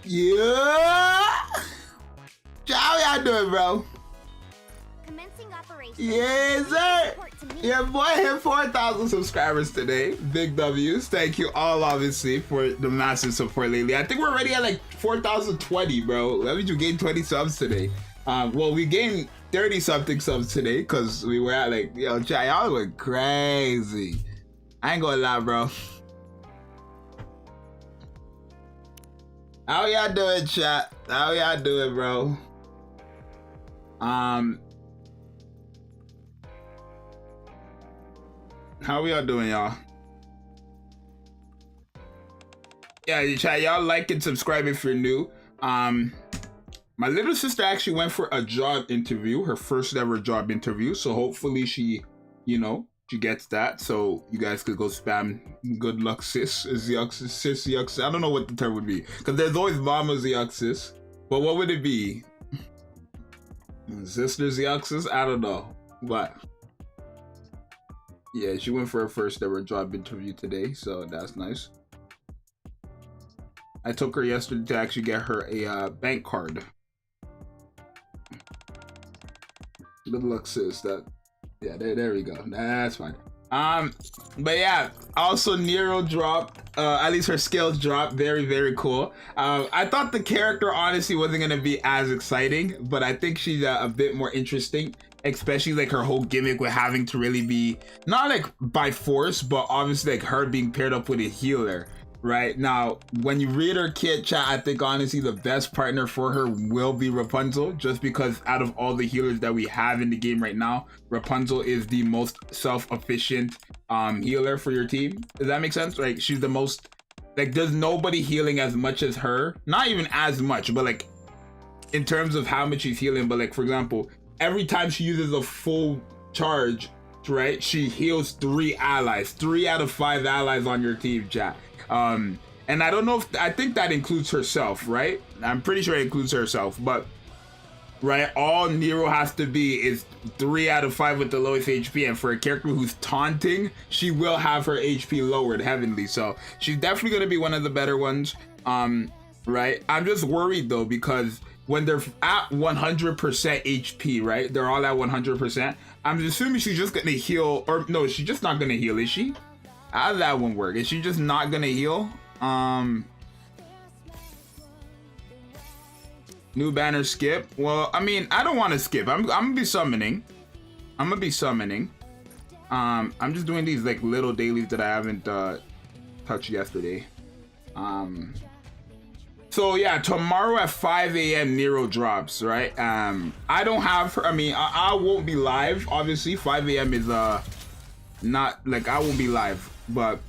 Yeah. How y'all doing, bro? Commencing operations. Yes, sir. Report to me. Yeah, boy hit 4,000 subscribers today. Big W's. Thank you all, obviously, for the massive support lately. I think we're already at like 4,020, bro. That means you gained 20 subs today. Well, we gained 30 something subs today because we were at like, yo, chat, y'all went crazy. I ain't gonna lie, bro. How y'all doing, chat? How y'all doing, bro? How y'all doing, y'all? Yeah, chat, y'all like and subscribe if you're new. My little sister actually went for a job interview, her first ever job interview. So hopefully she, you know, she gets that. So you guys could go spam good luck, sis. Sis, yucks. I don't know what the term would be. Because there's always mama's yucks. But what would it be? Sister's yucks? I don't know. But yeah, she went for her first ever job interview today. So that's nice. I took her yesterday to actually get her a bank card. Good luck, sis. That, yeah, there we go. That's fine. But yeah, also Nero dropped. At least her skills dropped. Very cool. I thought the character honestly wasn't gonna be as exciting, but I think she's a bit more interesting. Especially like her whole gimmick with having to really be not like by force, but obviously like her being paired up with a healer. Right now, when you read her kit, chat, I think honestly the best partner for her will be Rapunzel, just because out of all the healers that we have in the game right now, Rapunzel is the most self-efficient healer for your team. Does that make sense? Like, she's the most, like, there's nobody healing as much as her. Not even as much, but like in terms of how much she's healing. But like, for example, every time she uses a full charge, right, she heals 3 allies, 3 out of 5 allies on your team, chat. And I don't know if, I think that includes herself, right? I'm pretty sure it includes herself, but right, all Nero has to be is 3 out of 5 with the lowest HP, and for a character who's taunting, she will have her HP lowered heavily, so she's definitely going to be one of the better ones. Right, I'm just worried though, because when they're at 100% HP, right, they're all at 100%, I'm assuming she's just gonna heal, or no, she's just not gonna heal, is she? How does that one work? Is she just not gonna heal? New banner skip. Well, I mean, I don't want to skip. I'm gonna be summoning. I'm just doing these like little dailies that I haven't touched yesterday. So yeah, tomorrow at 5 a.m. Nero drops, right? I don't have her. I mean, I won't be live. Obviously, 5 a.m. is not like I won't be live, but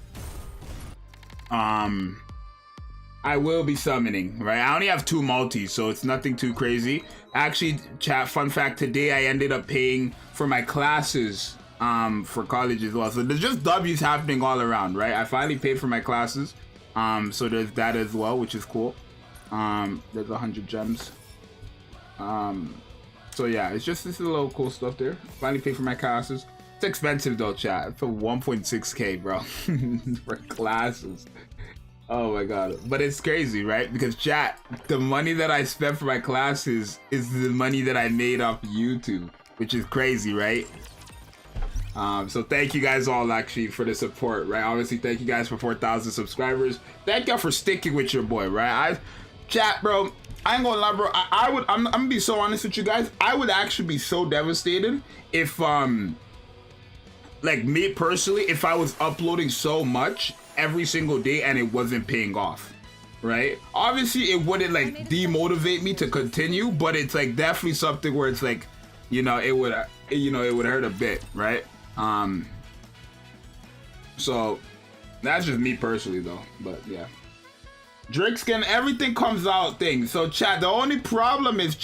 I will be summoning, right? I only have 2 multis, so it's nothing too crazy. Actually, chat, fun fact, today I ended up paying for my classes for college as well. So there's just W's happening all around, right? I finally paid for my classes. So there's that as well, which is cool. There's 100 gems. So yeah, it's just this little cool stuff there. Finally paid for my classes. It's expensive though, chat. For 1.6k, bro, for classes. Oh my god, but it's crazy, right? Because chat, the money that I spent for my classes is the money that I made off YouTube, which is crazy, right? So thank you guys all actually for the support, right? Obviously, thank you guys for 4,000 subscribers. Thank y'all for sticking with your boy, right? Chat, bro, I ain't gonna lie, bro. I'm gonna be so honest with you guys. I would actually be so devastated if like me personally, if I was uploading so much every single day and it wasn't paying off, right? Obviously it wouldn't like demotivate me to continue, but it's like definitely something where it's like, you know, it would hurt a bit, right? So that's just me personally though, but yeah. Drake skin, everything comes out thing. So chat, the only problem is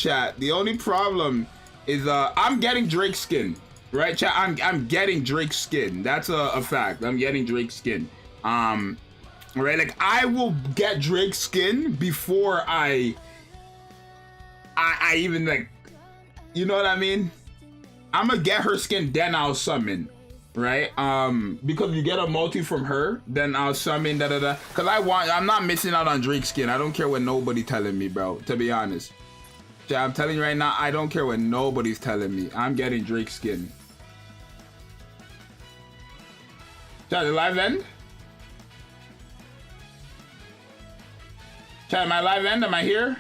I'm getting Drake skin. Right, chat, I'm getting Drake skin. That's a fact. I'm getting Drake skin. Right, like I will get Drake skin before I even like, you know what I mean? I'm gonna get her skin, then I'll summon. right? Because you get a multi from her, then I'll summon da. Cause I'm not missing out on Drake skin. I don't care what nobody telling me, bro. To be honest, yeah, I'm telling you right now, I don't care what nobody's telling me. I'm getting Drake skin. Chat, the live end? Chat, my live end? Am I here?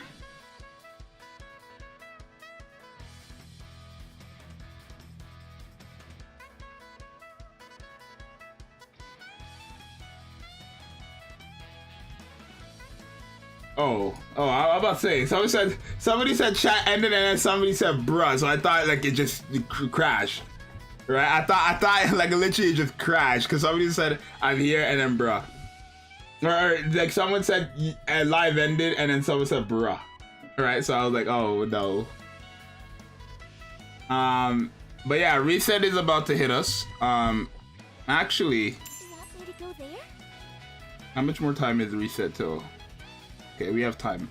Oh, I'm about to say, somebody said chat ended and then somebody said bruh, so I thought like it just crashed, right? I thought like literally it just crashed because somebody said I'm here and then bruh, or like someone said live ended and then someone said bruh, right? So I was like, oh no. But yeah, reset is about to hit us. Actually, how much more time is reset till? Okay, we have time.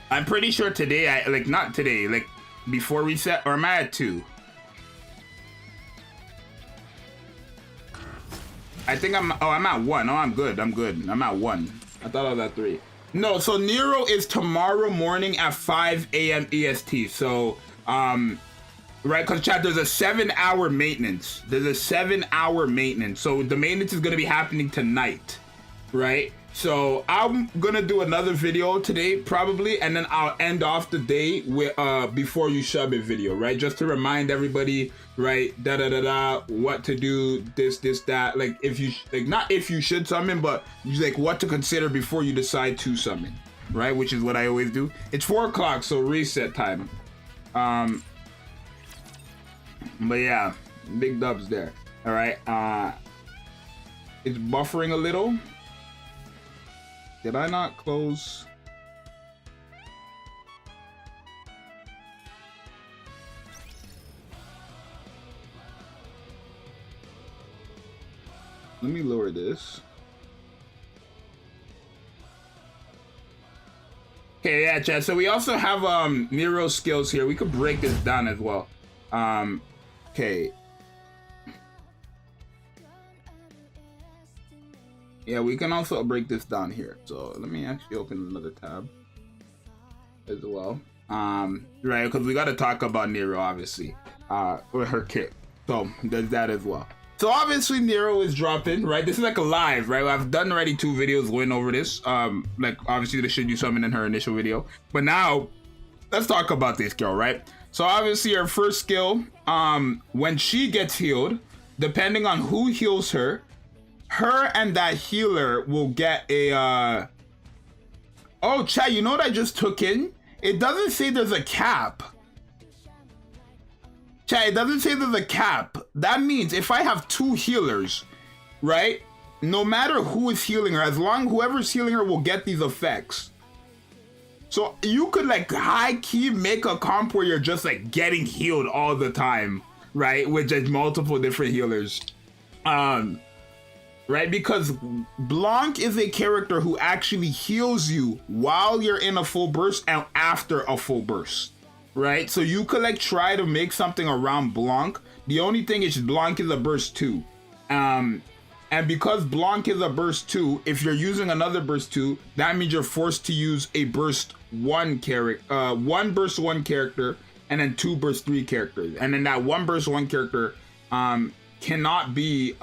I'm pretty sure today, not today, like before reset, or am I at 2? I think I'm at 1. Oh, I'm good. I'm at 1. I thought I was at 3. No, so Nero is tomorrow morning at 5 a.m. EST. So, right, because chat, there's a 7-hour maintenance. There's a 7-hour maintenance. So the maintenance is going to be happening tonight, right? So I'm gonna do another video today probably, and then I'll end off the day with before you shove it video, right? Just to remind everybody, right, what to do, this that, like if you not if you should summon, but like what to consider before you decide to summon, right? Which is what I always do. It's 4 o'clock, so reset time. But yeah, big dubs there. All right, it's buffering a little. Did I not close? Let me lower this. Okay, yeah, chat. So we also have Nero skills here. We could break this down as well. Okay. Yeah, we can also break this down here. So let me actually open another tab as well. Right, because we got to talk about Nero, obviously, with her kit. So there's that as well. So obviously Nero is dropping, right? This is like a live, right? I've done already 2 videos going over this. Like obviously the Should You Summon in her initial video. But now let's talk about this girl, right? So obviously her first skill, when she gets healed, depending on who heals her and that healer will get a oh chat, you know what I just took in? It doesn't say there's a cap. Chat, it doesn't say there's a cap. That means if I have 2 healers, right? No matter who is healing her, as long whoever's healing her will get these effects. So you could like high key make a comp where you're just like getting healed all the time, right? With just multiple different healers. Right, because Blanc is a character who actually heals you while you're in a full burst and after a full burst, right? So you could like try to make something around Blanc. The only thing is Blanc is a burst 2. And because Blanc is a burst 2, if you're using another burst 2, that means you're forced to use a burst 1 character, 1 burst 1 character, and then 2 burst 3 characters. And then that 1 burst 1 character cannot be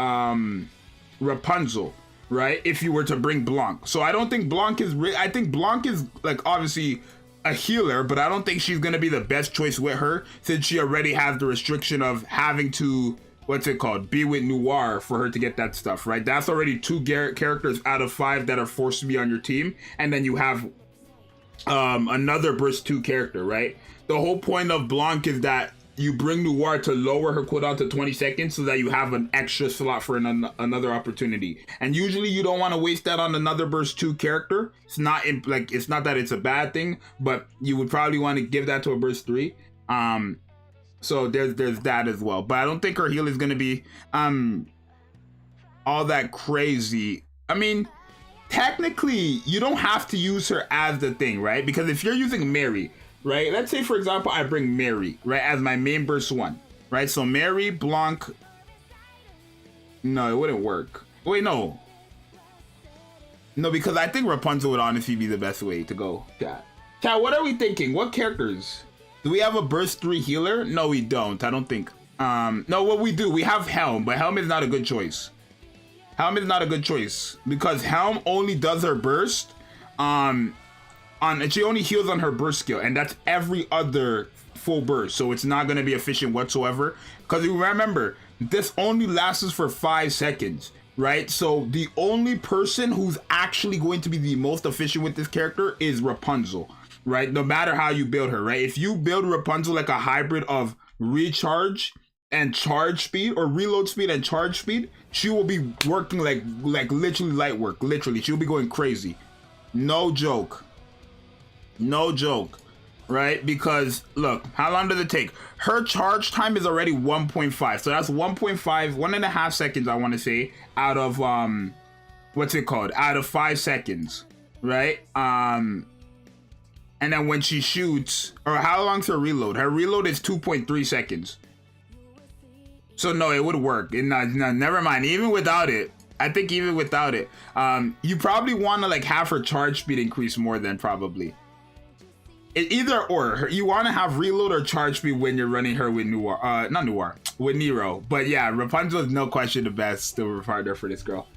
Rapunzel, right? If you were to bring Blanc. So I don't think Blanc is I think Blanc is like obviously a healer, but I don't think she's gonna be the best choice with her since she already has the restriction of having to, what's it called, be with Noir for her to get that stuff, right? That's already 2 characters out of 5 that are forced to be on your team, and then you have another burst 2 character, right? The whole point of Blanc is that you bring Noir to lower her cooldown to 20 seconds so that you have an extra slot for another opportunity. And usually you don't want to waste that on another burst 2 character. It's not it's not that it's a bad thing, but you would probably want to give that to a burst 3. So there's that as well. But I don't think her heal is going to be all that crazy. I mean, technically you don't have to use her as the thing, right? Because if you're using Mary, right? Let's say, for example, I bring Mary, right, as my main burst 1. right? So Mary, Blanc. No, it wouldn't work. Wait, no. No, because I think Rapunzel would honestly be the best way to go. Chat, what are we thinking? What characters? Do we have a burst 3 healer? No, we don't. I don't think. No, what we do, we have Helm, but Helm is not a good choice. Helm is not a good choice because Helm only does her burst she only heals on her burst skill, and that's every other full burst, so it's not going to be efficient whatsoever. Because you remember, this only lasts for 5 seconds, right? So the only person who's actually going to be the most efficient with this character is Rapunzel, right? No matter how you build her, right? If you build Rapunzel like a hybrid of recharge and charge speed, or reload speed and charge speed, she will be working like literally light work. Literally, she'll be going crazy. No joke. No joke, right? Because look, how long does it take? Her charge time is already 1.5, so that's 1.5 seconds, I want to say, out of what's it called, out of 5 seconds, right? And then when she shoots, or how long's her reload? Her reload is 2.3 seconds. So no, it would work. No, never mind. Even without it, I think even without it, you probably want to like have her charge speed increase more than probably. Either or, you want to have reload or charge speed when you're running her with with Nero. But yeah, Rapunzel is no question the best partner for this girl.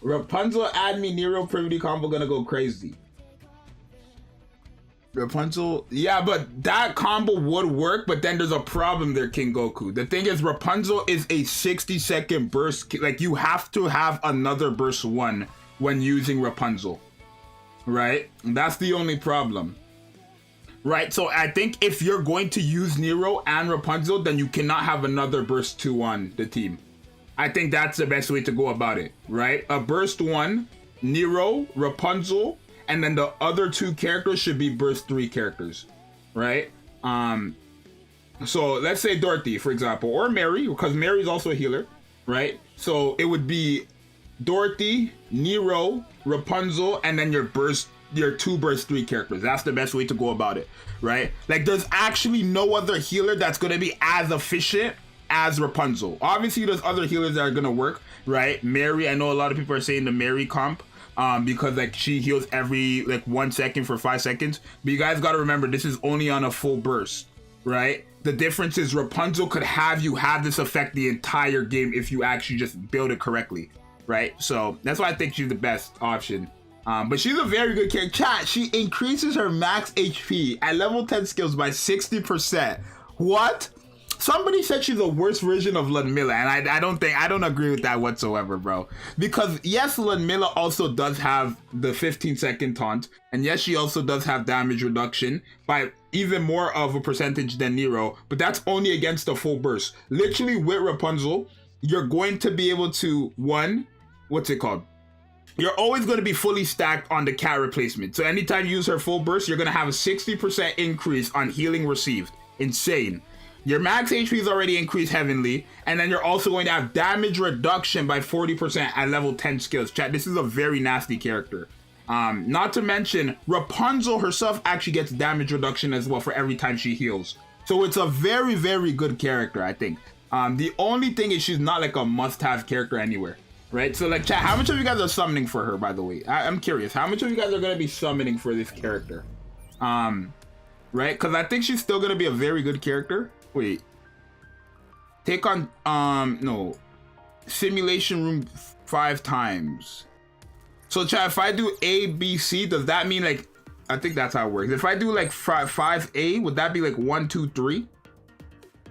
Rapunzel, add me, Nero privity combo gonna go crazy. Rapunzel, yeah, but that combo would work, but then there's a problem there, King Goku. The thing is, Rapunzel is a 60-second burst. Like, you have to have another burst 1 when using Rapunzel, right? That's the only problem, right? So I think if you're going to use Nero and Rapunzel, then you cannot have another burst 2 on the team. I think that's the best way to go about it, right? A burst 1, Nero, Rapunzel, and then the other 2 characters should be burst 3 characters, right? So let's say Dorothy, for example, or Mary, because Mary's also a healer, right? So it would be Dorothy, Nero, Rapunzel, and then your 2 burst 3 characters. That's the best way to go about it, right? Like, there's actually no other healer that's gonna be as efficient as Rapunzel. Obviously, there's other healers that are gonna work, right? Mary, I know a lot of people are saying the Mary comp, because like she heals every like 1 second for 5 seconds. But you guys got to remember, this is only on a full burst, right? The difference is Rapunzel could have you have this effect the entire game if you actually just build it correctly, right? So that's why I think she's the best option. But she's a very good character. Chat, she increases her max HP at level 10 skills by 60%. What? Somebody said she's a worse version of Ludmilla, and I don't agree with that whatsoever, bro. Because yes, Ludmilla also does have the 15-second taunt, and yes, she also does have damage reduction by even more of a percentage than Nero, but that's only against the full burst. Literally, with Rapunzel, you're going to be able to, you're always going to be fully stacked on the cat replacement. So anytime you use her full burst, you're going to have a 60% increase on healing received. Insane. Your max HP is already increased heavily, and then you're also going to have damage reduction by 40% at level 10 skills. Chat, this is a very nasty character. Not to mention, Rapunzel herself actually gets damage reduction as well for every time she heals. So it's a very, very good character, I think. The only thing is she's not like a must-have character anywhere, right? So like, chat, how much of you guys are summoning for her, by the way? I'm curious. How much of you guys are going to be summoning for this character? Right? Because I think she's still going to be a very good character. Wait, take on no, simulation room 5 times. So chat, if I do A, B, C, does that mean like, I think that's how it works. If I do like 5A, would that be like 1, 2, 3?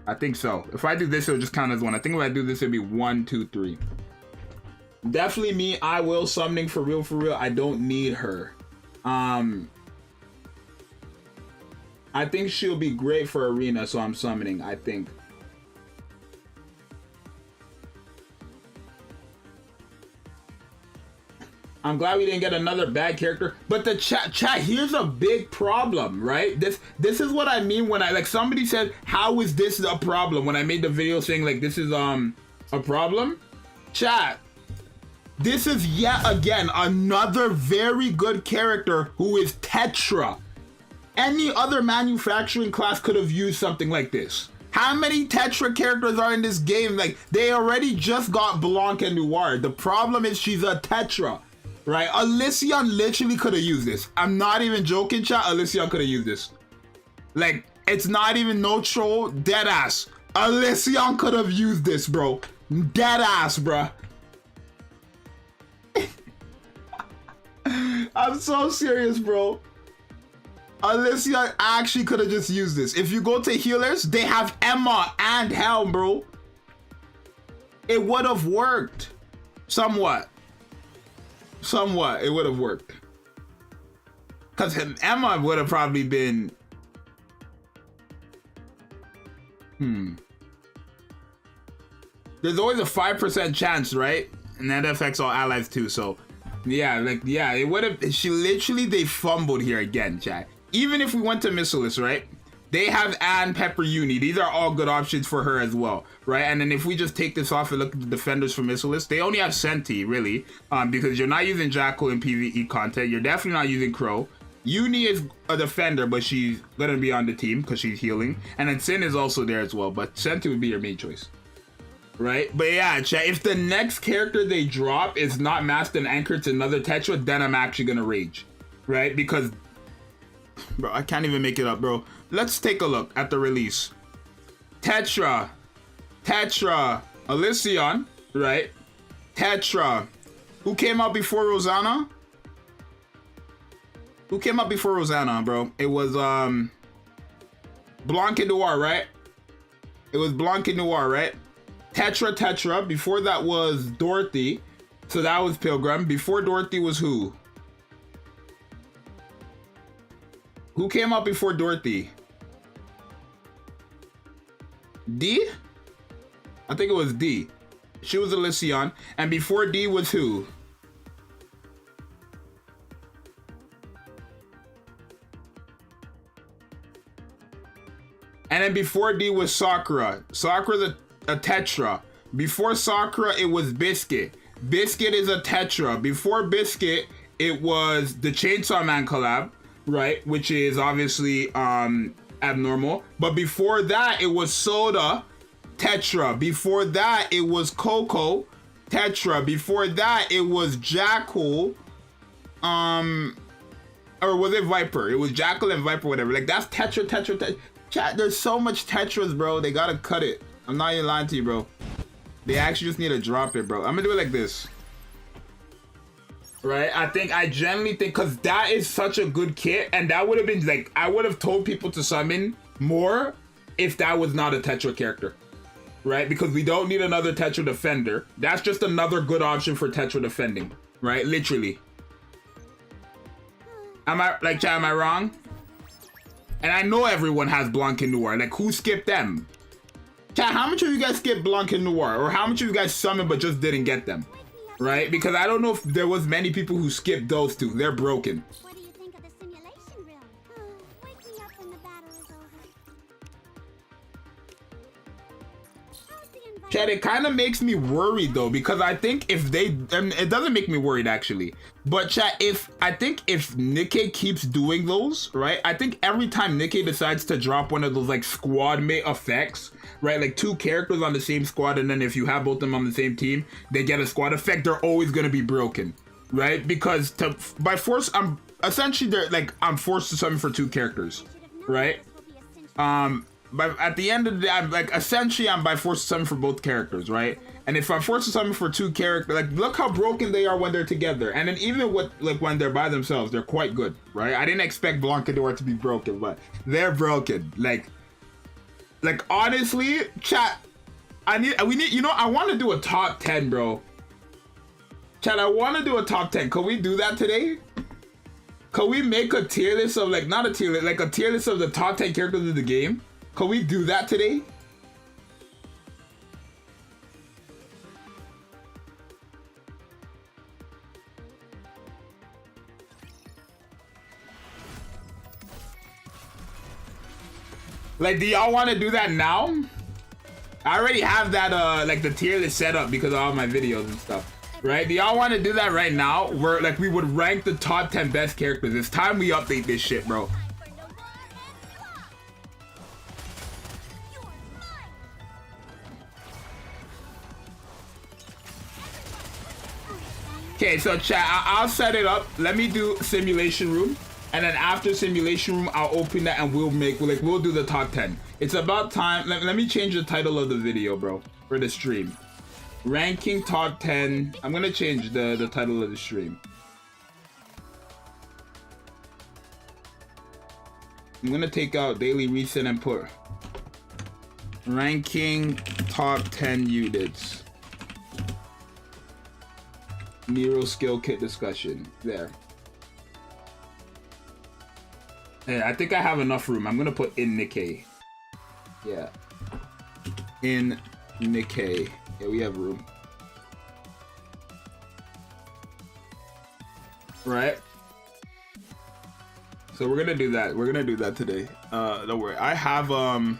I think so. If I do this, it'll just count as 1. I think if I do this, it'll be 1, 2, 3. Definitely me, I will summoning for real, I don't need her. I think she'll be great for arena, so I'm summoning, I think. I'm glad we didn't get another bad character, but the chat, here's a big problem, right? This is what I mean when I, like, somebody said, how is this a problem? When I made the video saying like, this is a problem. Chat, this is yet again another very good character who is Tetra. Any other manufacturing class could have used something like this. How many Tetra characters are in this game? Like, they already just got Blanc and Noir. The problem is she's a Tetra, right? Elysion literally could have used this. I'm not even joking, chat. Elysion could have used this. Like, it's not even no troll. Dead ass. Elysion could have used this, bro. Dead ass, bruh. I'm so serious, bro. Elysion actually could have just used this. If you go to healers, they have Emma and Helm, bro. It would have worked. Somewhat. Somewhat. It would have worked. Because Emma would have probably been... There's always a 5% chance, right? And that affects all allies too, so... Yeah, like, yeah, it would have... She literally, they fumbled here again, chat. Even if we went to Missilis, right? They have Anne, Pepper, Uni. These are all good options for her as well, right? And then if we just take this off and look at the defenders for Missilis, they only have Senti, really, because you're not using Jackal in PvE content. You're definitely not using Crow. Uni is a defender, but she's gonna be on the team because she's healing. And then Sin is also there as well, but Senti would be your main choice. Right? But yeah, chat, if the next character they drop is not masked and anchored to another Tetra, then I'm actually gonna rage. Right? Because, bro, I can't even make it up, bro. Let's take a look at the release. Tetra, Elysion, right? Tetra. Who came out before Rosanna? Who came out before Rosanna, bro? It was, Blanc and Noir, right? It was Blanc and Noir, right? Tetra. Before that was Dorothy. So that was Pilgrim. Before Dorothy was who? Who came out before Dorothy? D? I think it was D. She was Elysion. And before D was who? And then before D was Sakura. Sakura's a Tetra. Before Sakura, it was Biscuit. Biscuit is a Tetra. Before Biscuit, it was the Chainsaw Man collab, right? Which is obviously abnormal. But before that, it was Soda, Tetra. Before that, it was Coco, Tetra. Before that, it was Jackal, or was it Viper? It was Jackal and Viper, whatever. Like, that's Tetra. Chat, there's so much Tetras, bro. They gotta cut it. I'm not even lying to you, bro. They actually just need to drop it, bro. I'm gonna do it like this. Right? I genuinely think, because that is such a good kit, and that would have been, like, I would have told people to summon more if that was not a Tetra character. Right? Because we don't need another Tetra defender. That's just another good option for Tetra defending. Right? Literally. Am I wrong? And I know everyone has Blanc and Noir. Like, who skipped them? Chat, how much of you guys skipped Blanc and Noir? Or how much of you guys summoned but just didn't get them? Right? Because I don't know if there was many people who skipped those two. They're broken. What do you think of the simulation room? Wake me up when the battle is over. How's the environment? Chat, it kind of makes me worried though, because I think if they, it doesn't make me worried actually, but chat, I think if Nikke keeps doing those, right, I think every time Nikke decides to drop one of those like squad mate effects, right, like two characters on the same squad, and then if you have both of them on the same team, they get a squad effect, they're always going to be broken, right, because by force, I'm forced to summon for two characters, right, but at the end of the day, I'm by force to summon for both characters, right? And if I'm forced to summon for two characters, like, look how broken they are when they're together. And then even when they're by themselves, they're quite good, right? I didn't expect Blanc and Noir to be broken, but they're broken. Like honestly, chat, I want to do a top 10, bro. Chat, I want to do a top 10. Can we do that today? Can we make a tier list of, like, not a tier list, like a tier list of the top 10 characters of the game? Can we do that today? Like, do y'all want to do that now? I already have that, like, the tier list set up because of all my videos and stuff. Right? Do y'all want to do that right now? Where, like, we would rank the top 10 best characters. It's time we update this shit, bro. Okay, so chat, I'll set it up. Let me do simulation room, and then after simulation room, I'll open that and we'll do the top 10. It's about time. Let me change the title of the video, bro, for the stream. Ranking top 10. I'm gonna change the title of the stream. I'm gonna take out daily reset and put ranking top 10 units. Nero skill kit discussion. There. Yeah, I think I have enough room. I'm gonna put in Nikke. Yeah. In Nikke. Yeah, we have room. Right? So we're gonna do that. We're gonna do that today. Don't worry. I have okay,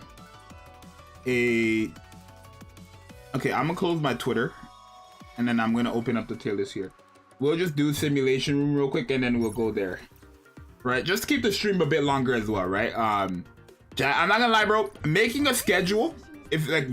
I'm gonna close my Twitter and then I'm gonna open up the tier list here. We'll just do simulation room real quick and then we'll go there. Right? Just to keep the stream a bit longer as well, right? I'm not gonna lie, bro. Making a schedule,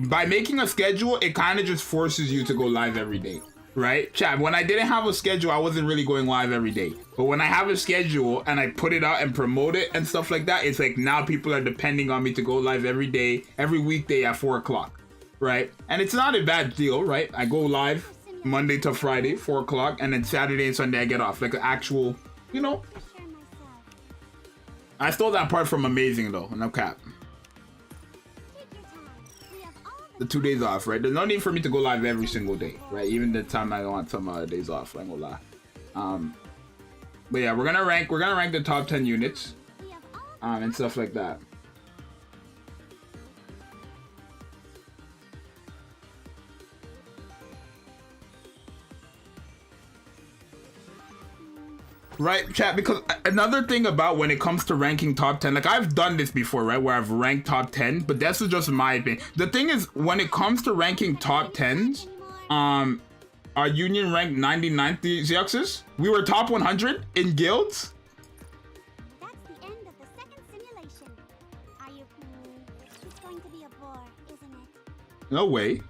by making a schedule, it kind of just forces you to go live every day. Right? Chat, when I didn't have a schedule, I wasn't really going live every day. But when I have a schedule and I put it out and promote it and stuff like that, it's like now people are depending on me to go live every day, every weekday at 4 o'clock. Right? And it's not a bad deal, right? I go live Monday to Friday, 4 o'clock, and then Saturday and Sunday I get off. Like an actual, you know. I stole that part from Amazing though, no cap. The 2 days off, right? There's no need for me to go live every single day, right? Even the time I want some days off, I ain't gonna lie. But yeah, we're gonna rank the top 10 units, and stuff like that. Right, chat, because another thing about when it comes to ranking top 10, like I've done this before, right, where I've ranked top 10, but this is just my opinion. The thing is, when it comes to ranking top 10s, our union ranked 99th, Zxous. We were top 100 in guilds. That's the end of the second simulation. Are you... It's going to be a bore, isn't it? No way.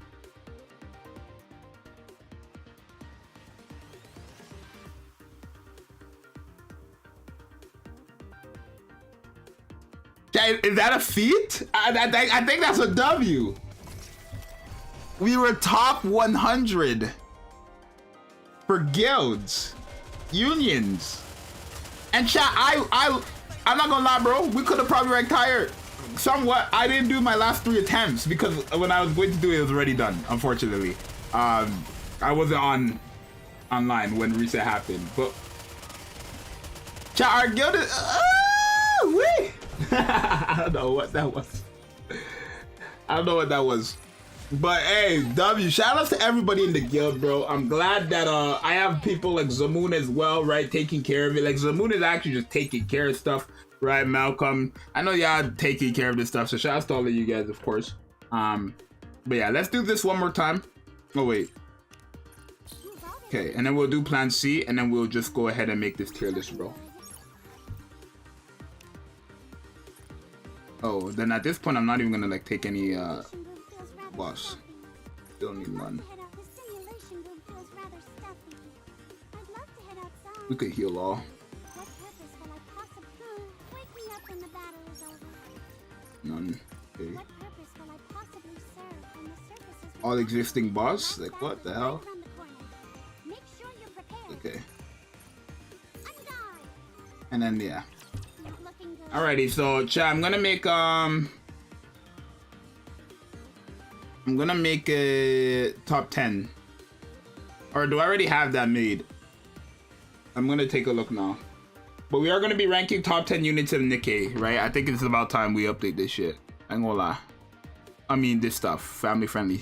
Is that a feat? I think that's a W. We were top 100 for guilds, unions, and chat. I'm not gonna lie, bro. We could have probably ranked higher. Somewhat. I didn't do my last 3 attempts because when I was going to do it, it was already done. Unfortunately, I wasn't online when reset happened. But chat, our guild is. Wait. I don't know what that was. I don't know what that was. But hey, W, shout out to everybody in the guild, bro. I'm glad that I have people like Zamoon as well, right, taking care of it. Like Zamoon is actually just taking care of stuff, right? Malcolm, I know y'all taking care of this stuff, so shout out to all of you guys, of course. But yeah, let's do this one more time. Oh wait. Okay, and then we'll do plan C, and then we'll just go ahead and make this tier list, bro. Oh, then at this point, I'm not even gonna like take any boss. Don't need none. We could heal all. None. Okay. All existing boss? Like what the hell? Okay. And then yeah. Alrighty, so chat, I'm gonna make a top 10. Or do I already have that made? I'm gonna take a look now. But we are gonna be ranking top 10 units of Nikke, right? I think it's about time we update this shit. I ain't gonna lie. I mean this stuff, family friendly.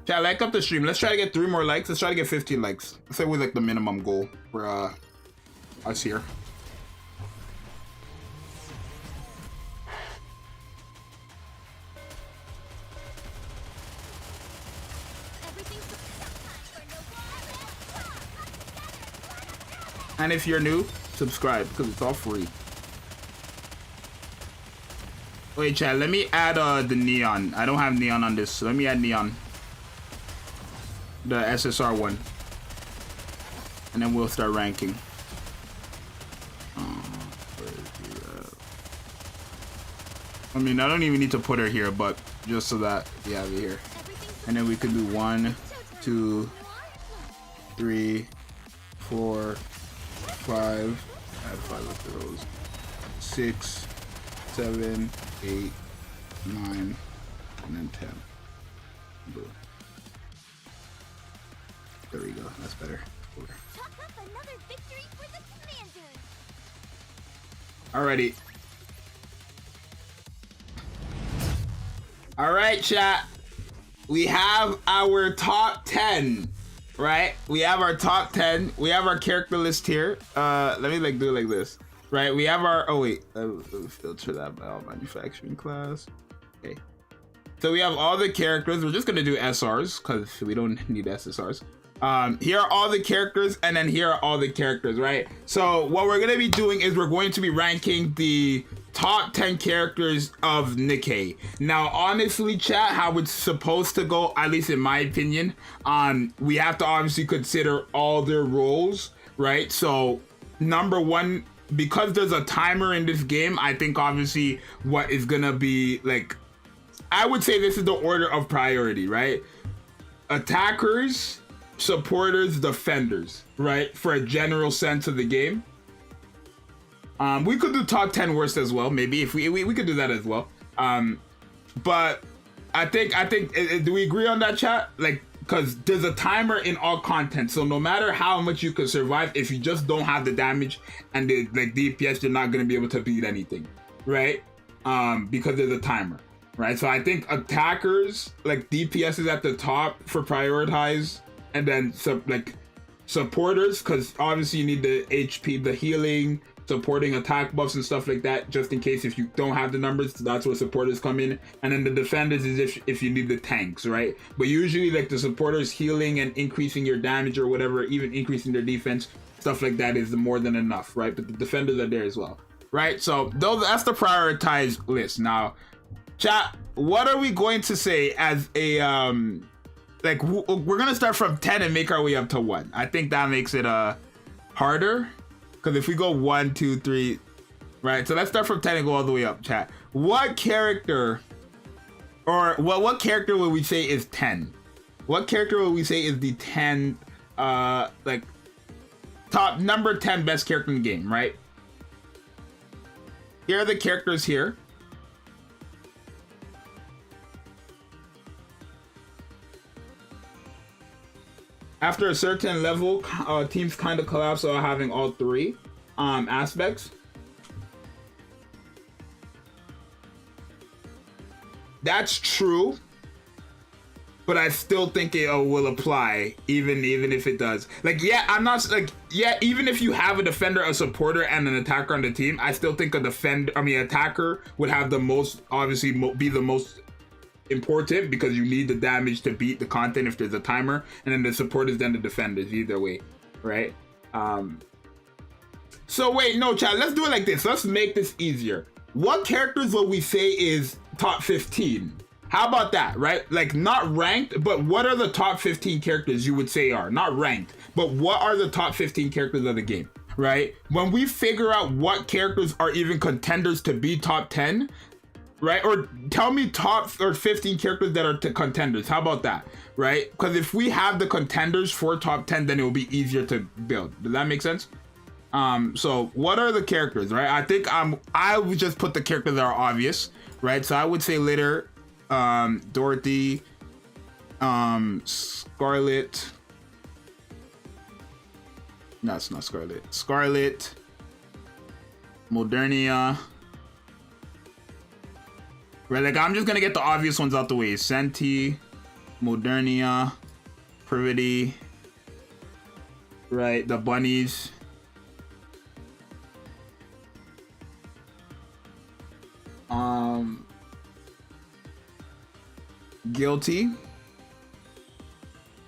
Chat, like up the stream. Let's try to get 3 more likes. Let's try to get 15 likes. Let's say we're like the minimum goal for us here. And if you're new, subscribe because it's all free. Wait, chat, let me add the neon. I don't have neon on this, so let me add neon. The SSR one. And then we'll start ranking. I mean, I don't even need to put her here, but just so that we have it here. And then we could do 1, 2, 3, 4, 5. Add 5 of those. 6, 7, 8, 9, and then 10. Boom. There we go. That's better. Chalk up another victory for the Commanders. Alrighty. Alright, chat. We have our top 10. Right? We have our top 10. We have our character list here. Let me like do it like this. Right? We have our filter that by all manufacturing class. Okay. So we have all the characters. We're just gonna do SRs because we don't need SSRs. Here are all the characters, and then here are all the characters, right? So what we're gonna be doing is we're going to be ranking the top 10 characters of Nikke. Now, honestly, chat, how it's supposed to go, at least in my opinion, we have to obviously consider all their roles, right? So number one, because there's a timer in this game, I think obviously what is gonna be like, I would say this is the order of priority, right? Attackers, supporters, defenders, right? For a general sense of the game. We could do top 10 worst as well, maybe if we could do that as well. But I think do we agree on that, chat? Like, because there's a timer in all content, so no matter how much you can survive, if you just don't have the damage and the like DPS, you're not gonna be able to beat anything, right? Because there's a timer, right? So I think attackers, like DPS is at the top for prioritize, and then supporters, because obviously you need the HP, the healing, supporting attack buffs and stuff like that, just in case if you don't have the numbers, that's where supporters come in. And then the defenders is if you need the tanks, right? But usually like the supporters healing and increasing your damage or whatever, even increasing their defense, stuff like that is more than enough, right? But the defenders are there as well, right? So that's the prioritized list. Now, chat, what are we going to say as a like we're gonna start from 10 and make our way up to 1. I think that makes it harder. Because if we go 1, 2, 3, right? So let's start from 10 and go all the way up, chat. What character, or what character would we say is 10? What character would we say is the 10, like, top number 10 best character in the game, right? Here are the characters here. After a certain level, teams kind of collapse on having all 3 aspects. That's true, but I still think it will apply, even if it does. Like, yeah, I'm not like, yeah, even if you have a defender, a supporter, and an attacker on the team, I still think attacker would have the most, obviously, be the most important, because you need the damage to beat the content if there's a timer, and then the supporters, then the defenders, either way, right? So wait, no, chat, let's do it like this. Let's make this easier. What characters will we say is top 15? How about that, right? Like, not ranked, but what are the top 15 characters you would say are not ranked, but what are the top 15 characters of the game, right? When we figure out what characters are even contenders to be top 10, right? Or tell me top or 15 characters that are contenders. How about that, right? Because if we have the contenders for top 10, then it will be easier to build. Does that make sense? So what are the characters, right? I think I would just put the characters that are obvious, right? So I would say Litter, Dorothy, Scarlet. No, it's not Scarlet. Scarlet, Modernia. Right, like, I'm just gonna get the obvious ones out the way. Senti, Modernia, Privity, right, the bunnies. Guilty.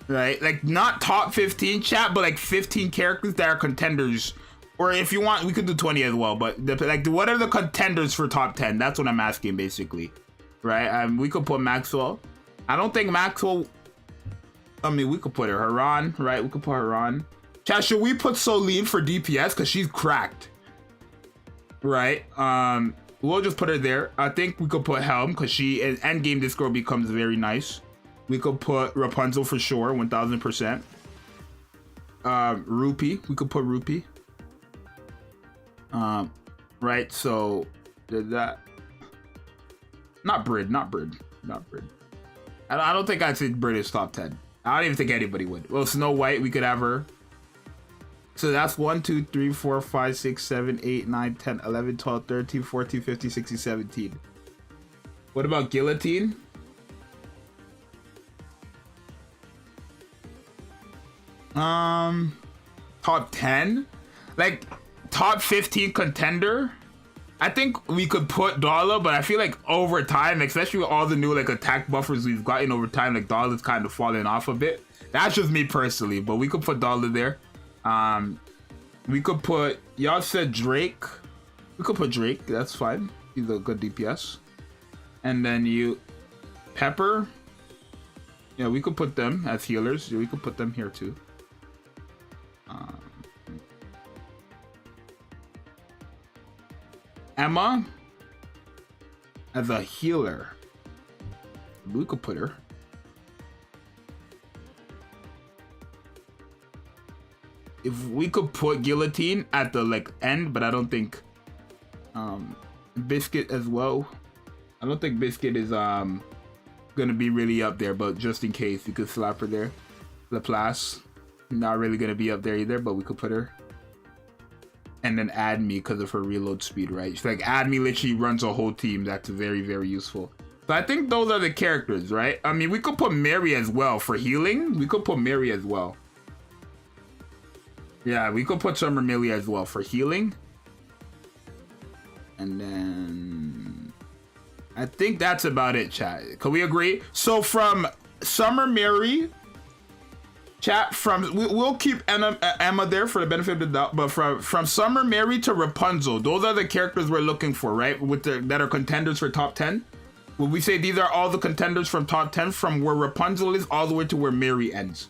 right? Like not top 15 chat, but like 15 characters that are contenders. Or if you want, we could do 20 as well. But like, what are the contenders for top 10? That's what I'm asking, basically, right? We could put Maxwell. I don't think Maxwell. I mean, we could put her Haran, right? We could put her on. Chat, should we put Soline for DPS because she's cracked, right? We'll just put her there. I think we could put Helm because she in endgame this girl becomes very nice. We could put Rapunzel for sure, 1000%. Rupee, we could put Rupee. Right, so did that. Not Brid. I don't think I'd say Brid is top 10. I don't even think anybody would. Well, Snow White, we could have her. So that's 1, 2, 3, 4, 5, 6, 7, 8, 9, 10, 11, 12, 13, 14, 15, 16, 17. What about Guillotine? Top 10? Like, top 15 contender? I think we could put Dala, but I feel like over time, especially with all the new like attack buffers we've gotten over time, like Dala's kind of falling off a bit. That's just me personally, but we could put Dala there. We could put, y'all said Drake. We could put Drake, that's fine. He's a good DPS. And then you, Pepper. Yeah, we could put them as healers. Yeah, we could put them here too. Emma as a healer. We could put her. If we could put Guillotine at the like end, but I don't think Biscuit as well. I don't think Biscuit is gonna be really up there, but just in case you could slap her there. Laplace, not really gonna be up there either, but we could put her. And then add me because of her reload speed, right? It's like add me literally runs a whole team. That's very, very useful. So I think those are the characters, right? I mean, we could put Mary as well for healing. We could put Mary as well. Yeah, we could put Summer Millie as well for healing. And then I think that's about it, chat. Can we agree? So from Summer Mary, chat, we'll keep Emma there for the benefit of the doubt, but from Summer Mary to Rapunzel, those are the characters we're looking for, right? That are contenders for top 10. Would we say these are all the contenders from top 10 from where Rapunzel is all the way to where Mary ends?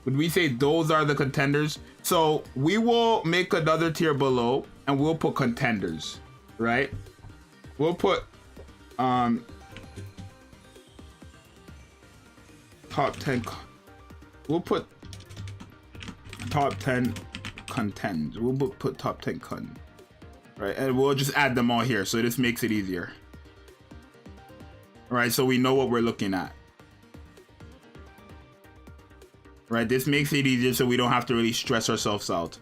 Would we say those are the contenders? So we will make another tier below and we'll put contenders, right? We'll put top 10. We'll put top 10 contends. We'll put top 10 con, right? And we'll just add them all here. So this makes it easier. All right, so we know what we're looking at. Right, this makes it easier so we don't have to really stress ourselves out.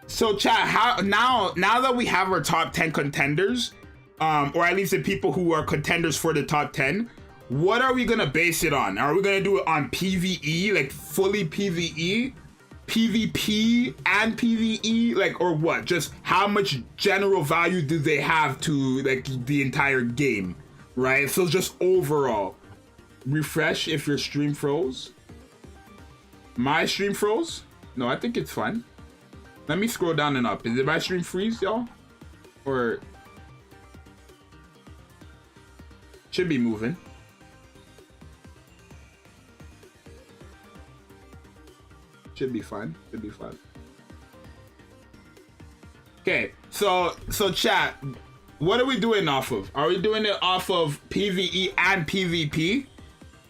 So chat, how now that we have our top 10 contenders, or at least the people who are contenders for the top 10, what are we gonna base it on? Are we gonna do it on PvE, like fully PvE, PvP and PvE, like, or what? Just how much general value do they have to like the entire game, right? So just overall. Refresh if your stream froze. My stream froze? No, I think it's fine. Let me scroll down and up. Is it my stream freeze, y'all? Or should be moving. Should be fine. Should be fine. Okay, so chat, what are we doing off of? Are we doing it off of PvE and PvP?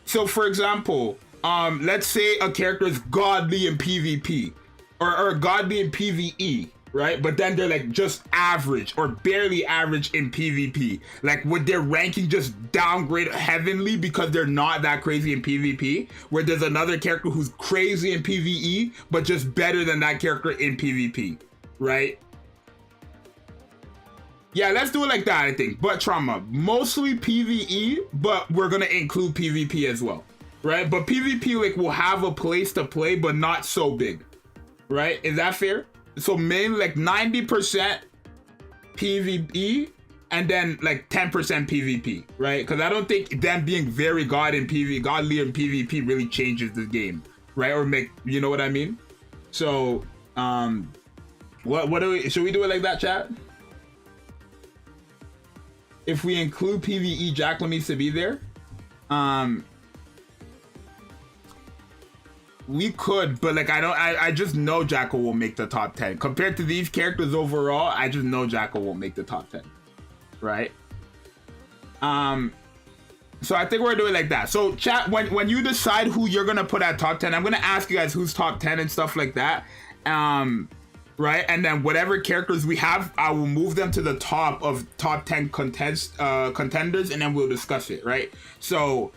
So for example, let's say a character is godly in PvP or godly in PvE, right? But then they're like just average or barely average in PvP. Like would their ranking just downgrade heavenly because they're not that crazy in PvP? Where there's another character who's crazy in PvE, but just better than that character in PvP, right? Yeah, let's do it like that, I think. But Trauma, mostly PvE, but we're gonna include PvP as well, right? But PvP like will have a place to play, but not so big. right? Is that fair? So mainly like 90% PvE and then like 10% PvP, right? Because I don't think them being very godly in PvP really changes the game, right? Or make, you know what I mean? So what do we, should we do it like that, chat? If we include PvE, Jacqueline needs to be there. We could, but like I just know Jackal will make the top 10. Compared to these characters overall, I just know Jackal won't make the top 10. Right? So I think we're doing like that. So chat, when you decide who you're gonna put at top 10, I'm gonna ask you guys who's top 10 and stuff like that. Right? And then whatever characters we have, I will move them to the top of top 10 contenders, and then we'll discuss it, right? So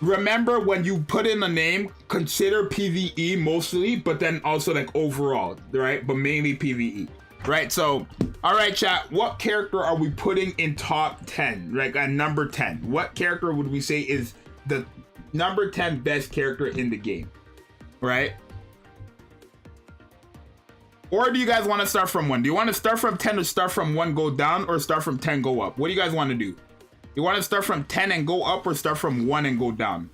remember, when you put in a name, consider PvE mostly, but then also like overall, right? But mainly PvE, right? So, all right, chat, what character are we putting in top 10, right? At number 10, what character would we say is the number 10 best character in the game, right? Or do you guys want to start from 1? Do you want to start from 10 or start from 1, go down, or start from 10, go up? What do you guys want to do? You want to start from 10 and go up, or start from 1 and go down?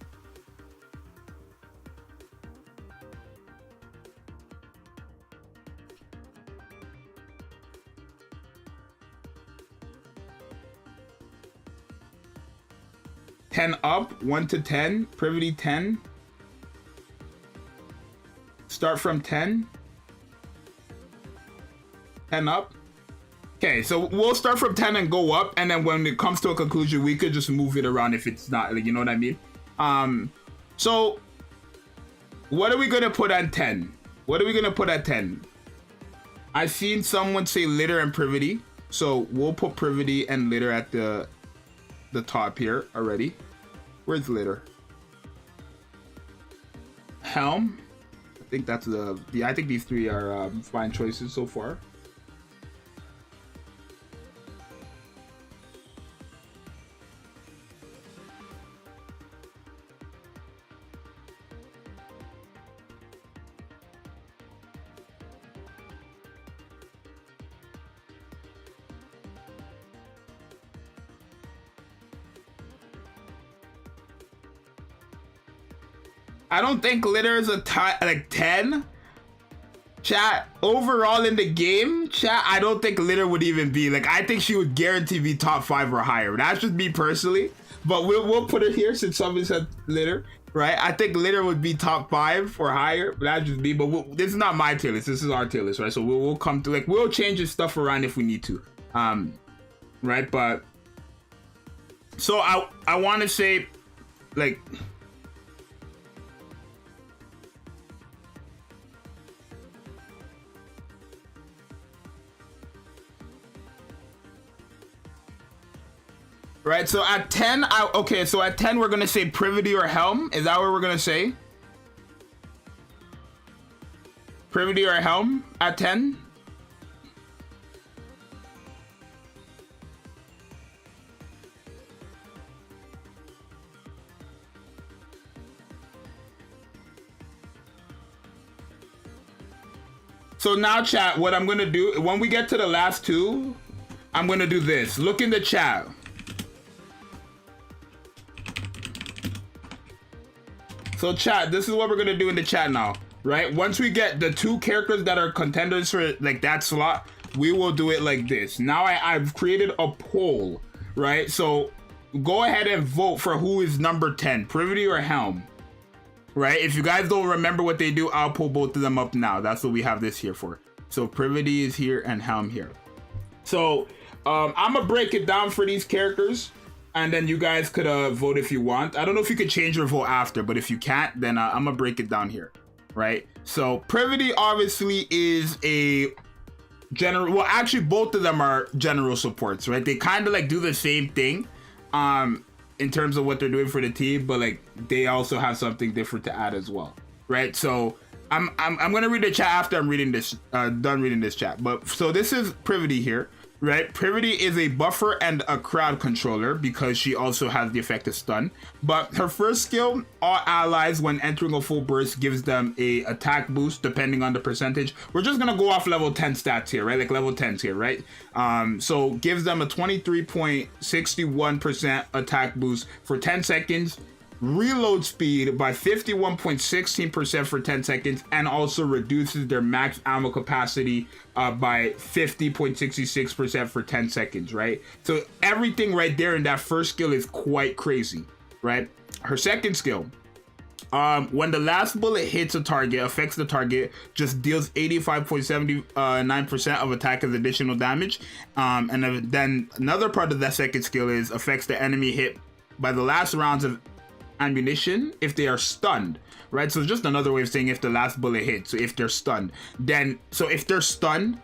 Ten up, 1 to 10, privity 10. Start from 10. 10 up. Okay, so we'll start from 10 and go up, and then when it comes to a conclusion, we could just move it around if it's not, like, you know what I mean? So what are we gonna put at 10? What are we gonna put at 10? I've seen someone say litter and privity, so we'll put privity and litter at the top here already. Where's litter? Helm. I think that's I think these three are fine choices so far. I don't think litter is like 10. Chat, overall in the game, chat, I don't think litter would even be, like, I think she would guarantee be top 5 or higher. That's just me personally, but we'll put it here since somebody said litter, right? I think litter would be top 5 or higher, but that's just me. But this is not my tier list, this is our tier list, right? So we'll come to, like, we'll change this stuff around if we need to, right? But so I want to say, like, right, so at 10, okay, so at 10 we're gonna say privity or helm. Is that what we're gonna say? Privity or helm at 10? So now chat, what I'm gonna do, when we get to the last two, I'm gonna do this. Look in the chat. So chat, this is what we're gonna do in the chat now, right? Once we get the 2 characters that are contenders for like that slot, we will do it like this. Now I've created a poll, right? So go ahead and vote for who is number 10, privity or helm, right? If you guys don't remember what they do, I'll pull both of them up now. That's what we have this here for. So privity is here and helm here. So I'm gonna break it down for these characters, and then you guys could vote if you want. I don't know if you could change your vote after, but if you can't, then I'm gonna break it down here, right? So privity obviously is a general, well, actually both of them are general supports, right? They kind of like do the same thing in terms of what they're doing for the team, but like they also have something different to add as well, right? So I'm gonna read the chat after I'm reading this, done reading this chat. But so this is privity here, right? Privity is a buffer and a crowd controller because she also has the effect of stun. But her first skill, all allies when entering a full burst gives them a attack boost depending on the percentage. We're just gonna go off level 10 stats here, right? Like level 10s here, right? So gives them a 23.61% attack boost for 10 seconds. Reload speed by 51.16% for 10 seconds, and also reduces their max ammo capacity by 50.66% for 10 seconds, right? So everything right there in that first skill is quite crazy, right? Her second skill, when the last bullet hits a target, affects the target, just deals 85.79% of attack as additional damage. And then another part of that second skill is affects the enemy hit by the last rounds of ammunition if they are stunned, right? So just another way of saying if the last bullet hits. So if they're stunned, then so if they're stunned,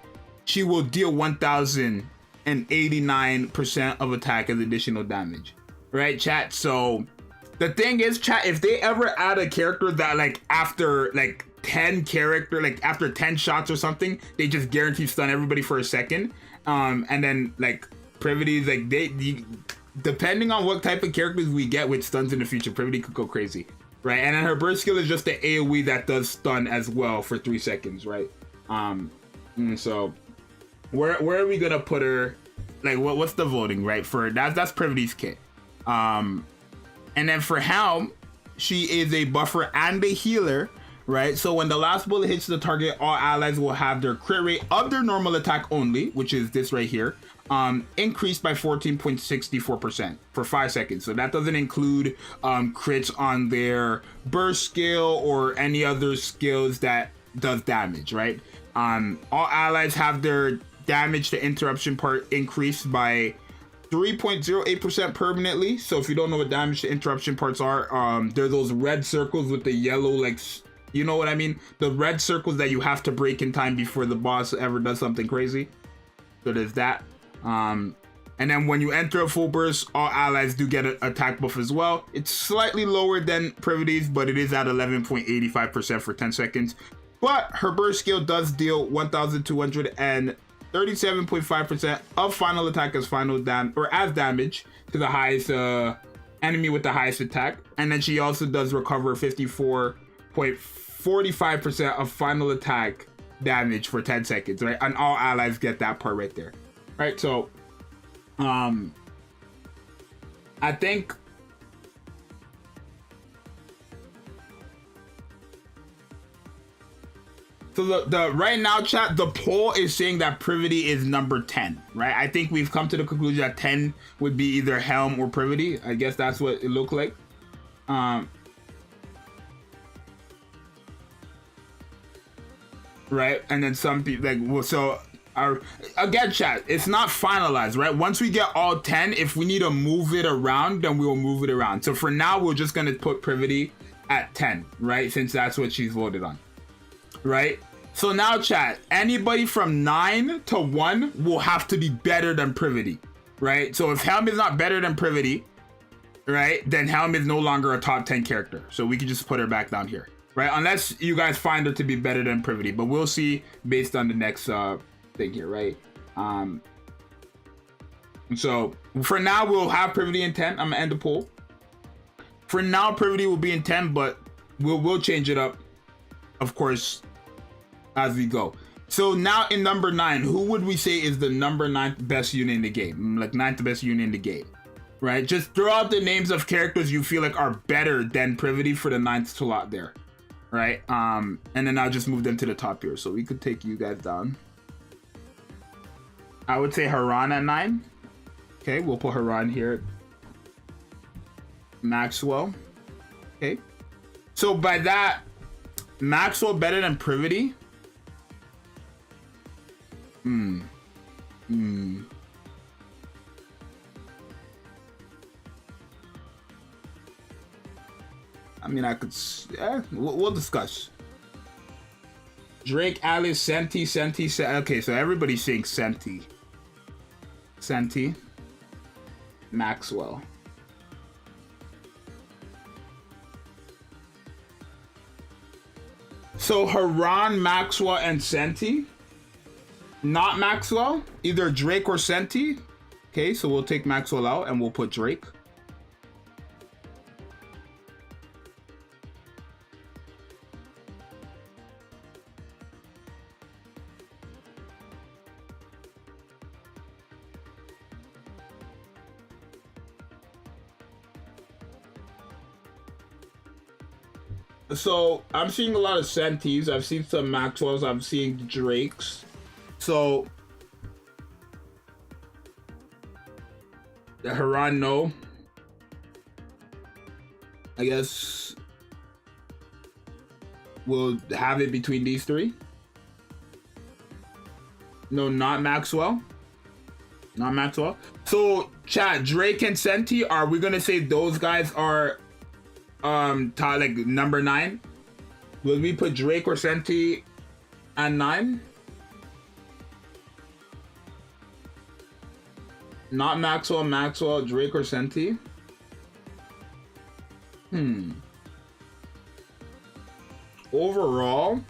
she will deal 1089% of attack as additional damage, right, chat? So the thing is, chat, if they ever add a character that like after like 10 shots or something, they just guarantee stun everybody for a second, and then like Privities, like depending on what type of characters we get with stuns in the future, Privity could go crazy, right? And then her burst skill is just the AoE that does stun as well for 3 seconds, right? So where are we gonna put her? Like what's the voting, right? For that's Privity's kit. And then for Helm, she is a buffer and a healer, right? So when the last bullet hits the target, all allies will have their crit rate of their normal attack only, which is this right here, increased by 14.64% for 5 seconds. So that doesn't include crits on their burst skill or any other skills that does damage, right? All allies have their damage to interruption part increased by 3.08% permanently. So if you don't know what damage to interruption parts are, they're those red circles with the yellow, like, you know what I mean? The red circles that you have to break in time before the boss ever does something crazy. So there's that. And then when you enter a full burst, all allies do get an attack buff as well. It's slightly lower than Privity's, but it is at 11.85% for 10 seconds. But her burst skill does deal 1,237.5% of final attack as damage to the highest enemy with the highest attack. And then she also does recover 54.45% of final attack damage for 10 seconds, right? And all allies get that part right there. Right, so I think so the right now, chat, the poll is saying that Privity is number 10, right? I think we've come to the conclusion that 10 would be either Helm or Privity. I guess that's what it looked like. Right, and then some people like, well, so again, chat, it's not finalized, right? Once we get all 10, if we need to move it around, then we will move it around. So for now, we're just gonna put Privity at 10, right? Since that's what she's voted on, right? So now, chat, anybody from 9 to 1 will have to be better than Privity, right? So if Helm is not better than Privity, right, then Helm is no longer a top 10 character. So we can just put her back down here, right? Unless you guys find her to be better than Privity, but we'll see based on the next thing here, right? So for now, we'll have Privity in 10. I'm gonna end the poll. For now, Privity will be in 10, but we'll change it up, of course, as we go. So now in number 9, who would we say is the number 9 best unit in the game? Like 9th best unit in the game, right? Just throw out the names of characters you feel like are better than Privity for the 9th slot there, right? And then I'll just move them to the top here. So we could take you guys down. I would say Haran at 9. Okay, we'll put Haran here. Maxwell. Okay. So by that, Maxwell better than Privity? I mean, I could, yeah, we'll discuss. Drake, Alice, Senti. Okay, so everybody's saying Senti. Maxwell. So Haran, Maxwell, and Senti. Not Maxwell, either Drake or Senti. Okay, so we'll take Maxwell out and we'll put Drake. So I'm seeing a lot of Sentis. I've seen some Maxwells. I'm seeing Drakes. So the Haran, no. I guess we'll have it between these three. No, not Maxwell. Not Maxwell. So chat, Drake and Senti, are we gonna say those guys are like number 9? Will we put Drake or Senti at 9? Not Maxwell, Drake or Senti? Overall,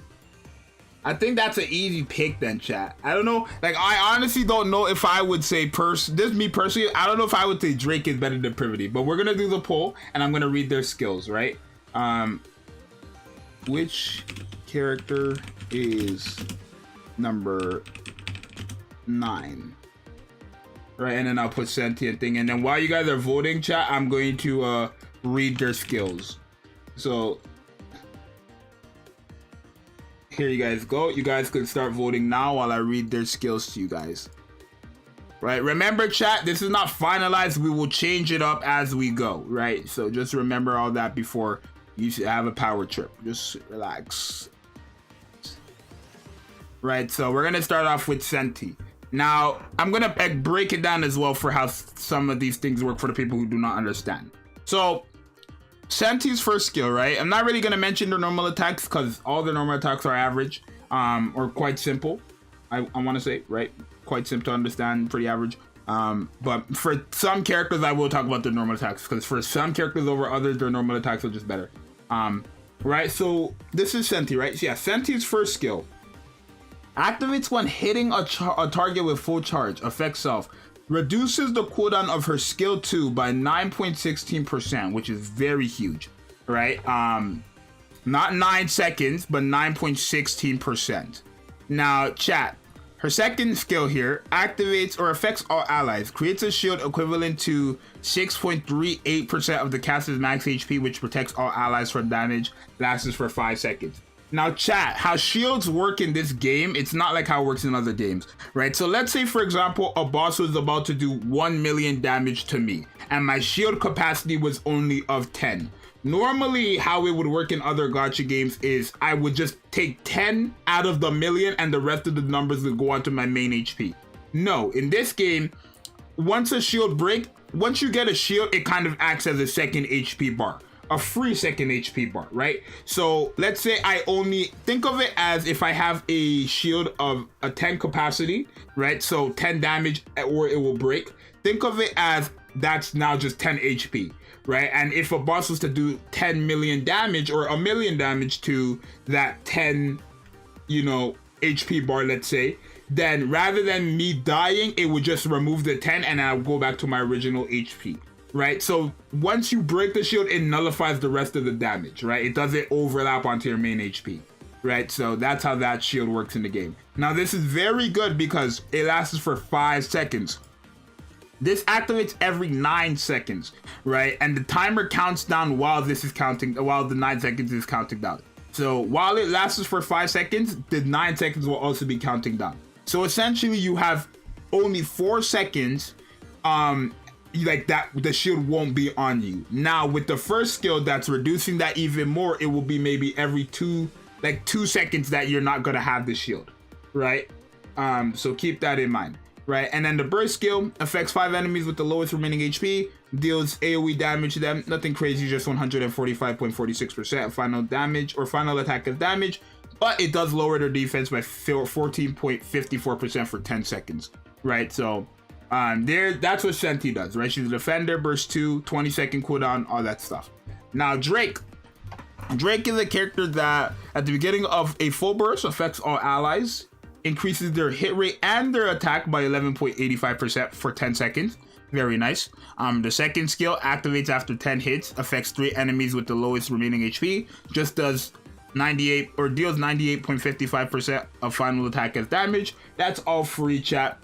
I think that's an easy pick then, chat. I don't know. Like, I honestly don't know if I would say this is me personally. I don't know if I would say Drake is better than Privity, but we're gonna do the poll and I'm gonna read their skills, right? Which character is number 9? Right, and then I'll put sentient thing. And then while you guys are voting, chat, I'm going to read their skills. So here you guys go. You guys can start voting now while I read their skills to you guys. Right, remember chat, this is not finalized. We will change it up as we go, right? So just remember all that before you have a power trip. Just relax. Right, so we're gonna start off with Senti. Now, I'm gonna break it down as well for how some of these things work for the people who do not understand. So, Senti's first skill, right? I'm not really gonna mention their normal attacks because all the normal attacks are average, or quite simple. I want to say, right? Quite simple to understand, pretty average. But for some characters, I will talk about their normal attacks because for some characters over others, their normal attacks are just better. Right? So this is Senti, right? So yeah, Senti's first skill activates when hitting a target with full charge. Affects self. Reduces the cooldown of her skill 2 by 9.16%, which is very huge, right? Not 9 seconds, but 9.16%. Now, chat, her second skill here activates or affects all allies. Creates a shield equivalent to 6.38% of the caster's max HP, which protects all allies from damage. Lasts for 5 seconds. Now chat, how shields work in this game, it's not like how it works in other games, right? So let's say, for example, a boss was about to do 1 million damage to me and my shield capacity was only of 10. Normally, how it would work in other gacha games is I would just take 10 out of the million and the rest of the numbers would go onto my main HP. No, in this game, once a shield break, once you get a shield, it kind of acts as a second HP bar. A free second HP bar, right? So let's say I only think of it as if I have a shield of a 10 capacity, right? So 10 damage or it will break. Think of it as that's now just 10 HP, right? And if a boss was to do 10 million damage or a million damage to that 10, HP bar, let's say, then rather than me dying, it would just remove the 10 and I'll go back to my original HP. Right, so once you break the shield, it nullifies the rest of the damage, right? It doesn't overlap onto your main HP, right? So that's how that shield works in the game. Now this is very good because it lasts for 5 seconds. This activates every 9 seconds, right? And the timer counts down while this is counting, while the 9 seconds is counting down. So while it lasts for 5 seconds, the 9 seconds will also be counting down. So essentially you have only 4 seconds, like that, the shield won't be on you. Now with the first skill that's reducing that even more, it will be maybe every 2 seconds that you're not gonna have the shield, right? So keep that in mind, right? And then the burst skill affects 5 enemies with the lowest remaining HP, deals AoE damage to them, nothing crazy, just 145.46% final damage or final attack of damage, but it does lower their defense by 14.54% for 10 seconds, right? So that's what Senti does, right? She's a defender, burst 2, 20-second cooldown, all that stuff. Now Drake is a character that at the beginning of a full burst affects all allies. increases their hit rate and their attack by 11.85% for 10 seconds. Very nice. The second skill activates after 10 hits, affects 3 enemies with the lowest remaining HP, just does 98 or deals 98.55% of final attack as damage. That's all free, chat.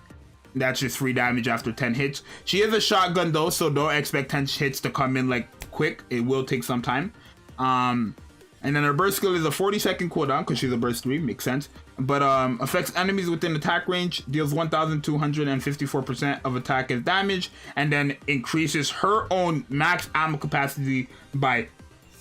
That's just free damage after 10 hits. She is a shotgun though, so don't expect 10 hits to come in like quick. It will take some time. And then her burst skill is a 40-second cooldown because she's a burst 3, makes sense. But affects enemies within attack range, deals 1,254% of attack as damage, and then increases her own max ammo capacity by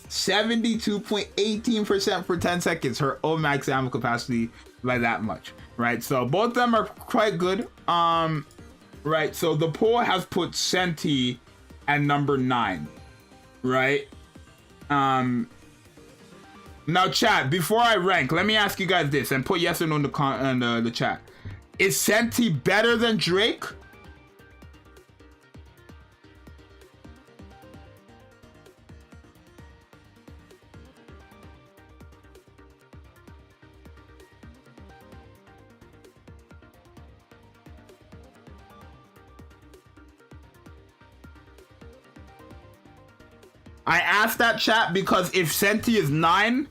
72.18% for 10 seconds. Her own max ammo capacity by that much, right? So both of them are quite good. Right, so the poll has put Senti at number 9, right? Now, chat, before I rank, let me ask you guys this and put yes or no in the chat. Is Senti better than Drake? I asked that, chat, because if Senti is 9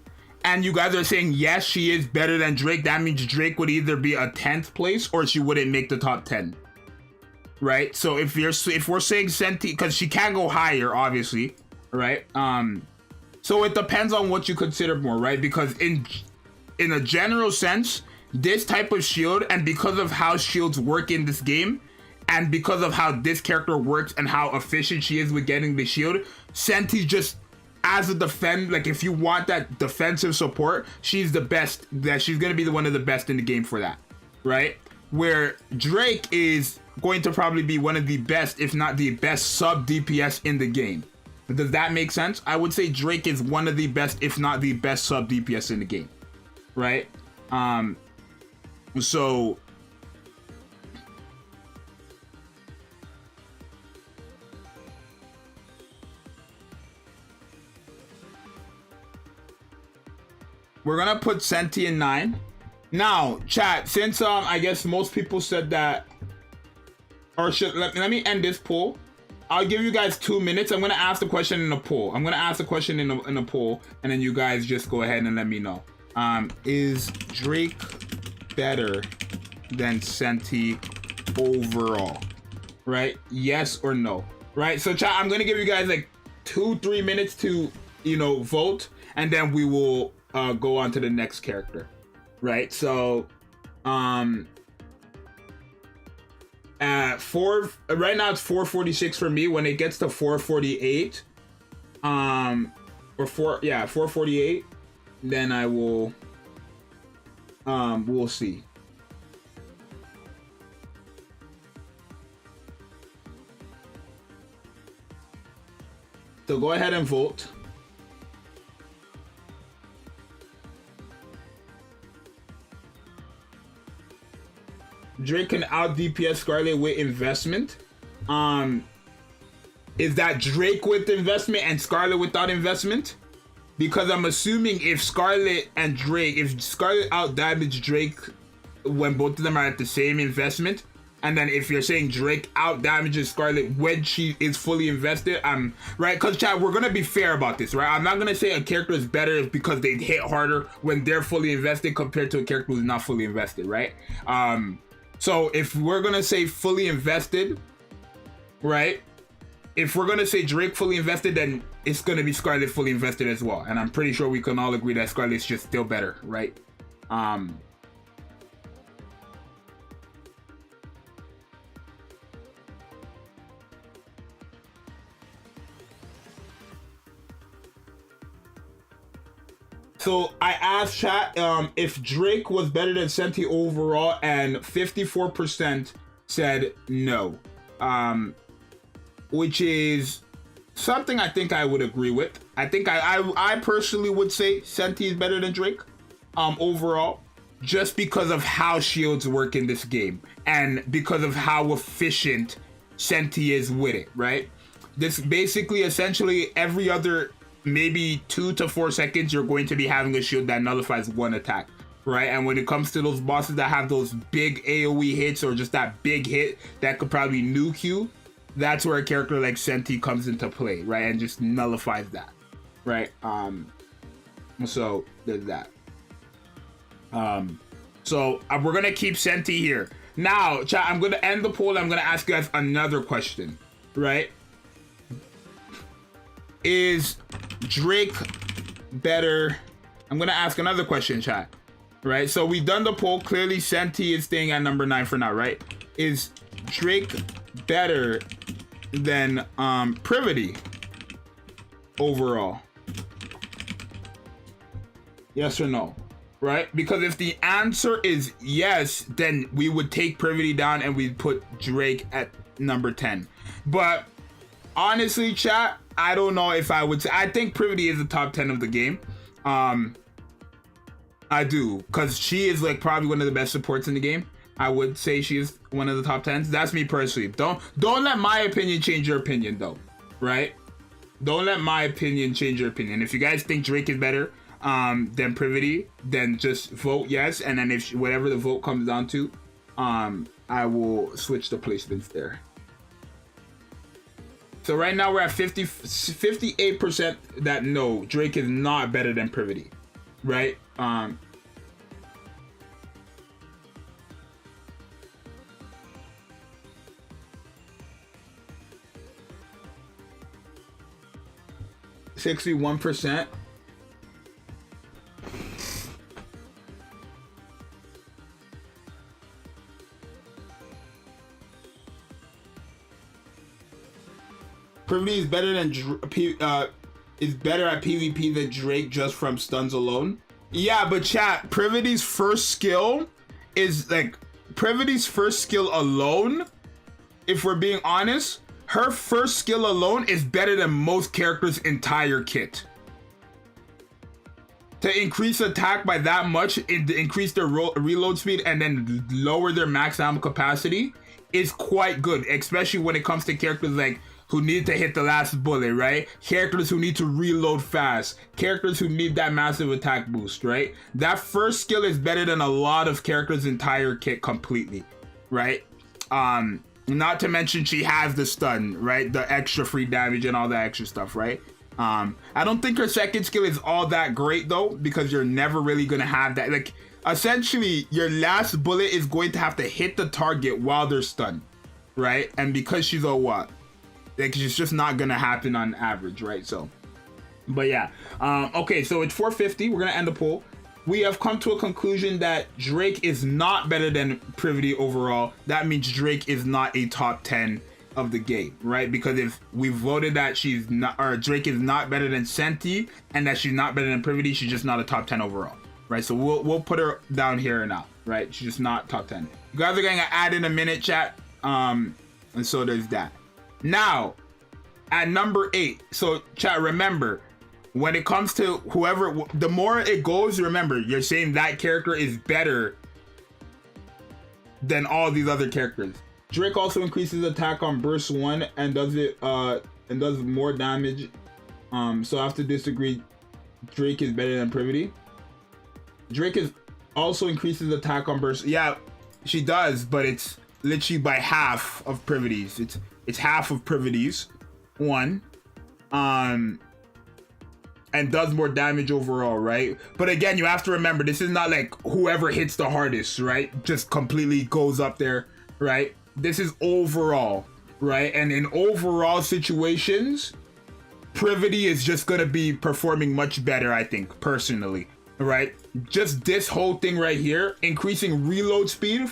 and you guys are saying yes, she is better than Drake, that means Drake would either be a 10th place or she wouldn't make the top 10, right? So if we're saying Senti, because she can't go higher, obviously, right? So it depends on what you consider more, right? Because in a general sense, this type of shield, and because of how shields work in this game, and because of how this character works and how efficient she is with getting the shield, Senti just as a like if you want that defensive support, she's the best. That she's gonna be one of the best in the game for that, right? Where Drake is going to probably be one of the best, if not the best sub DPS in the game. Does that make sense? I would say Drake is one of the best, if not the best sub DPS in the game, right? So we're gonna put Senti in 9. Now, chat, since I guess most people said that, or let me end this poll. I'll give you guys 2 minutes. I'm gonna ask the question in a poll. I'm gonna ask the question in a poll, and then you guys just go ahead and let me know. Is Drake better than Senti overall? Right? Yes or no? Right? So, chat, I'm gonna give you guys like 2-3 minutes to, vote, and then we will go on to the next character, right? So right now it's 446 for me. When it gets to 448 448, then I will we'll see. So go ahead and vote. Drake can out DPS Scarlet with investment. Is that Drake with investment and Scarlet without investment? Because I'm assuming if Scarlet out damage Drake when both of them are at the same investment, and then if you're saying Drake out damages Scarlet when she is fully invested, right? Because chat, we're gonna be fair about this, right? I'm not gonna say a character is better because they hit harder when they're fully invested compared to a character who's not fully invested, right? So if we're gonna say fully invested, right? If we're gonna say Drake fully invested, then it's gonna be Scarlet fully invested as well. And I'm pretty sure we can all agree that Scarlet's just still better, right? So I asked chat if Drake was better than Senti overall, and 54% said no, which is something I think I would agree with. I think I personally would say Senti is better than Drake overall, just because of how shields work in this game and because of how efficient Senti is with it, right? This basically essentially every other maybe 2 to 4 seconds you're going to be having a shield that nullifies one attack. right? And when it comes to those bosses that have those big AoE hits or just that big hit that could probably nuke you, that's where a character like Senti comes into play, right? And just nullifies that, right? So there's that. So we're gonna keep Senti here. Now, chat, I'm gonna end the poll. I'm gonna ask you guys another question, right? Is Drake better? I'm gonna ask another question, chat. Right? So we've done the poll. Clearly, Senti is staying at number 9 for now, right? Is Drake better than Privity overall? Yes or no? Right? Because if the answer is yes, then we would take Privity down and we'd put Drake at number 10. But honestly, chat, I don't know if I would say. I think Privity is the top 10 of the game. I do, because she is like probably one of the best supports in the game. I would say she is one of the top 10s. That's me personally. Don't let my opinion change your opinion though, right? Don't let my opinion change your opinion. If you guys think Drake is better than Privity, then just vote yes, and then if whatever the vote comes down to, I will switch the placements there. So right now we're at 58% that no, Drake is not better than Privity, right? 61%. Privity is better than is better at PvP than Drake just from stuns alone. Yeah, but chat, Privity's first skill is like Privity's first skill alone. If we're being honest, her first skill alone is better than most characters' entire kit. To increase attack by that much, increase their reload speed, and then lower their max ammo capacity is quite good, especially when it comes to characters like who need to hit the last bullet, right? Characters who need to reload fast, characters who need that massive attack boost, right? That first skill is better than a lot of characters' entire kit completely, right? Not to mention she has the stun, right? The extra free damage and all that extra stuff, right? I don't think her second skill is all that great though, because you're never really gonna have that. Like, essentially, your last bullet is going to have to hit the target while they're stunned, right? And because she's a what? Like, it's just not gonna happen on average, right? So, but yeah. Okay, so it's 450. We're gonna end the poll. We have come to a conclusion that Drake is not better than Privity overall. That means Drake is not a top 10 of the game, right? Because if we voted that she's not, or Drake is not better than Senti, and that she's not better than Privity, she's just not a top 10 overall, right? So we'll put her down here and now, right? She's just not top 10. You guys are gonna add in a minute, chat. And so there's that. Now, at number 8, so chat, remember, when it comes to whoever, the more it goes, remember, you're saying that character is better than all these other characters. Drake also increases attack on burst 1 and does it and does more damage. So I have to disagree. Drake is better than Privity. Drake is also increases attack on burst. Yeah, she does, but it's literally by half of Privity's. It's half of Privity's one. And does more damage overall, right? But again, you have to remember, this is not like whoever hits the hardest, right? Just completely goes up there, right? This is overall, right? And in overall situations, Privity is just gonna be performing much better, I think, personally, right? Just this whole thing right here, increasing reload speed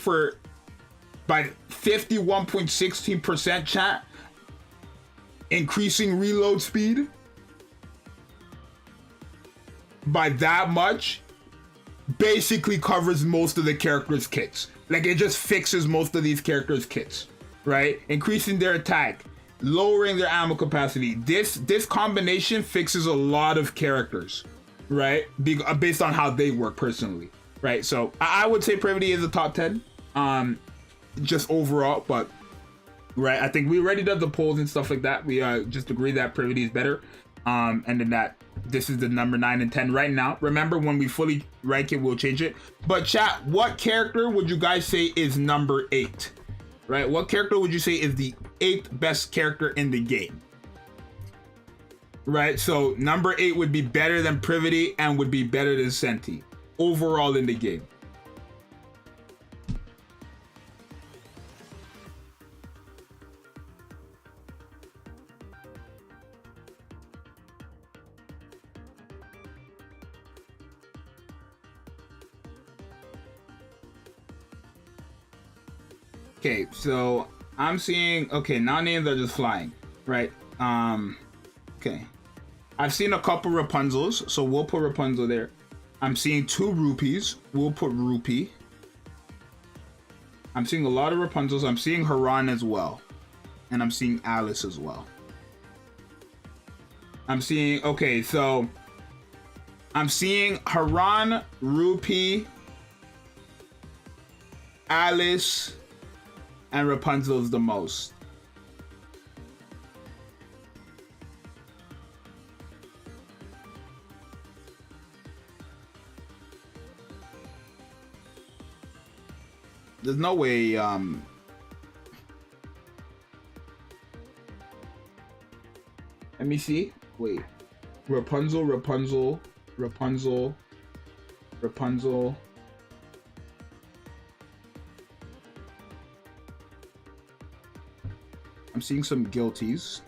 by 51.16%, chat. Increasing reload speed by that much basically covers most of the characters' kits. Like, it just fixes most of these characters' kits, right? Increasing their attack, lowering their ammo capacity. This combination fixes a lot of characters, right? Based on how they work personally, right? So I would say Privity is a top 10, just overall, but right, I think we already did the polls and stuff like that. We just agree that Privity is better. And then that this is the number 9 and 10 right now. Remember, when we fully rank it, we'll change it. But chat, what character would you guys say is number 8? Right? What character would you say is the 8th best character in the game? Right? So number 8 would be better than Privity and would be better than Senti overall in the game. Okay, so I'm seeing, okay, now names are just flying, right? Okay. I've seen a couple Rapunzels, so we'll put Rapunzel there. I'm seeing 2 Rupees, we'll put Rupee. I'm seeing a lot of Rapunzels. I'm seeing Haran as well. And I'm seeing Alice as well. I'm seeing, okay, so I'm seeing Haran, Rupee, Alice, and Rapunzel's the most. There's no way, let me see. Wait. Rapunzel, Rapunzel, Rapunzel, Rapunzel. I'm seeing some guilties.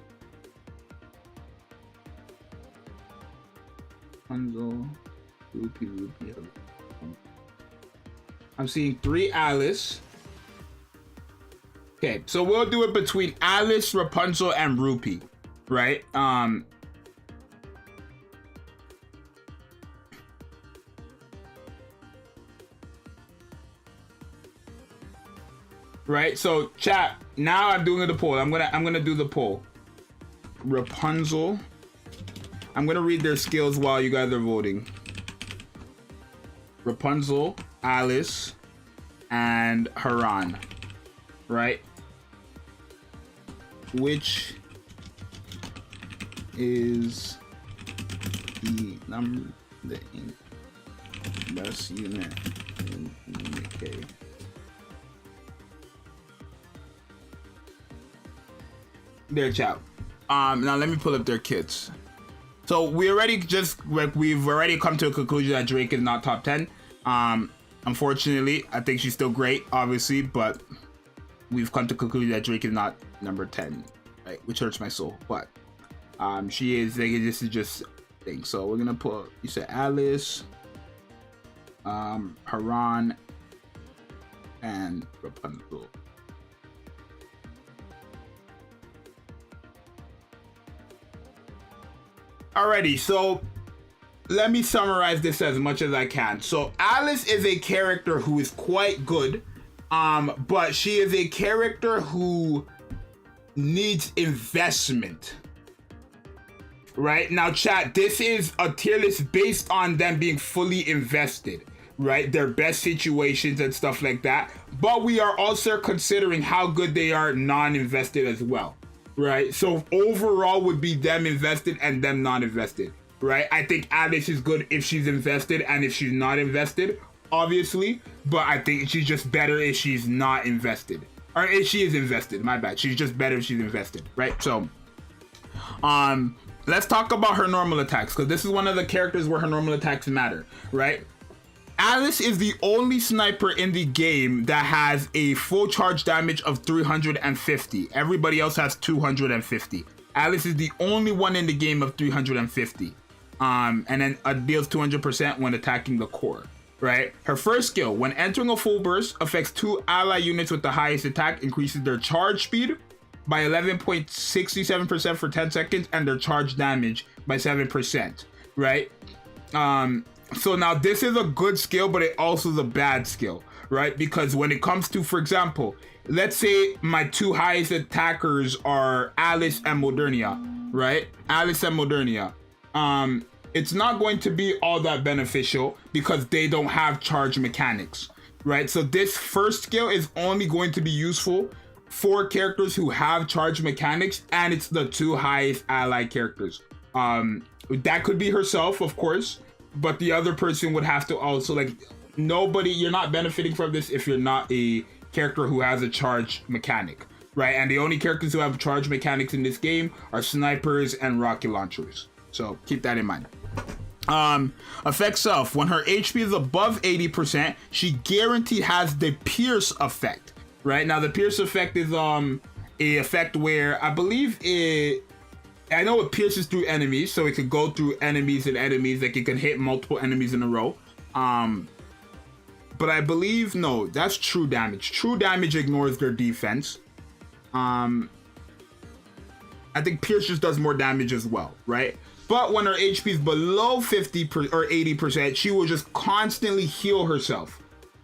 Rapunzel, Rupee, Rupee. I'm seeing 3 Alice. Okay, so we'll do it between Alice, Rapunzel, and Rupee, right? Right, so chat, now I'm doing the poll. I'm gonna do the poll. Rapunzel. I'm gonna read their skills while you guys are voting. Rapunzel, Alice, and Haran. Right? Which is the best unit in Nikke? Their chat. Now let me pull up their kits. So we already we've already come to a conclusion that Drake is not top 10. Unfortunately, I think she's still great, obviously, but we've come to a conclusion that Drake is not number 10, right? Which hurts my soul. But she is. This is just a thing. So we're gonna put. You said Alice, Haran, and Rapunzel. Alrighty, so let me summarize this as much as I can. So Alice is a character who is quite good, but she is a character who needs investment. Right? Now, chat, this is a tier list based on them being fully invested, right? Their best situations and stuff like that. But we are also considering how good they are non-invested as well. Right, so overall would be them invested and them not invested, right? I think Alice is good if she's invested and if she's not invested, obviously, but I think she's just better if she's not invested, or if she is invested. My bad. She's just better if she's invested, right? So, let's talk about her normal attacks, because this is one of the characters where her normal attacks matter, right? Alice is the only sniper in the game that has a full charge damage of 350. Everybody else has 250. Alice is the only one in the game of 350. And then deals 200% when attacking the core, right? Her first skill, when entering a full burst, affects 2 ally units with the highest attack, increases their charge speed by 11.67% for 10 seconds, and their charge damage by 7%, right? So now this is a good skill, but it also is a bad skill, right? Because when it comes to, for example, let's say my 2 highest attackers are Alice and Modernia, right? Alice and Modernia. It's not going to be all that beneficial because they don't have charge mechanics, right? So this first skill is only going to be useful for characters who have charge mechanics, and it's the 2 highest ally characters. That could be herself, of course, but the other person would have to also, like, nobody, you're not benefiting from this if you're not a character who has a charge mechanic, right? And the only characters who have charge mechanics in this game are snipers and rocket launchers. So keep that in mind. Effect self. When her HP is above 80%, she guaranteed has the pierce effect, right? Now the pierce effect is a effect where I believe I know it pierces through enemies, so it could go through enemies and enemies, like it can hit multiple enemies in a row. But I believe, no, that's true damage. True damage ignores their defense. I think pierce just does more damage as well, right? But when her HP is below 50 or 80%, she will just constantly heal herself,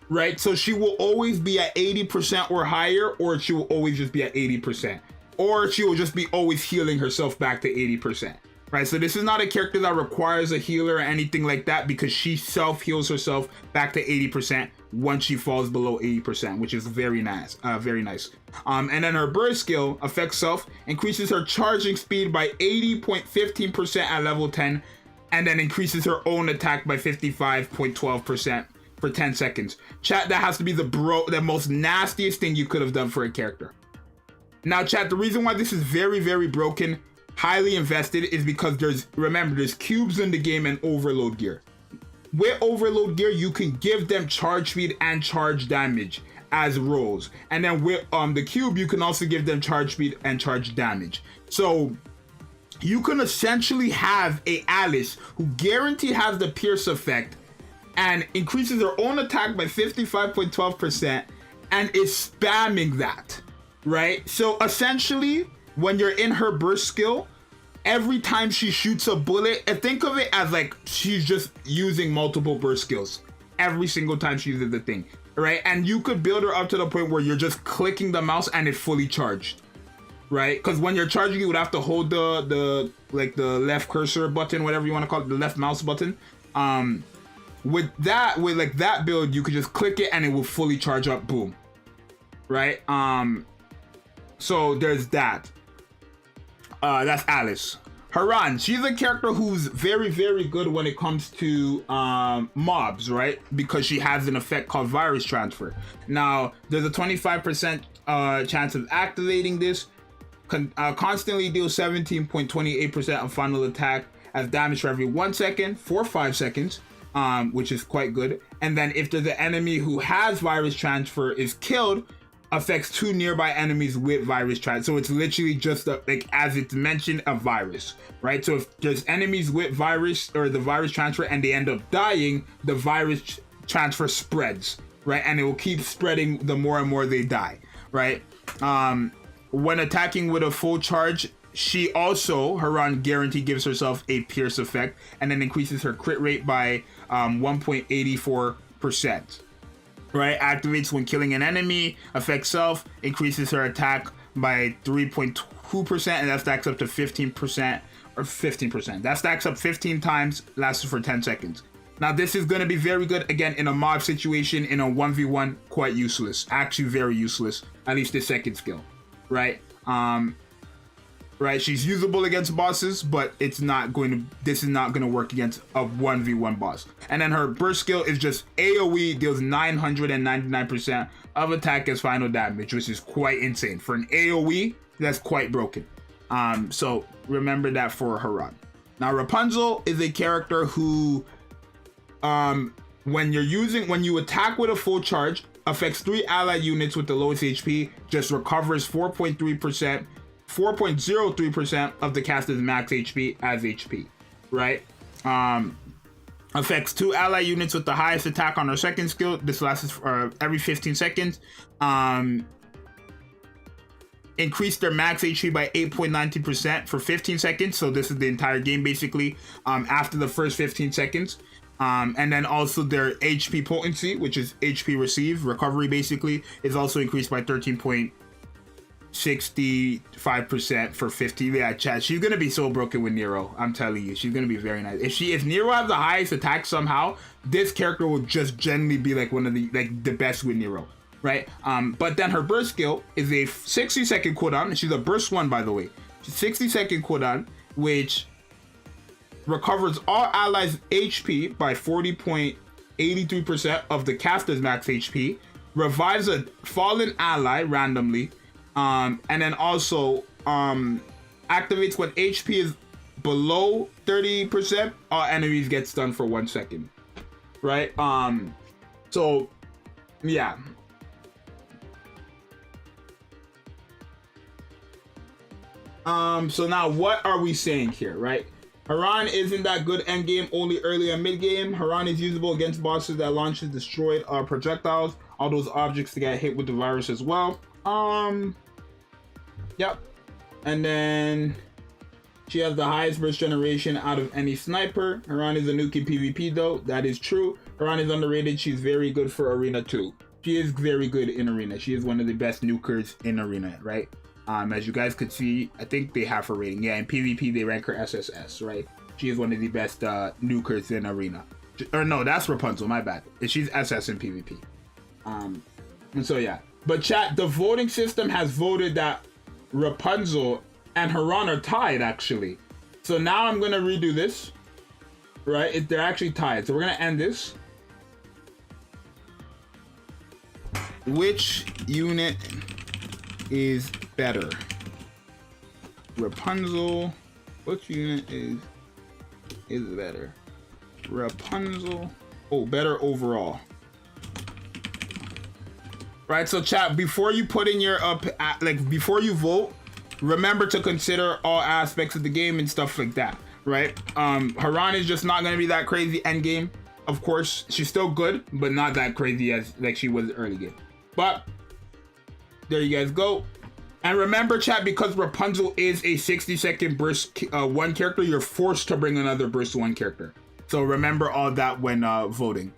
right? So she will always be at 80% or higher, or she will always just be at 80%. Or she will just be always healing herself back to 80%, right? So this is not a character that requires a healer or anything like that, because she self-heals herself back to 80% once she falls below 80%, which is very nice, very nice. And then her burst skill, affects self, increases her charging speed by 80.15% at level 10, and then increases her own attack by 55.12% for 10 seconds. Chat, that has to be the most nastiest thing you could have done for a character. Now, chat, the reason why this is very, very broken, highly invested, is because there's cubes in the game and overload gear. With overload gear, you can give them charge speed and charge damage as rolls. And then with the cube, you can also give them charge speed and charge damage. So you can essentially have a Alice who guaranteed has the pierce effect and increases her own attack by 55.12% and is spamming that. Right? So essentially, when you're in her burst skill, every time she shoots a bullet, and think of it as like she's just using multiple burst skills every single time she uses the thing, right? And you could build her up to the point where you're just clicking the mouse and it's fully charged, right? Because when you're charging, you would have to hold the left cursor button, whatever you want to call it, the left mouse button. With that build, you could just click it and it will fully charge up. Boom, right? So there's that. That's Alice. Haran, she's a character who's very, very good when it comes to mobs, right? Because she has an effect called virus transfer. Now, there's a 25% chance of activating this. Constantly deals 17.28% of final attack as damage for every 1 second for 5 seconds, which is quite good. And then if there's an enemy who has virus transfer is killed, affects 2 nearby enemies with virus transfer. So it's literally just as it's mentioned, a virus, right? So if there's enemies with virus or the virus transfer and they end up dying, the virus transfer spreads, right? And it will keep spreading the more and more they die, right? When attacking with a full charge, she also, Haran guarantee gives herself a pierce effect and then increases her crit rate by 1.84%. Right, activates when killing an enemy, affects self, increases her attack by 3.2%, and that stacks up to 15%, or 15%. That stacks up 15 times, lasts for 10 seconds. Now, this is going to be very good, again, in a mob situation, in a 1v1, quite useless. Actually, very useless, at least the second skill, right? Right, she's usable against bosses, but this is not going to work against a 1v1 boss. And then her burst skill is just AoE, deals 999% of attack as final damage, which is quite insane. For an AoE, that's quite broken. So remember that for Haran. Now, Rapunzel is a character who, when you attack with a full charge, affects 3 allied units with the lowest HP, just recovers 4.03% of the caster's max HP as HP, right? Affects 2 ally units with the highest attack on her second skill. This lasts for every 15 seconds. Increase their max HP by 8.90% for 15 seconds. So this is the entire game basically, after the first 15 seconds. And then also their HP potency, which is HP received, recovery basically, is also increased by 13.65% for 50. Yeah, chat, she's gonna be so broken with Nero. I'm telling you, she's gonna be very nice. If Nero has the highest attack somehow, this character will just generally be like one of the best with Nero, right? But then her burst skill is a 60-second cooldown. She's a burst 1, by the way. She's 60-second cooldown, which recovers all allies' HP by 40.83% of the caster's max HP, revives a fallen ally randomly, and then also activates when HP is below 30%, all enemies get stunned for 1 second. Right? So yeah. So now what are we saying here, right? Haran isn't that good endgame, only early and mid game. Haran is usable against bosses that launches destroyed projectiles, all those objects to get hit with the virus as well. Yep. And then she has the highest burst generation out of any sniper. Haran is a nuke in PvP though, that is true. Haran is underrated, she's very good for arena too. She is very good in arena. She is one of the best nukers in arena, right? As you guys could see, I think they have her rating. Yeah, in PvP they rank her SSS, right? She is one of the best nukers in arena. Or no, that's Rapunzel, my bad. She's SS in PvP. And so yeah. But chat, the voting system has voted that Rapunzel and Haran are tied actually. So now I'm gonna redo this, right? They're actually tied. So we're gonna end this. Which unit is better? Rapunzel. Which unit is better? Rapunzel. Oh, better overall. Right, so chat, before you put in your before you vote, remember to consider all aspects of the game and stuff like that, right? Haran is just not gonna be that crazy end game. Of course, she's still good, but not that crazy as like she was early game. But there you guys go. And remember, chat, because Rapunzel is a 60-second burst 1 character, you're forced to bring another burst 1 character. So remember all that when voting.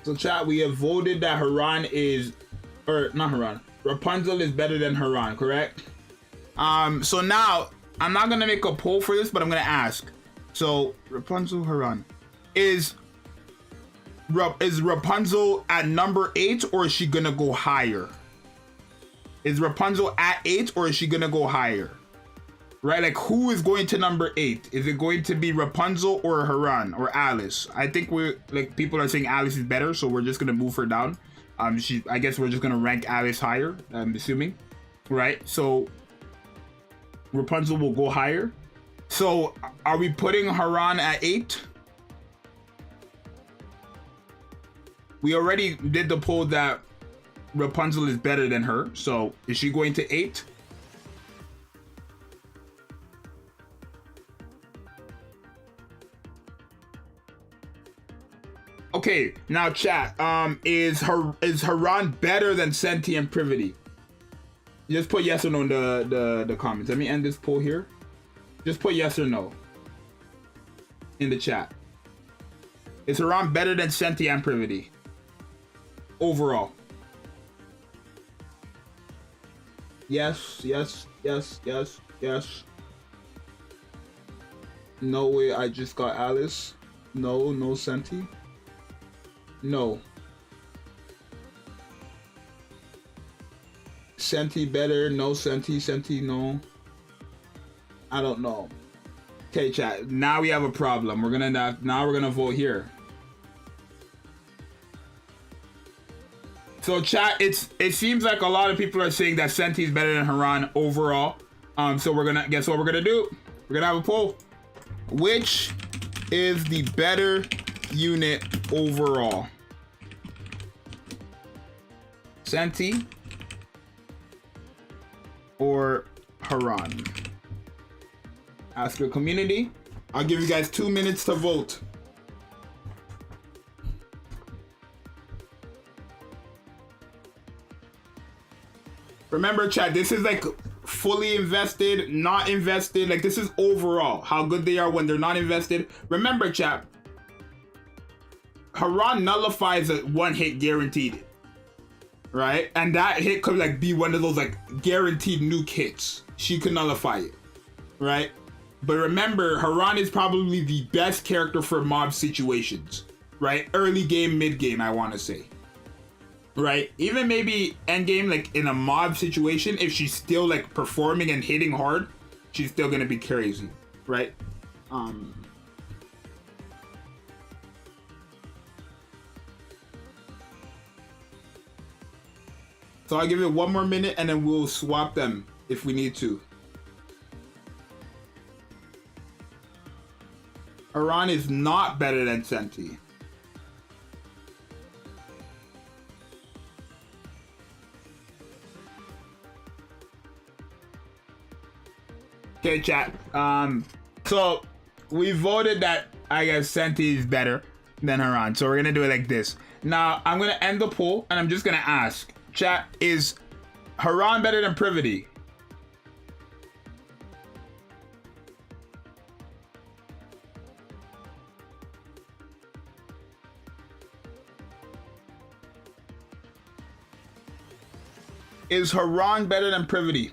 So chat, we have voted that Haran is, or not Haran, Rapunzel is better than Haran, correct? So now, I'm not gonna make a poll for this, but I'm gonna ask. So, Rapunzel, Haran. Is Rapunzel at number 8 or is she gonna go higher? Is Rapunzel at 8 or is she gonna go higher? Right, like who is going to number 8? Is it going to be Rapunzel or Haran or Alice? I think we're like people are saying Alice is better, so we're just gonna move her down. I guess we're just gonna rank Alice higher, I'm assuming. Right? So Rapunzel will go higher. So are we putting Haran at 8? We already did the poll that Rapunzel is better than her. So is she going to 8? Okay, now chat, is Haran better than Senti and Privity? Just put yes or no in the comments. Let me end this poll here. Just put yes or no in the chat. Is Haran better than Senti and Privity? Overall. Yes, yes, yes, yes, yes. No way, I just got Alice. No, no Senti. No. Senti better, no Senti, Senti no. I don't know. Okay, chat. Now we have a problem. We're gonna vote here. So chat, it seems like a lot of people are saying that Senti is better than Haran overall. So we're gonna guess what we're gonna do. We're gonna have a poll. Which is the better unit overall? Senti or Haran? Ask your community. I'll give you guys 2 minutes to vote. Remember, chat, this is like fully invested, not invested. Like, this is overall how good they are when they're not invested. Remember, chat, Haran nullifies a 1-hit guaranteed, right? And that hit could like be one of those like guaranteed nuke hits. She could nullify it, right? But remember, Haran is probably the best character for mob situations, right? Early game, mid game, I want to say. Right, even maybe end game, like in a mob situation, if she's still like performing and hitting hard, she's still gonna be crazy, right? So I'll give it 1 more minute and then we'll swap them if we need to. Haran is not better than Senti. Okay, chat. So we voted that I guess Senti is better than Haran. So we're gonna do it like this. Now I'm gonna end the poll and I'm just gonna ask, chat, is Haran better than Privity? Is Haran better than Privity?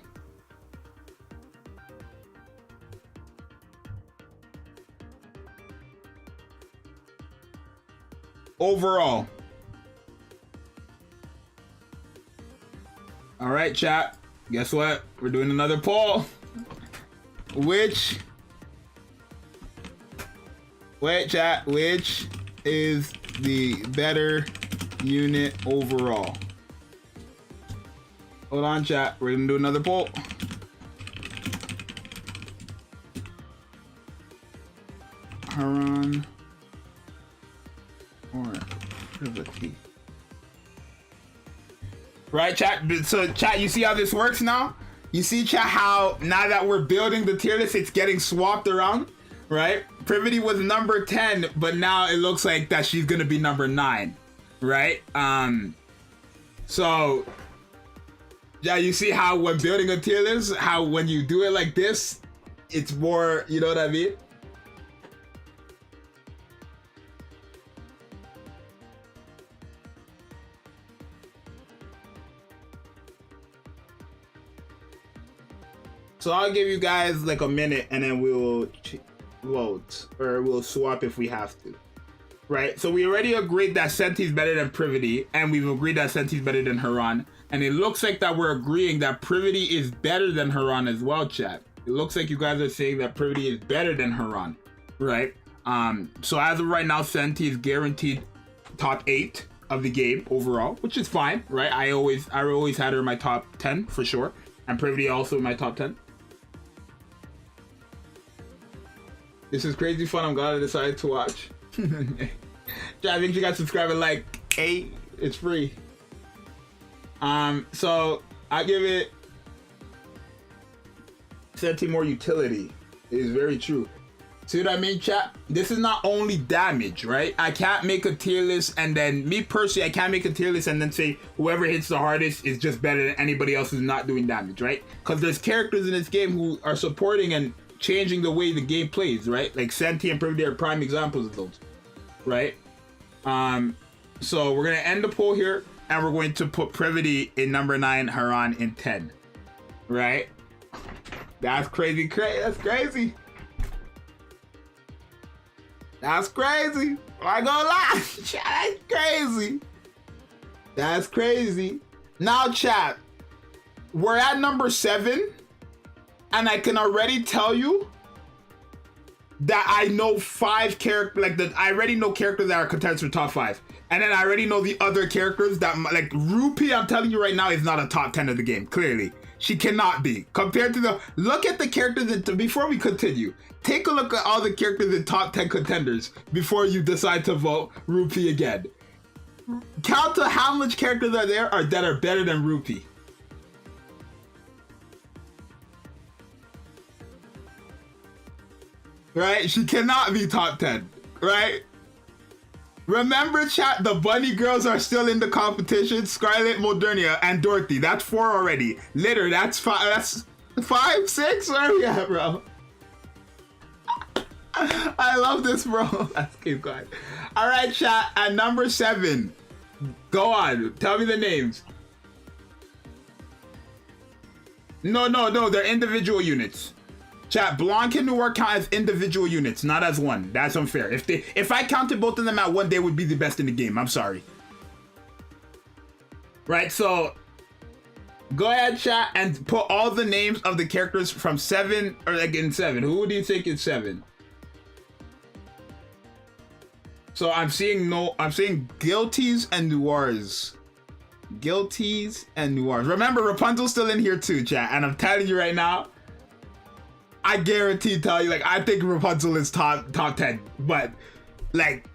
Overall. All right, chat. Guess what? We're doing another poll. Which is the better unit overall? Hold on, chat. We're gonna do another poll. Haran or Privity? Right, chat? So, chat, you see how this works now? You see, chat, how now that we're building the tier list, it's getting swapped around, right? Privity was number 10, but now it looks like that she's gonna be number 9, right? So, yeah, you see how when building a tier list, how when you do it like this, it's more, you know what I mean? So I'll give you guys like a minute and then we'll vote, or we'll swap if we have to. Right? So we already agreed that Senti's better than Privity, and we've agreed that Senti's better than Haran. And it looks like that we're agreeing that Privity is better than Haran as well, chat. It looks like you guys are saying that Privity is better than Haran, right? So as of right now, Senti is guaranteed top 8 of the game overall, which is fine, right? I always had her in my top 10 for sure, and Privity also in my top 10. This is crazy fun. I'm glad I decided to watch. I think you guys subscribe and like. Hey, it's free. So I give it Senti more utility. It is very true. See what I mean, chat? This is not only damage, right? I can't make a tier list and then me personally, I can't make a tier list and then say whoever hits the hardest is just better than anybody else who's not doing damage, right? Because there's characters in this game who are supporting and changing the way the game plays, right? Like Senti and Privity are prime examples of those, right? So we're gonna end the poll here and we're going to put Privity in number 9, Haran in 10, right? That's crazy. That's crazy. That's crazy. I ain't gonna lie. That's crazy. That's crazy. Now, chat, we're at number 7. And I can already tell you that I know 5 characters, like that I already know characters that are contenders for top 5. And then I already know the other characters that, like Rupee, I'm telling you right now, is not a top 10 of the game, clearly. She cannot be. Compared to the, look at the characters that, before we continue, take a look at all the characters in top 10 contenders before you decide to vote Rupee again. Count to how much characters are there that are better than Rupee. right? She cannot be top 10, right? Remember, chat, the bunny girls are still in the competition. Scarlet, Modernia, and Dorothy. That's 4 already. Litter, that's 5. That's 5, 6? Where are we at, bro? I love this, bro. Let's keep going. All right, chat. At number 7, go on. Tell me the names. No. They're individual units. Chat, Blanc and Noir count as individual units, not as one. That's unfair. If I counted both of them at 1, they would be the best in the game. I'm sorry. Right, so go ahead, chat, and put all the names of the characters from 7, or like in 7. Who do you think is 7? So I'm seeing guilties and noirs. Guilties and noirs. Remember, Rapunzel's still in here too, chat. And I'm telling you right now, I guarantee tell you, like, I think Rapunzel is top 10. But, like,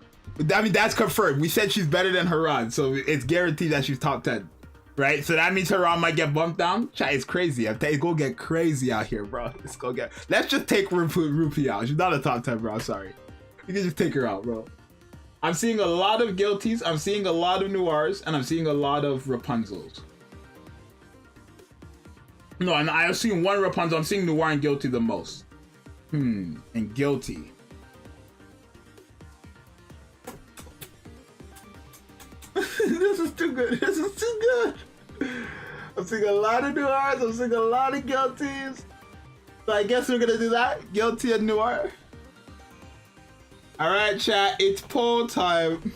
I mean, that's confirmed. We said she's better than Haran, so it's guaranteed that she's top 10. Right? So that means Haran might get bumped down. Chat, it's crazy. It's gonna get crazy out here, bro. Let's just take Rupi out. She's not a top 10, bro. I'm sorry. You can just take her out, bro. I'm seeing a lot of guilties, I'm seeing a lot of noirs, and I'm seeing a lot of Rapunzels. No, and I've seen one Rapunzel. I'm seeing noir and guilty the most. And guilty. This is too good. This is too good. I'm seeing a lot of noirs. I'm seeing a lot of guilties. So I guess we're gonna do that. Guilty and noir. All right, chat. It's poll time.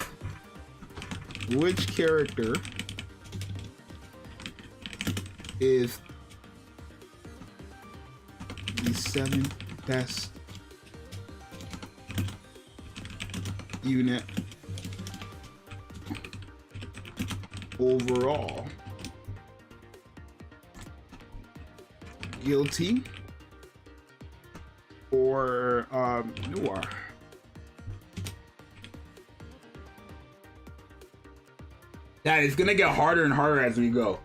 Which character is the 7th best unit overall? Guilty or noir? That is gonna get harder and harder as we go.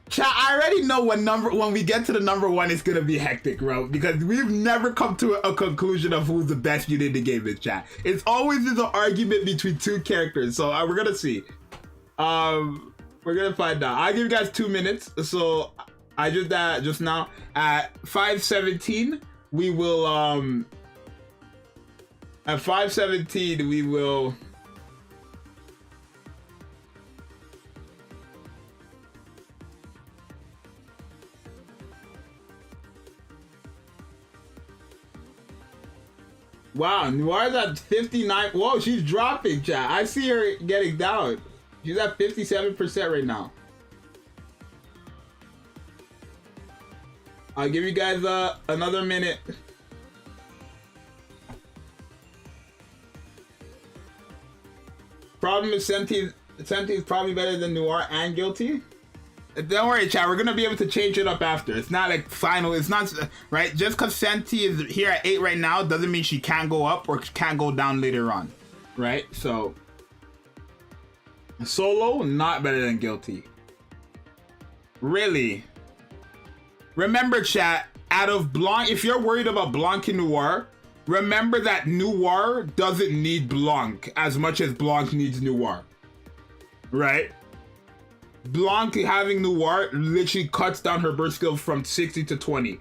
Chat, I already know when we get to the number 1, it's gonna be hectic, bro, because we've never come to a conclusion of who's the best unit in the game in chat. It's always just an argument between 2 characters, so we're gonna see. We're gonna find out. I'll give you guys 2 minutes. So I did that just now. At 5:17, we will at 5:17 we will. Wow, Noir's at 59. Whoa, she's dropping, chat. I see her getting down. She's at 57% right now. I'll give you guys another minute. Problem is Senti is probably better than Noir and Guilty. Don't worry, chat. We're gonna be able to change it up after. It's not like final. It's not right. Just because Senti is here at 8 right now doesn't mean she can't go up or can't go down later on, right? So Solo not better than Guilty. Really? Remember, chat. Out of Blanc, if you're worried about Blanc and Noir, remember that Noir doesn't need Blanc as much as Blanc needs Noir, right? Blanc having Noir literally cuts down her burst skill from 60 to 20.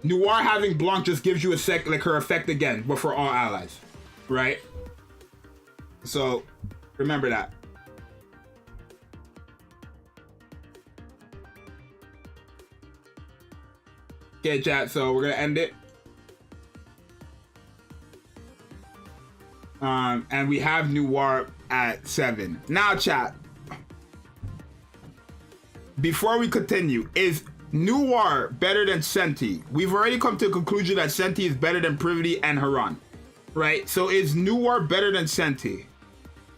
Noir having Blanc just gives you her effect again, but for all allies, right? So remember that. Okay, chat. So we're gonna end it. And we have Noir at 7. Now, chat. Before we continue, is Noir better than Senti? We've already come to a conclusion that Senti is better than Privity and Haran, right? So is Noir better than Senti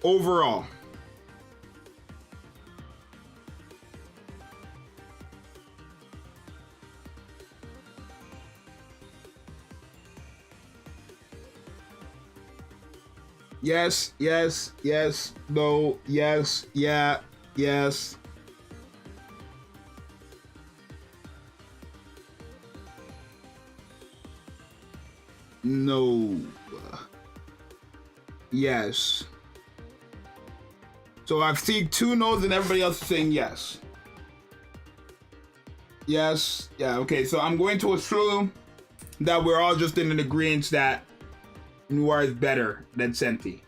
overall? Yes, yes, yes, no, yes, yeah, yes. No. Yes. So I've seen 2 no's and everybody else is saying yes. Yes. Yeah, okay. So I'm going to assume that we're all just in an agreement that Noir is better than Senti.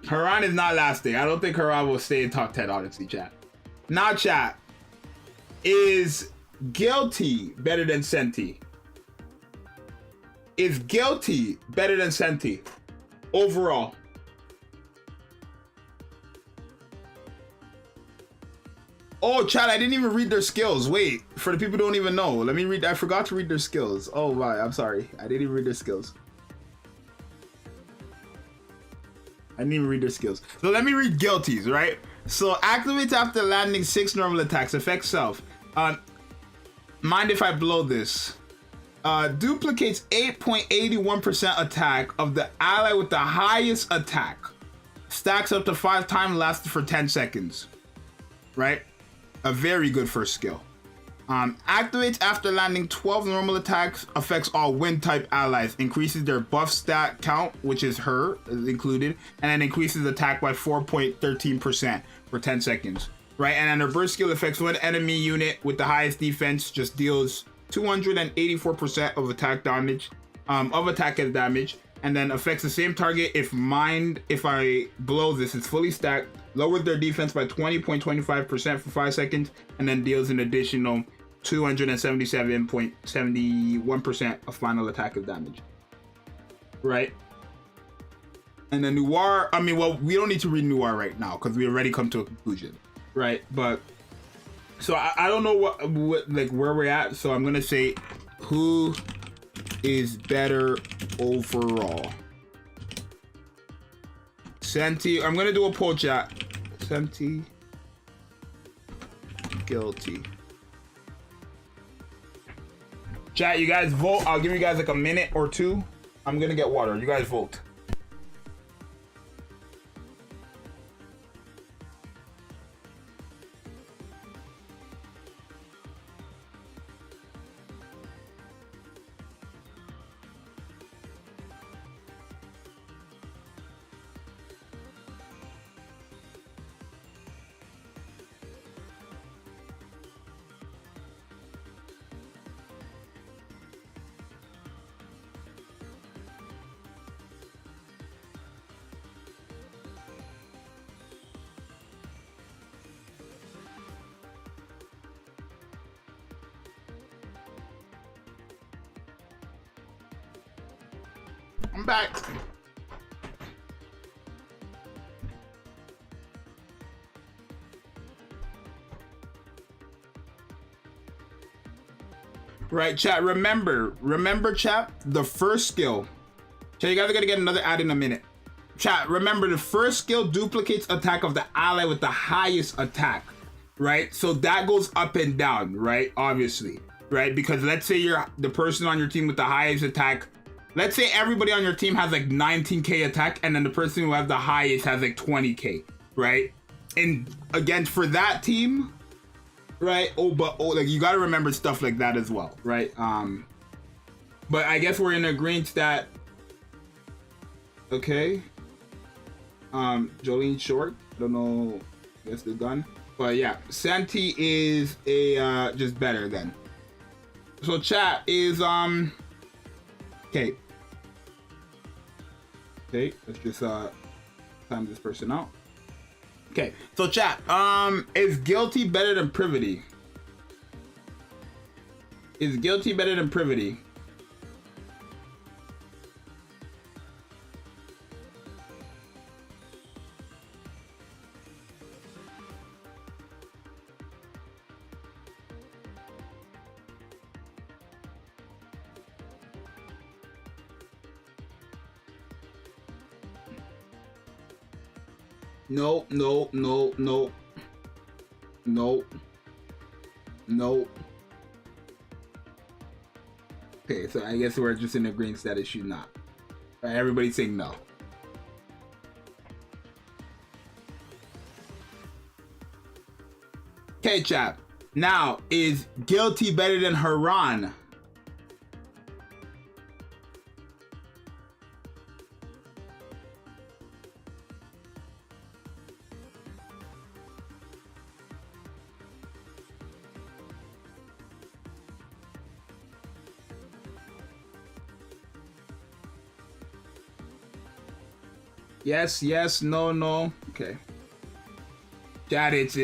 Haran is not lasting. I don't think Haran will stay in top 10, honestly, chat. Now, chat. Is Guilty better than Senti? Is Guilty better than Senti? Overall. Oh, chat, I didn't even read their skills. Wait, for the people who don't even know, let me read. I forgot to read their skills. Oh, right, I'm sorry. I didn't even read their skills. I didn't even read their skills. So let me read Guilty's, right? So activates after landing 6 normal attacks. Affects self. Mind if I blow this? Duplicates 8.81% attack of the ally with the highest attack. Stacks up to 5 times, lasts for 10 seconds. Right? A very good first skill. Activates after landing 12 normal attacks. Affects all wind type allies. Increases their buff stat count, which is her included, and then increases attack by 4.13% for 10 seconds. Right, and then her burst skill affects one enemy unit with the highest defense, just deals 284% of attack damage, as damage, and then affects the same target if I blow this, it's fully stacked, lowers their defense by 20.25% for 5 seconds, and then deals an additional 277.71% of final attack of damage. Right? And then Noir, I mean, well, we don't need to read Noir right now because we already come to a conclusion. Right, but so I don't know what like where we're at, so I'm gonna say who is better overall. Senti, I'm gonna do a poll, chat. Senti, Guilty. Chat, you guys vote. I'll give you guys like a minute or 2. I'm gonna get water. You guys vote. I'm back. Right, chat. Remember, chat. The first skill. Chat, you guys are gonna get another ad in a minute. Chat. Remember, the first skill duplicates attack of the ally with the highest attack. Right, so that goes up and down. Right, obviously. Right, because let's say you're the person on your team with the highest attack. Let's say everybody on your team has like 19k attack, and then the person who has the highest has like 20k, right? And again, for that team, right? Like you gotta remember stuff like that as well, right? But I guess we're in agreement that, okay. Jolene Short, I don't know, I guess the gun, but yeah, Senti is a just better then. So chat is okay. Okay, let's just time this person out. Okay, so chat, is Guilty better than Privity? Is Guilty better than Privity? No. Okay, so I guess we're just in agreement that it should not. Right, everybody's saying no. Okay, chat. Now, is Guilty better than Haran? Yes, yes, no, no. Okay. Chat, it's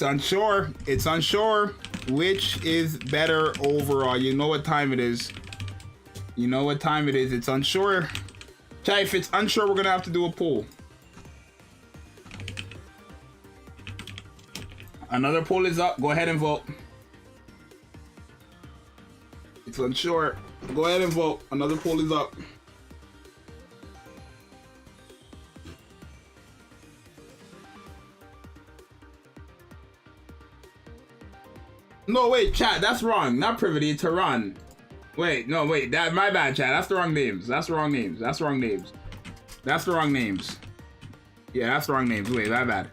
unsure. It's unsure which is better overall. You know what time it is. You know what time it is. It's unsure. Chat, if it's unsure, we're gonna have to do a poll. Another poll is up. Go ahead and vote. It's unsure. Go ahead and vote. Another poll is up. No, wait, chat, that's wrong. Not Privity, it's Haran. Wait, no, wait, that my bad, chat. That's the wrong names. That's the wrong names. That's the wrong names. That's the wrong names. Yeah, that's the wrong names. Wait, my bad.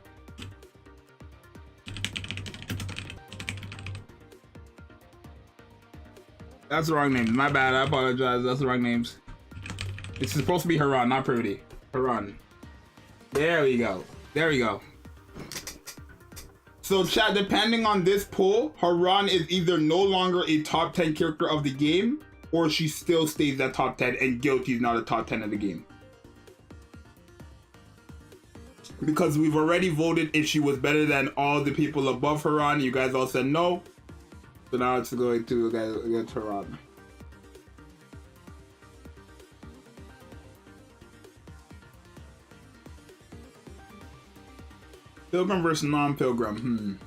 That's the wrong names. My bad. I apologize. That's the wrong names. It's supposed to be Haran, not Privity. Haran. There we go. There we go. So chat, depending on this poll, Haran is either no longer a top 10 character of the game, or she still stays at top 10 and Guilty is not a top 10 of the game. Because we've already voted if she was better than all the people above Haran. You guys all said no. So now it's going to against Haran. Pilgrim versus non-pilgrim.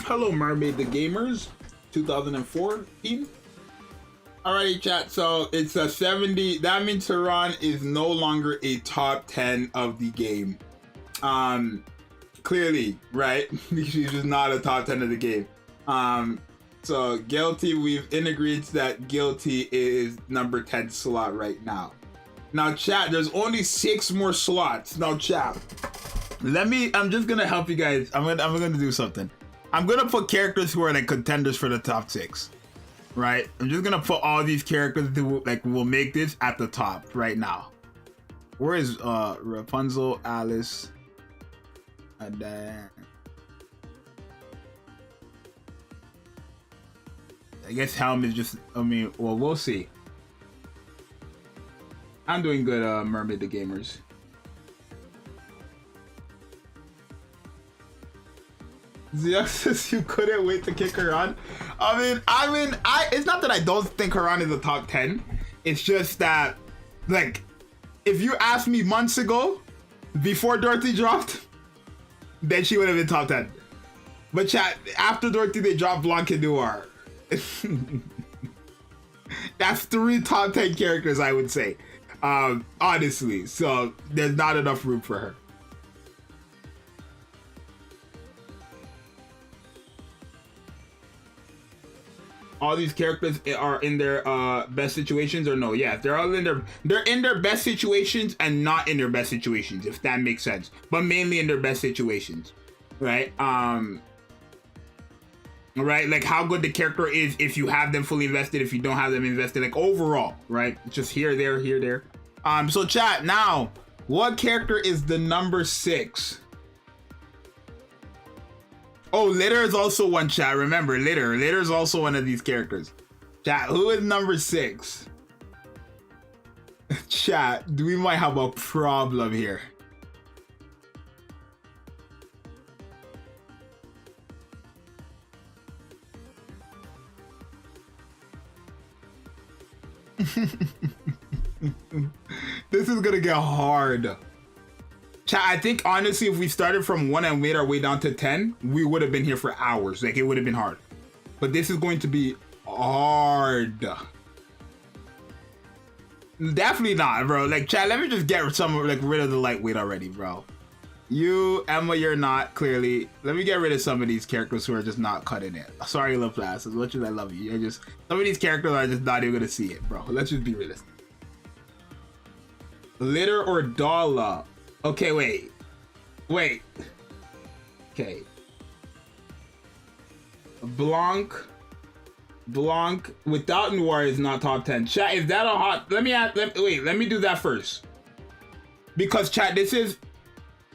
Hello, Mermaid the Gamers, 2014. Alrighty, chat. So it's a 70. That means Haran is no longer a top 10 of the game. Clearly, right? She's just not a top 10 of the game. So Guilty, we've integrated that Guilty is number 10 slot right now. Now, chat, there's only 6 more slots. Now, chat, I'm just gonna help you guys. I'm gonna do something. I'm gonna put characters who are like contenders for the top 6. Right, I'm just gonna put all these characters who will make this at the top right now. Where is Rapunzel, Alice, and then I guess Helm is just. I mean, well, we'll see. I'm doing good, Mermaid the Gamers. Zxous, you couldn't wait to kick her on. I mean, it's not that I don't think Haran is a top 10. It's just that, like, if you asked me months ago, before Dorothy dropped, then she would have been top 10. But chat, after Dorothy, they dropped Blanc and Noir. That's 3 top 10 characters, I would say. Honestly, so there's not enough room for her. All these characters are in their best situations, or no? Yeah, they're all in their best situations and not in their best situations, if that makes sense. But mainly in their best situations, right? Right, like how good the character is if you have them fully invested, if you don't have them invested, like overall, right? Just here, there, here, there. So chat, now, what character is the number 6? Oh, Litter is also one, chat. Remember, Litter is also one of these characters. Chat, who is number 6? Chat, we might have a problem here. This is gonna get hard. Chat, I think honestly, if we started from 1 and made our way down to 10, we would have been here for hours. Like, it would have been hard. But this is going to be hard. Definitely not, bro. Like, chat, let me just get rid of the lightweight already, bro. You, Emma, you're not, clearly. Let me get rid of some of these characters who are just not cutting it. Sorry, LaPlace, as much as I love you. You're just, some of these characters are just not even gonna see it, bro. Let's just be realistic. Litter or Dala? Okay, wait. Okay. Blanc without Noir is not top 10. Chat, is that a hot? Let me do that first. Because chat, this is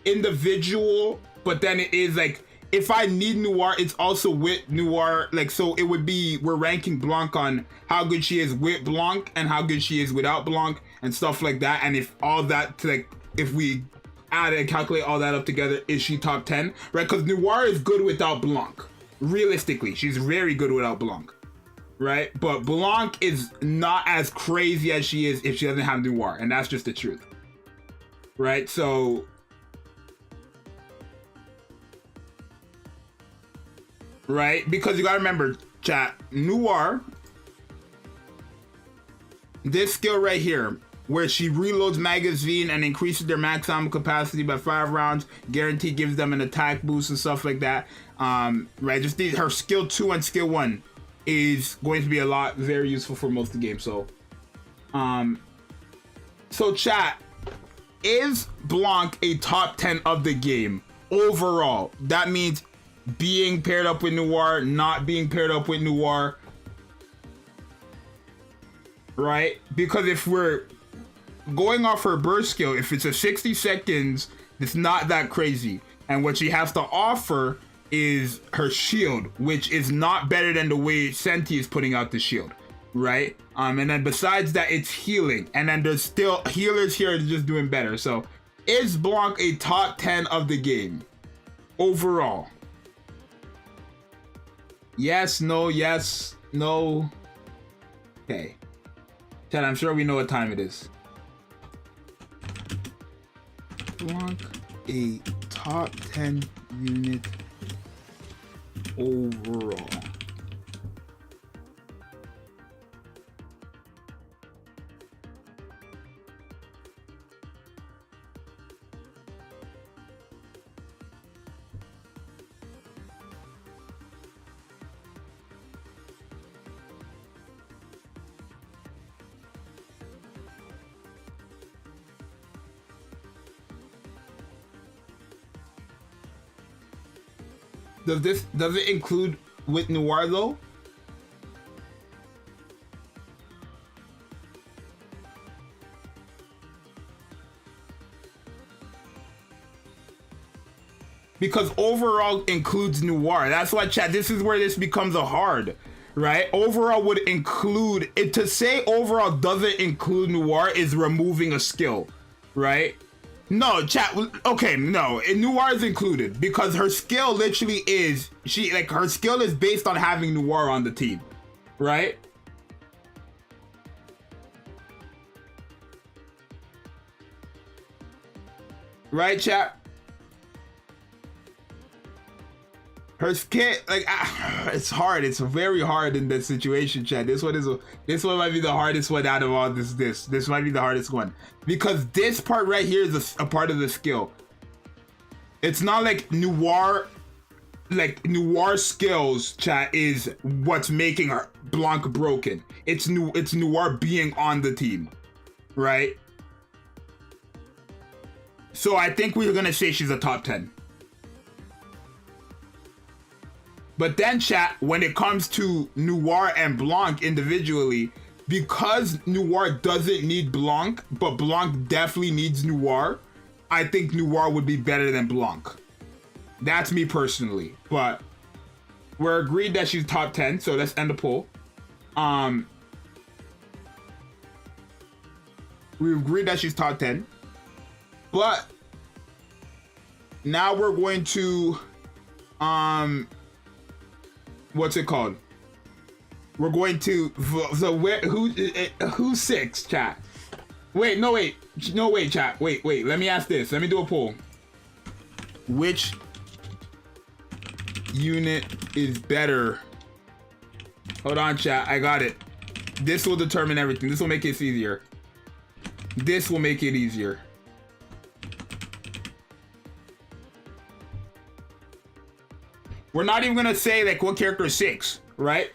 individual, but then it is like, if I need Noir, it's also with Noir. Like, so it would be, we're ranking Blanc on how good she is with Blanc and how good she is without Blanc and stuff like that. And if all that, like, if we add and calculate all that up together, is she top 10? Right? Because Noir is good without Blanc. Realistically, she's very good without Blanc. Right? But Blanc is not as crazy as she is if she doesn't have Noir. And that's just the truth. Right? So right? Because you gotta remember, chat, Noir, this skill right here, where she reloads magazine and increases their max ammo capacity by 5 rounds, guaranteed gives them an attack boost and stuff like that. Right? Just her skill 2 and skill 1 is going to be a lot very useful for most of the game. So chat, is Blanc a top 10 of the game overall? That means being paired up with Noir, not being paired up with Noir, right? Because if we're going off her burst skill, if it's a 60 seconds, it's not that crazy. And what she has to offer is her shield, which is not better than the way Senti is putting out the shield, right? And then besides that, it's healing. And then there's still healers here just doing better. So is Blanc a top 10 of the game overall? Yes, no, yes, no. Okay. Chad, I'm sure we know what time it is. Blanc, a top 10 unit overall. Does it include with Noir though? Because overall includes Noir. That's why, chat, this is where this becomes a hard, right? Overall would include it. To say overall doesn't include Noir is removing a skill, right? No, chat. Okay, no. Noir is included because her skill literally is her skill is based on having Noir on the team, right? Right, chat. Her skill, it's hard. It's very hard in this situation, chat. This one might be the hardest one out of all this. This might be the hardest one because this part right here is a part of the skill. It's not like Noir skills, chat, is what's making her Blanc broken. It's Noir being on the team, right? So I think we're gonna say she's a top 10. But then, chat, when it comes to Noir and Blanc individually, because Noir doesn't need Blanc, but Blanc definitely needs Noir, I think Noir would be better than Blanc. That's me personally. But we're agreed that she's top 10, so let's end the poll. We agreed that she's top 10. But now we're going to what's it called? We're going to who's 6, chat? Wait, chat. Wait. Let me ask this. Let me do a poll. Which unit is better? Hold on, chat. I got it. This will determine everything. This will make it easier. This will make it easier. We're not even gonna say like what character is 6, right?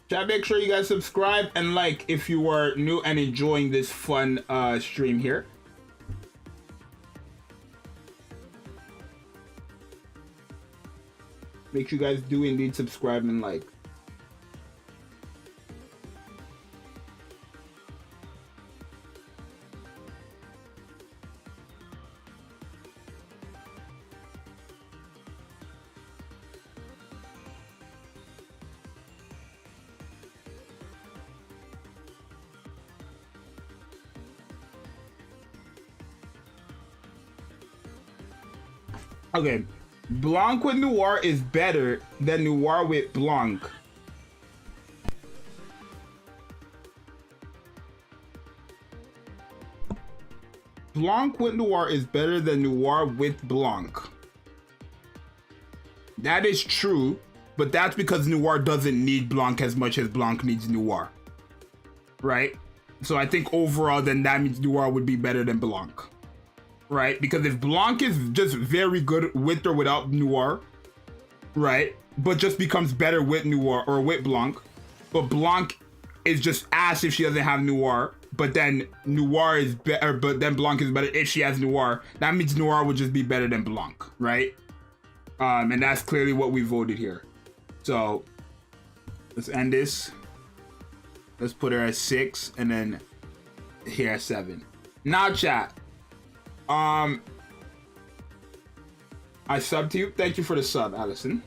Chat, make sure you guys subscribe and like if you are new and enjoying this fun stream here. Make sure you guys do indeed subscribe and like. Okay, Blanc with Noir is better than Noir with Blanc. Blanc with Noir is better than Noir with Blanc. That is true, but that's because Noir doesn't need Blanc as much as Blanc needs Noir. Right? So I think overall then that means Noir would be better than Blanc. Right? Because if Blanc is just very good with or without Noir, right? But just becomes better with Noir or with Blanc, but Blanc is just ass if she doesn't have Noir, but then Noir is better, but then Blanc is better if she has Noir. That means Noir would just be better than Blanc, right? And that's clearly what we voted here. So let's end this. Let's put her at 6 and then here at 7. Now chat. I subbed to you. Thank you for the sub, Allison.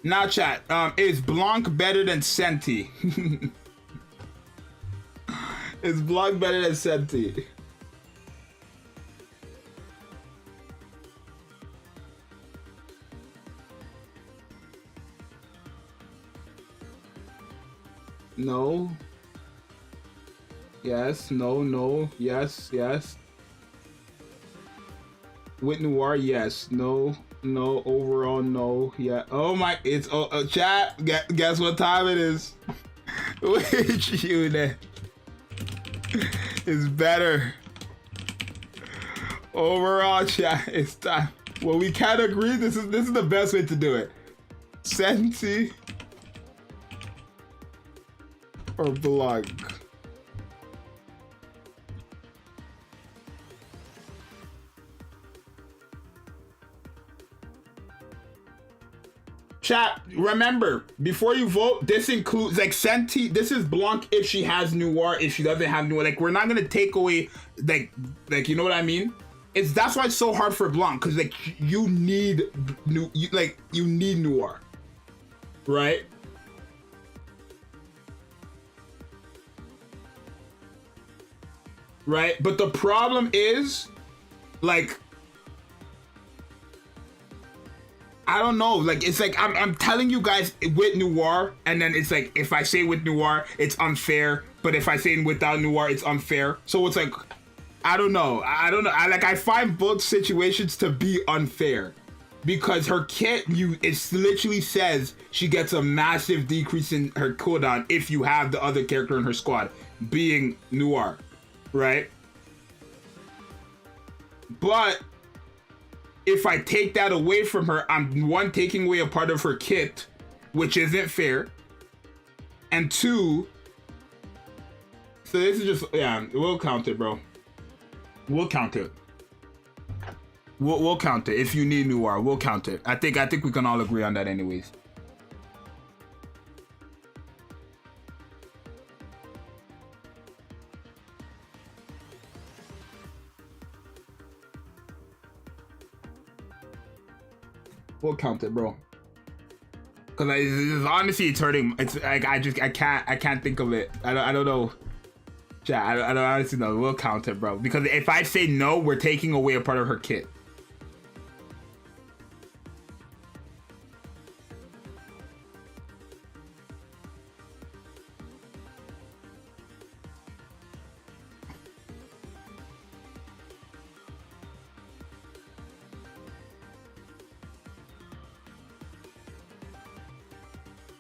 Now chat, is Blanc better than Senti? Is Blanc better than Senti? No. Yes, no, no, yes, yes. With Noir, yes, no, no, overall, no, yeah. Oh my, it's, chat, guess what time it is? Which unit is better? Overall, chat, it's time. Well, we can't agree, this is the best way to do it. Senti or Blanc? Chat, remember, before you vote, this includes, like, Senti, this is Blanc if she has Noir, if she doesn't have Noir. Like, we're not gonna take away, like, you know what I mean? That's why it's so hard for Blanc, because, like, you need Noir, right? Right? But the problem is, like, I don't know, like, it's like, I'm telling you guys with Noir, and then it's like, if I say with Noir, it's unfair, but if I say without Noir, it's unfair. So it's like, I don't know. I find both situations to be unfair, because her kit, it literally says she gets a massive decrease in her cooldown if you have the other character in her squad being Noir, right? But if I take that away from her, I'm one, taking away a part of her kit, which isn't fair, and two, so this is just, yeah, we'll count it, bro. We'll count it. We'll count it. If you need Noir, we'll count it. I think we can all agree on that anyways. We'll count it, bro. Cause honestly, it's hurting. It's like I can't think of it. I don't know. Chat, I don't honestly know. We'll count it, bro. Because if I say no, we're taking away a part of her kit.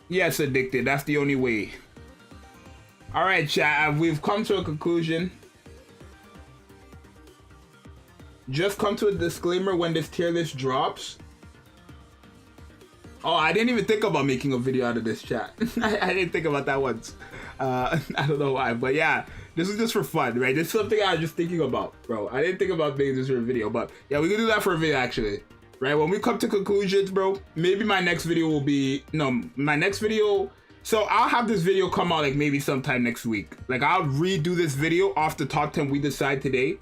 Yes, addicted. That's the only way. All right, chat. We've come to a conclusion. Just come to a disclaimer when this tier list drops. Oh, I didn't even think about making a video out of this, chat. I didn't think about that once. I don't know why, but yeah, this is just for fun, right? This is something I was just thinking about, bro. I didn't think about making this for a video, but yeah, we can do that for a video actually. Right, when we come to conclusions, bro, maybe my next video will be, my next video, so I'll have this video come out like maybe sometime next week. Like I'll redo this video off the top 10 we decide today,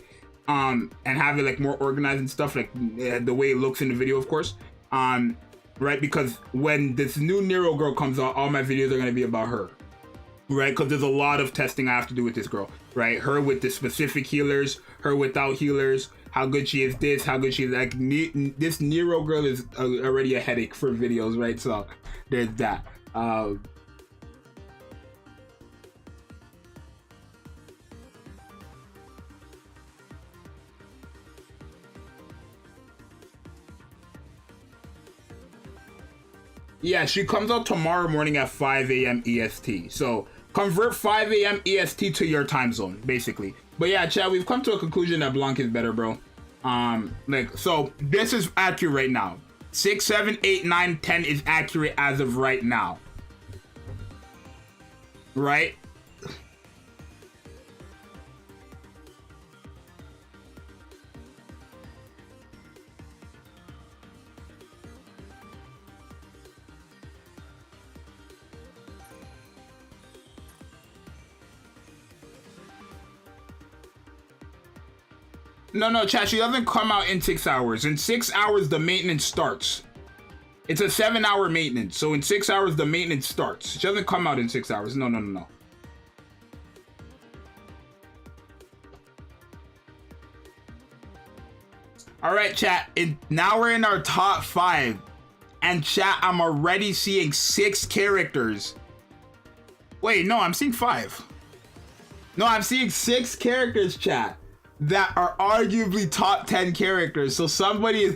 and have it like more organized and stuff, like the way it looks in the video, of course. Right, because when this new Nero girl comes out, all my videos are gonna be about her. Right, because there's a lot of testing I have to do with this girl, right? Her with the specific healers, her without healers, how good she is this, how good she is like. This Nero girl is already a headache for videos, right? So there's that. Yeah, she comes out tomorrow morning at 5 a.m. EST. So convert 5 a.m. EST to your time zone, basically. But yeah, chat, we've come to a conclusion that Blanc is better, bro. So this is accurate right now. 6, 7, 8, 9, 10 is accurate as of right now. Right? No, chat, she doesn't come out in 6 hours. In 6 hours, the maintenance starts. It's a 7-hour maintenance. So in 6 hours, the maintenance starts. She doesn't come out in 6 hours. No. All right, chat. Now we're in our top 5. And chat, I'm already seeing 6 characters. Wait, no, I'm seeing 5. No, I'm seeing 6 characters, chat, that are arguably top 10 characters. So somebody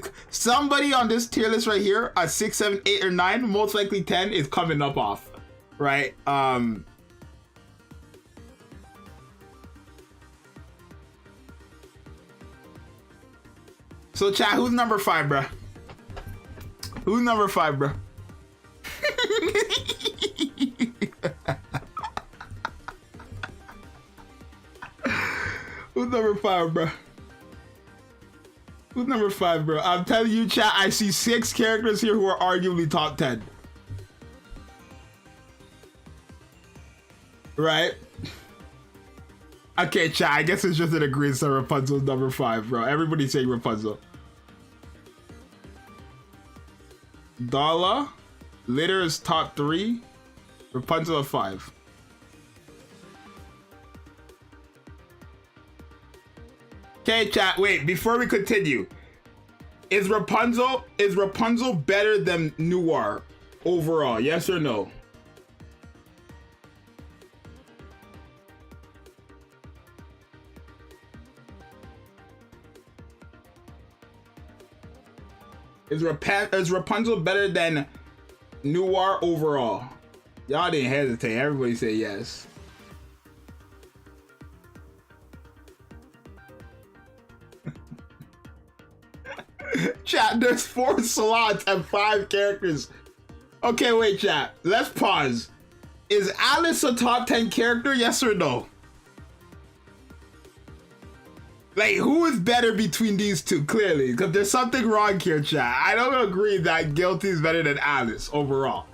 on this tier list right here at 6, 7, 8, or 9, most likely 10, is coming up off, right? So chat, who's number 5, bruh? Who's number 5, bruh? Who's number 5, bro? Who's number 5, bro? I'm telling you, chat, I see 6 characters here who are arguably top 10. Right? Okay, chat, I guess it's just an agreement that Rapunzel's number 5, bro. Everybody's saying Rapunzel. Dala, Litter is top 3. Rapunzel at 5. Okay, chat, wait, before we continue, is Rapunzel better than Noir overall? Yes or no? Is Rapunzel better than Noir overall? Y'all didn't hesitate. Everybody say yes. Chat, there's 4 slots and 5 characters. Okay, wait, chat. Let's pause. Is Alice a top 10 character? Yes or no? Like, who is better between these two, clearly? Because there's something wrong here, chat. I don't agree that Guilty is better than Alice overall.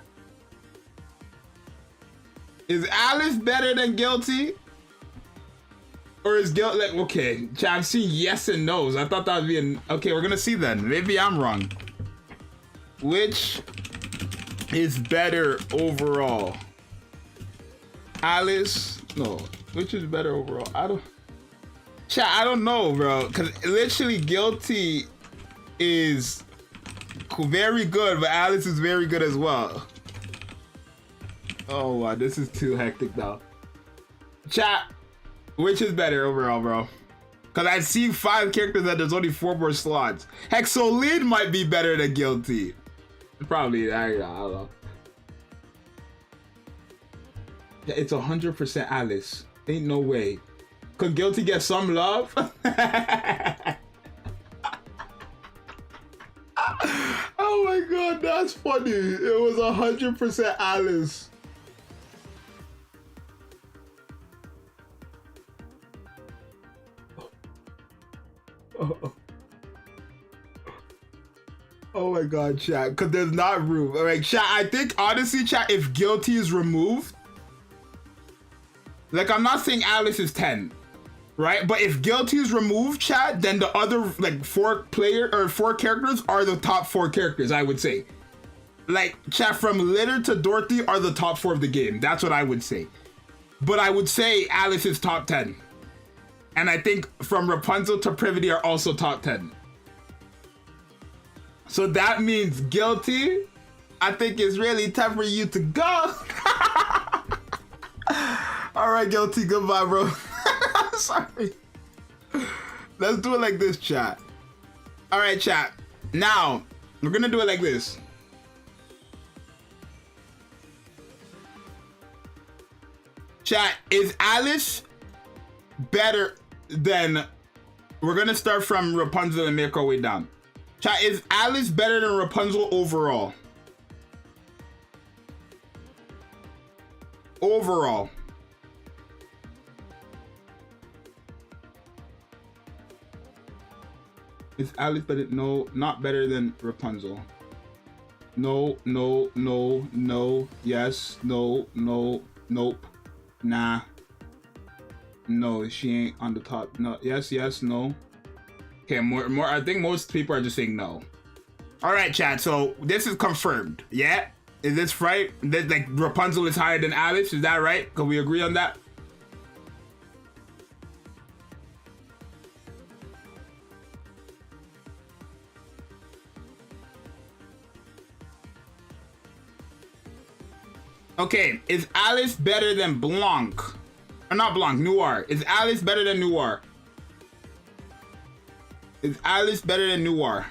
Is Alice better than Guilty? Or is Guilt like, okay, chat, I'm seeing yes and no's. I thought that would be an, okay, we're gonna see then. Maybe I'm wrong. Which is better overall? Alice No, which is better overall? I don't. Chat, I don't know, bro. Cause literally, Guilty is very good, but Alice is very good as well. Oh wow, this is too hectic now. Chat, which is better overall, bro? Cause I see 5 characters and there's only 4 more slots. Heck, Solid might be better than Guilty. Probably, I don't know. Yeah, it's 100% Alice. Ain't no way. Could Guilty get some love? Oh my god, that's funny. It was 100% Alice. Oh my god, chat. Cause there's not room. Alright, chat, I think honestly, chat, if Guilty is removed, like I'm not saying Alice is 10. Right? But if Guilty is removed, chat, then the other like 4 characters are the top 4 characters, I would say. Like, chat, from Litter to Dorothy are the top 4 of the game. That's what I would say. But I would say Alice is top 10. And I think from Rapunzel to Privity are also top 10. So that means Guilty, I think it's really time for you to go. Alright, Guilty, goodbye, bro. Sorry. Let's do it like this, chat. Alright, chat. Now, we're gonna do it like this. Chat, is Alice better than... We're gonna start from Rapunzel and make our way down. Chat, is Alice better than Rapunzel overall? Overall. Is Alice better? No, not better than Rapunzel. No, no, no, no, yes, no, no, nope, nah. No, she ain't on the top. No, yes, yes, no. Okay, more. I think most people are just saying no. All right, chat. So this is confirmed. Yeah, is this right? That like Rapunzel is higher than Alice? Is that right? Can we agree on that? Okay, is Alice better than Blanc? Or not Blanc, Noir. Is Alice better than Noir? Is Alice better than Noir?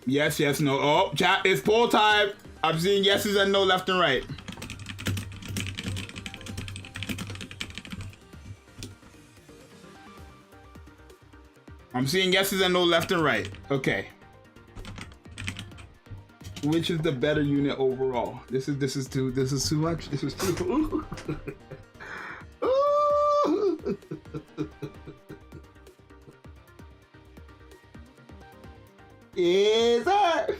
Yes, yes, no. Oh, chat, it's poll time. I'm seeing yeses and no left and right. I'm seeing yeses and no left and right. Okay. Which is the better unit overall? This is too much. This is too. Is that?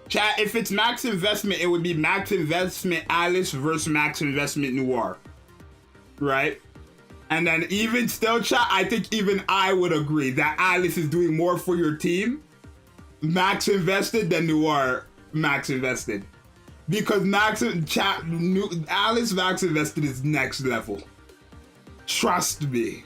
Chat, if it's max investment, it would be max investment Alice versus max investment Noir. Right? And then even still, chat, I think even I would agree that Alice is doing more for your team max invested than Noir max invested. Because Alice max invested is next level. Trust me.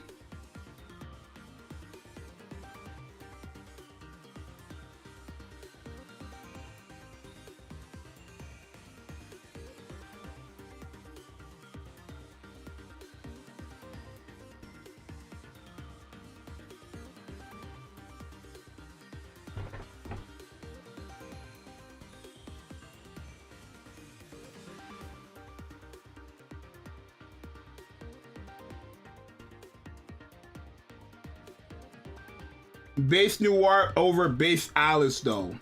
Base Noir over base Alice though.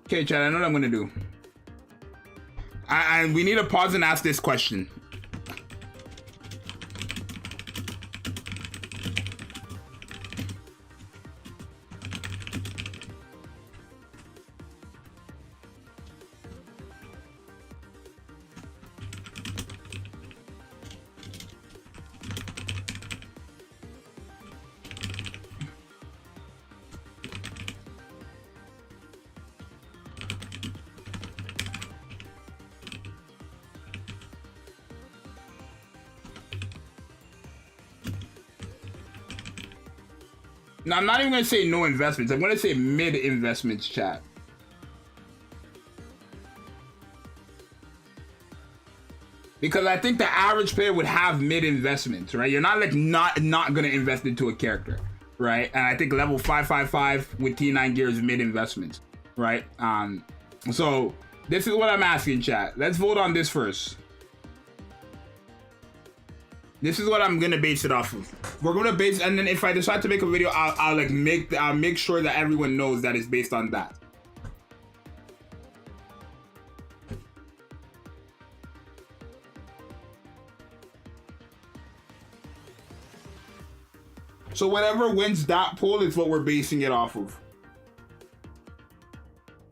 Okay, Chad, I know what I'm gonna do. We need to pause and ask this question. No, I'm not even gonna say no investments. I'm gonna say mid investments, chat. Because I think the average player would have mid investments, right? You're not like not gonna invest into a character, right? And I think level 555 with T9 gear is mid investments, right? So this is what I'm asking, chat. Let's vote on this first. This is what I'm gonna base it off of. We're gonna base, and then if I decide to make a video, I'll make sure that everyone knows that it's based on that. So whatever wins that poll is what we're basing it off of.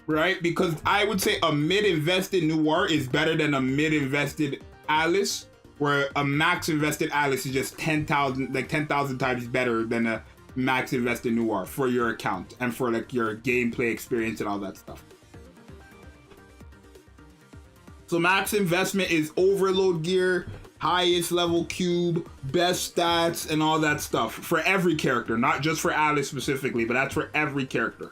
Right? Because I would say a mid-invested Noir is better than a mid-invested Alice, where a max invested Alice is just 10,000 times better than a max invested Noir for your account and for like your gameplay experience and all that stuff. So max investment is overload gear, highest level cube, best stats, and all that stuff for every character, not just for Alice specifically, but that's for every character.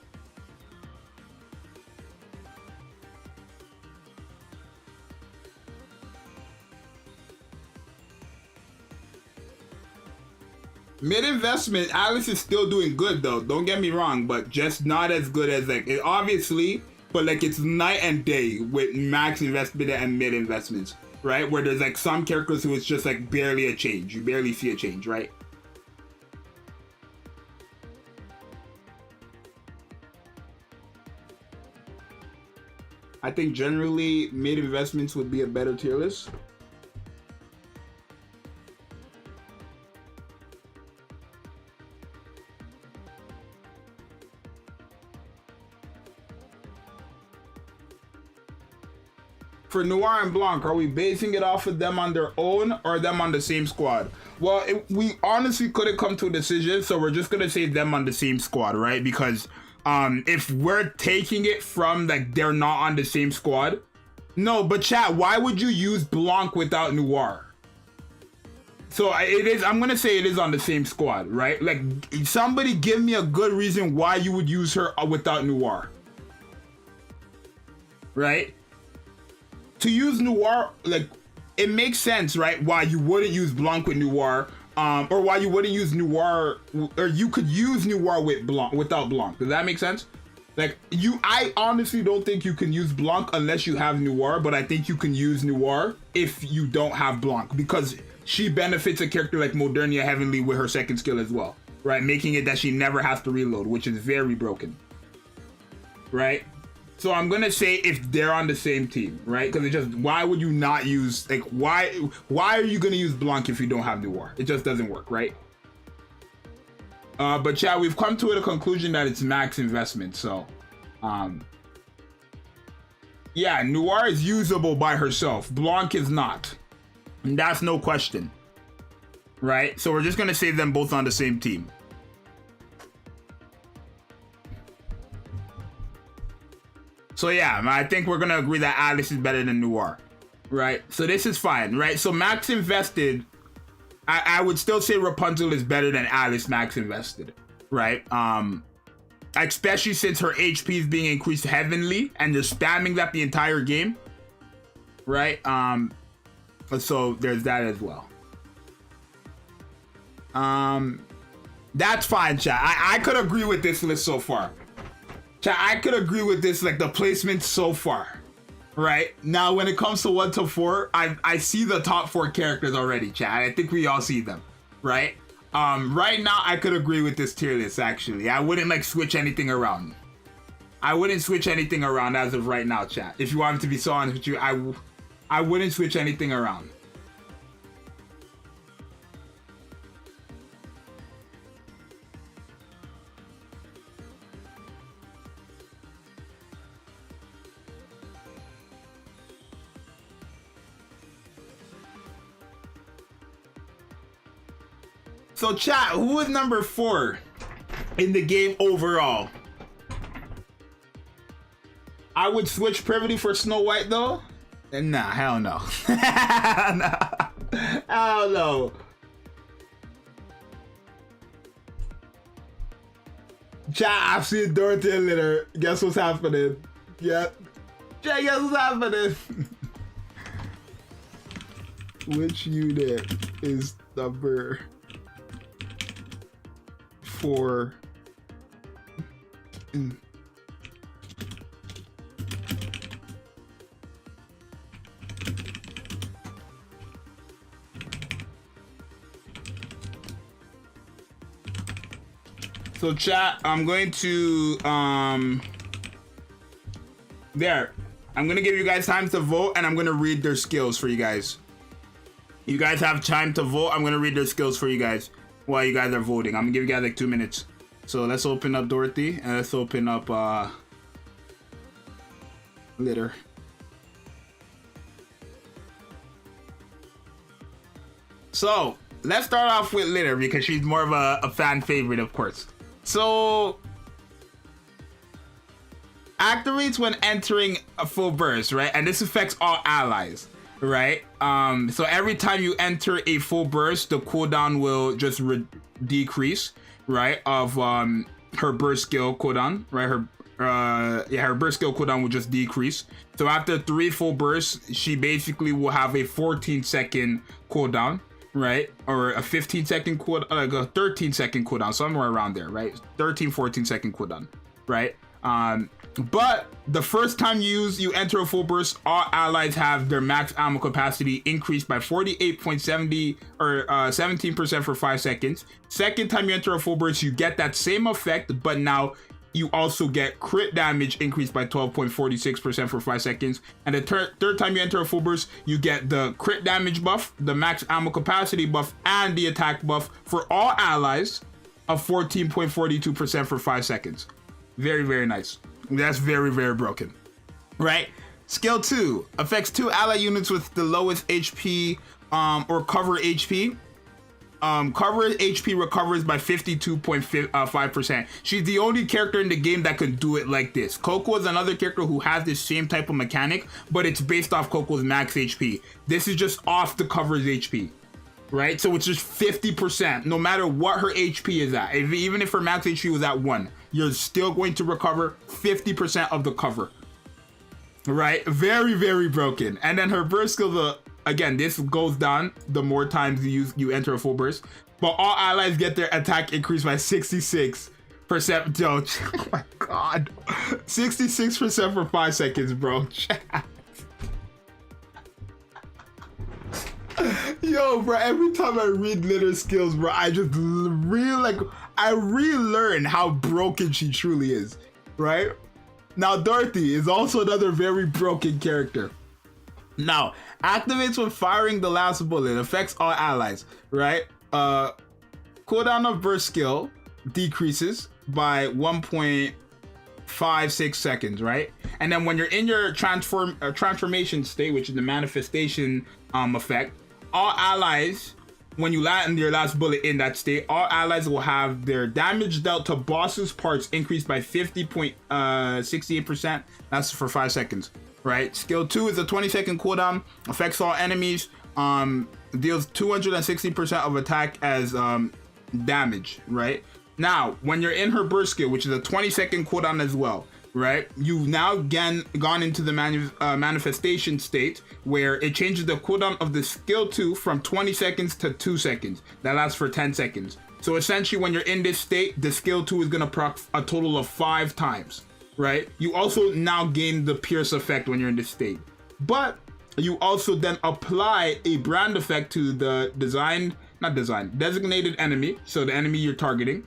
Mid investment, Alice is still doing good though. Don't get me wrong, but just not as good as like it, obviously, but like it's night and day with max investment and mid investments, right? Where there's like some characters who it's just like barely a change. You barely see a change, right? I think generally mid investments would be a better tier list. For Noir and Blanc, are we basing it off of them on their own or them on the same squad? Well, we honestly couldn't come to a decision, so we're just gonna say them on the same squad, right? Because if we're taking it from like they're not on the same squad, no. But chat, why would you use Blanc without Noir? So it is. I'm gonna say it is on the same squad, right? Like somebody give me a good reason why you would use her without Noir, right? To use Noir, like, it makes sense, right? Why you wouldn't use Blanc with Noir, or why you wouldn't use Noir, or you could use Noir with Blanc without Blanc. Does that make sense? Like, I honestly don't think you can use Blanc unless you have Noir, but I think you can use Noir if you don't have Blanc, because she benefits a character like Modernia Heavenly with her second skill as well, right? Making it that she never has to reload, which is very broken, right? So I'm gonna say if they're on the same team, right? Because it just, why would you not use, like, why are you gonna use Blanc if you don't have Noir? It just doesn't work, right? But chat, we've come to a conclusion that it's max investment. So, yeah, Noir is usable by herself. Blanc is not, and that's no question, right? So we're just gonna say them both on the same team. So yeah, I think we're gonna agree that Alice is better than Noir, right? So this is fine, right? So max invested, I would still say Rapunzel is better than Alice max invested, right? Especially since her HP is being increased heavenly and you're spamming that the entire game, right? So there's that as well. That's fine, chat. I could agree with this list so far. Chat, I could agree with this, like the placement so far, right? Now, when it comes to 1 to 4, I see the top 4 characters already, chat. I think we all see them, right? Right now, I could agree with this tier list, actually. I wouldn't like switch anything around. I wouldn't switch anything around as of right now, chat. If you want me to be so honest with you, I wouldn't switch anything around. So chat, who is number 4 in the game overall? I would switch Privity for Snow White though. Nah, hell no. Nah. Hell no. Chat, I've seen Dorothy and Litter. Guess what's happening? Yeah. Chat, guess what's happening? Which unit is number 4? So chat, I'm going to there. I'm gonna give you guys time to vote, and I'm gonna read their skills for you guys. You guys have time to vote. I'm gonna read their skills for you guys while you guys are voting. I'm gonna give you guys like 2 minutes. So let's open up Dorothy and let's open up Litter. So let's start off with Litter because she's more of a fan favorite, of course. So activates when entering a full burst, right? And this affects all allies, right? So every time you enter a full burst, the cooldown will just decrease, right? Of her burst skill cooldown, right? Her burst skill cooldown will just decrease. So after 3 full bursts, she basically will have a 14-second cooldown, right? Or a 15-second cooldown, like a 13-second cooldown, somewhere around there, right? 14-second cooldown, right? But the first time you enter a full burst, all allies have their max ammo capacity increased by 48.70 or 17% for 5 seconds. Second time you enter a full burst, you get that same effect, but now you also get crit damage increased by 12.46% for 5 seconds. And the third time you enter a full burst, you get the crit damage buff, the max ammo capacity buff, and the attack buff for all allies of 14.42% for 5 seconds. Very, very nice. That's very, very broken, right? Skill 2 affects 2 ally units with the lowest HP or cover HP. Cover HP recovers by 52.5%. She's the only character in the game that can do it like this. Coco is another character who has this same type of mechanic, but it's based off Coco's max HP. This is just off the cover's HP, right? So it's just 50%, no matter what her HP is at. Even if her max HP was at 1, you're still going to recover 50% of the cover, right? Very, very broken. And then her burst skill, again, this goes down the more times you enter a full burst, but all allies get their attack increased by 66%. Yo, oh my god, 66% for 5 seconds, bro. Yo, bro, every time I read Litter skills, bro, I just relearn how broken she truly is, right? Now, Dorothy is also another very broken character. Now, activates when firing the last bullet, affects all allies, right? Cooldown of burst skill decreases by 1.56 seconds, right? And then when you're in your transformation state, which is the manifestation effect, all allies, when you land your last bullet in that state, all allies will have their damage dealt to bosses parts increased by 50.68%. That's for 5 seconds, right? Skill 2 is a 20-second cooldown, affects all enemies, deals 260% of attack as damage, right? Now, when you're in her burst skill, which is a 20-second cooldown as well, right? You've now again gone into the manifestation state where it changes the cooldown of the skill 2 from 20 seconds to 2 seconds. That lasts for 10 seconds. So essentially, when you're in this state, the skill 2 is gonna proc a total of 5 times, right? You also now gain the pierce effect when you're in this state, but you also then apply a brand effect to the designated enemy, so the enemy you're targeting,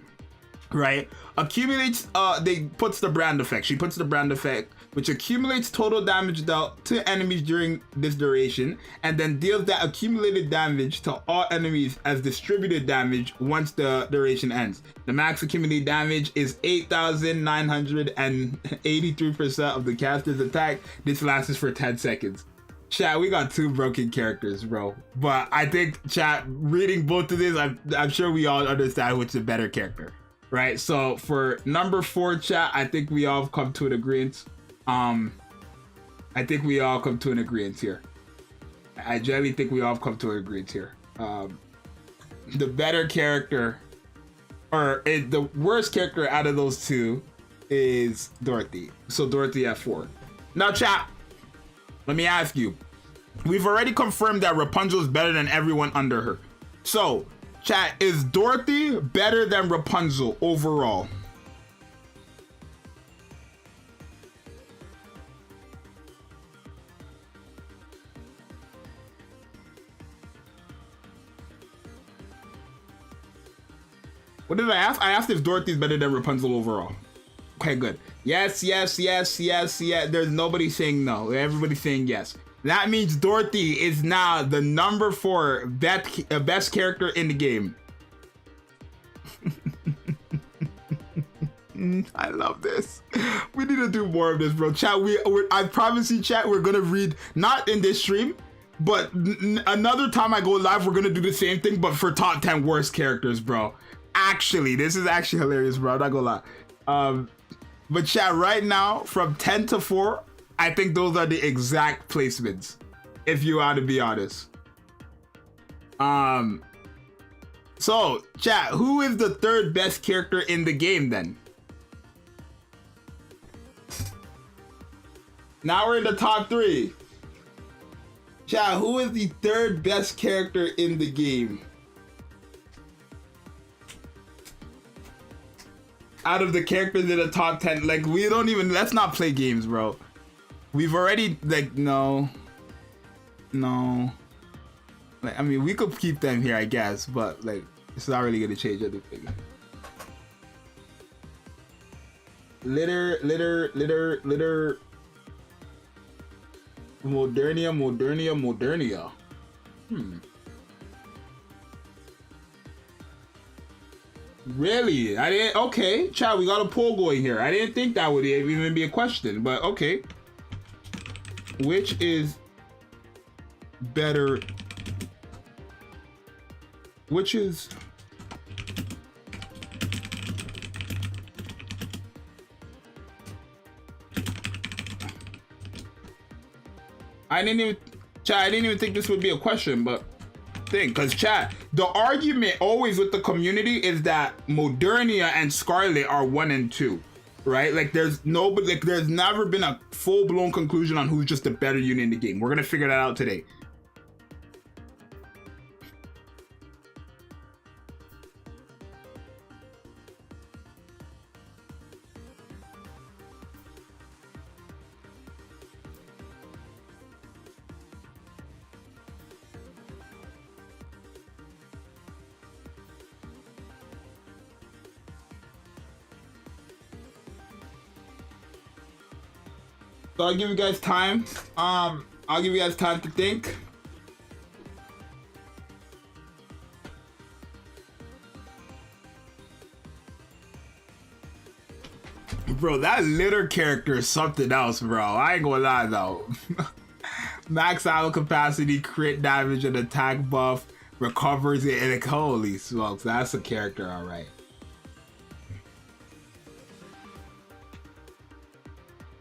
right? Accumulates, they puts the brand effect. She puts the brand effect, which accumulates total damage dealt to enemies during this duration, and then deals that accumulated damage to all enemies as distributed damage once the duration ends. The max accumulated damage is 8,983% of the caster's attack. This lasts for 10 seconds. Chat, we got two broken characters, bro. But I think, chat, reading both of these, I'm sure we all understand which is the better character. Right, so for number 4, chat, I think we all come to an agreement. I think we all come to an agreement here. I generally think we all come to an agreement here. The better character, or the worst character out of those two, is Dorothy. So Dorothy at 4. Now, chat, let me ask you. We've already confirmed that Rapunzel is better than everyone under her. So, chat, is Dorothy better than Rapunzel overall? What did I ask? I asked if Dorothy's better than Rapunzel overall. Okay, good. Yes, yes, yes, yes, yes. There's nobody saying no. Everybody's saying yes. That means Dorothy is now the number 4 best character in the game. I love this. We need to do more of this, bro. Chat, I promise you, chat, we're gonna read, not in this stream, but another time I go live, we're gonna do the same thing, but for top 10 worst characters, bro. Actually, this is actually hilarious, bro. I'm not gonna lie. But chat, right now, from 10 to 4, I think those are the exact placements, if you want to be honest. So, chat, who is the 3rd best character in the game then? Now we're in the top 3. Chat, who is the 3rd best character in the game? Out of the characters in the top 10, like, we don't even, let's not play games, bro. We've already, like, no. Like, I mean, we could keep them here, I guess, but, like, it's not really gonna change anything. Litter. Modernia. Really? I didn't. Okay, chat, we got a poll going here. I didn't think that would even be a question, but okay. Which is better? Which is I didn't even think this would be a question, but because chat, the argument always with the community is that Modernia and Scarlet are 1 and 2, right? Like there's never been a full-blown conclusion on who's just the better unit in the game. We're gonna figure that out today. So I'll give you guys time. I'll give you guys time to think. Bro, that litter character is something else, bro. I ain't gonna lie though. Max ammo capacity, crit damage, and attack buff, recovers it, and holy smokes, that's a character, alright.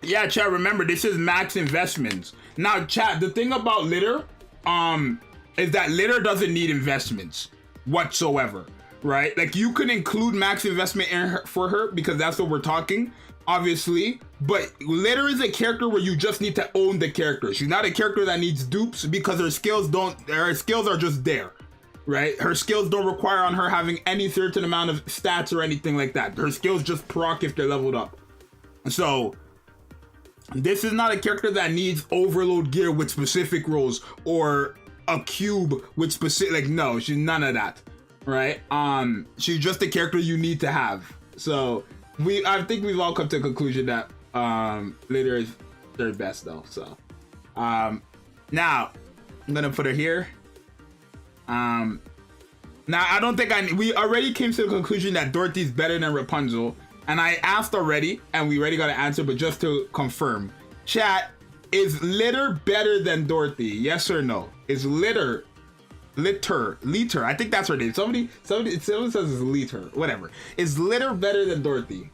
Yeah, chat, remember, this is max investments. Now, chat, the thing about litter, is that litter doesn't need investments whatsoever, right? Like, you can include max investment in her, for her, because that's what we're talking, obviously. But litter is a character where you just need to own the character. She's not a character that needs dupes because her skills are just there, right? Her skills don't require on her having any certain amount of stats or anything like that. Her skills just proc if they're leveled up. So this is not a character that needs overload gear with specific roles or a cube with specific, like, no, she's none of that, right? She's just a character you need to have. So I think we've all come to a conclusion that Litter is third best though. So now I'm gonna put her here. Now I don't think we already came to the conclusion that Dorothy's better than Rapunzel, and I asked already and we already got an answer, but just to confirm, chat, is Litter better than Dorothy? Yes or no? Is Litter, I think that's her name. Somebody says it's Litter, whatever. Is Litter better than Dorothy?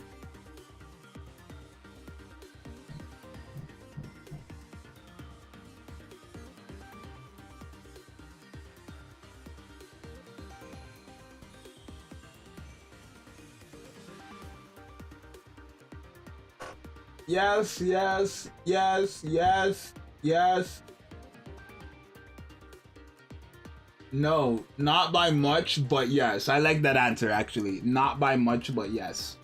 Yes, yes, yes, yes, yes. No, not by much, but yes. I like that answer, actually. Not by much, but yes.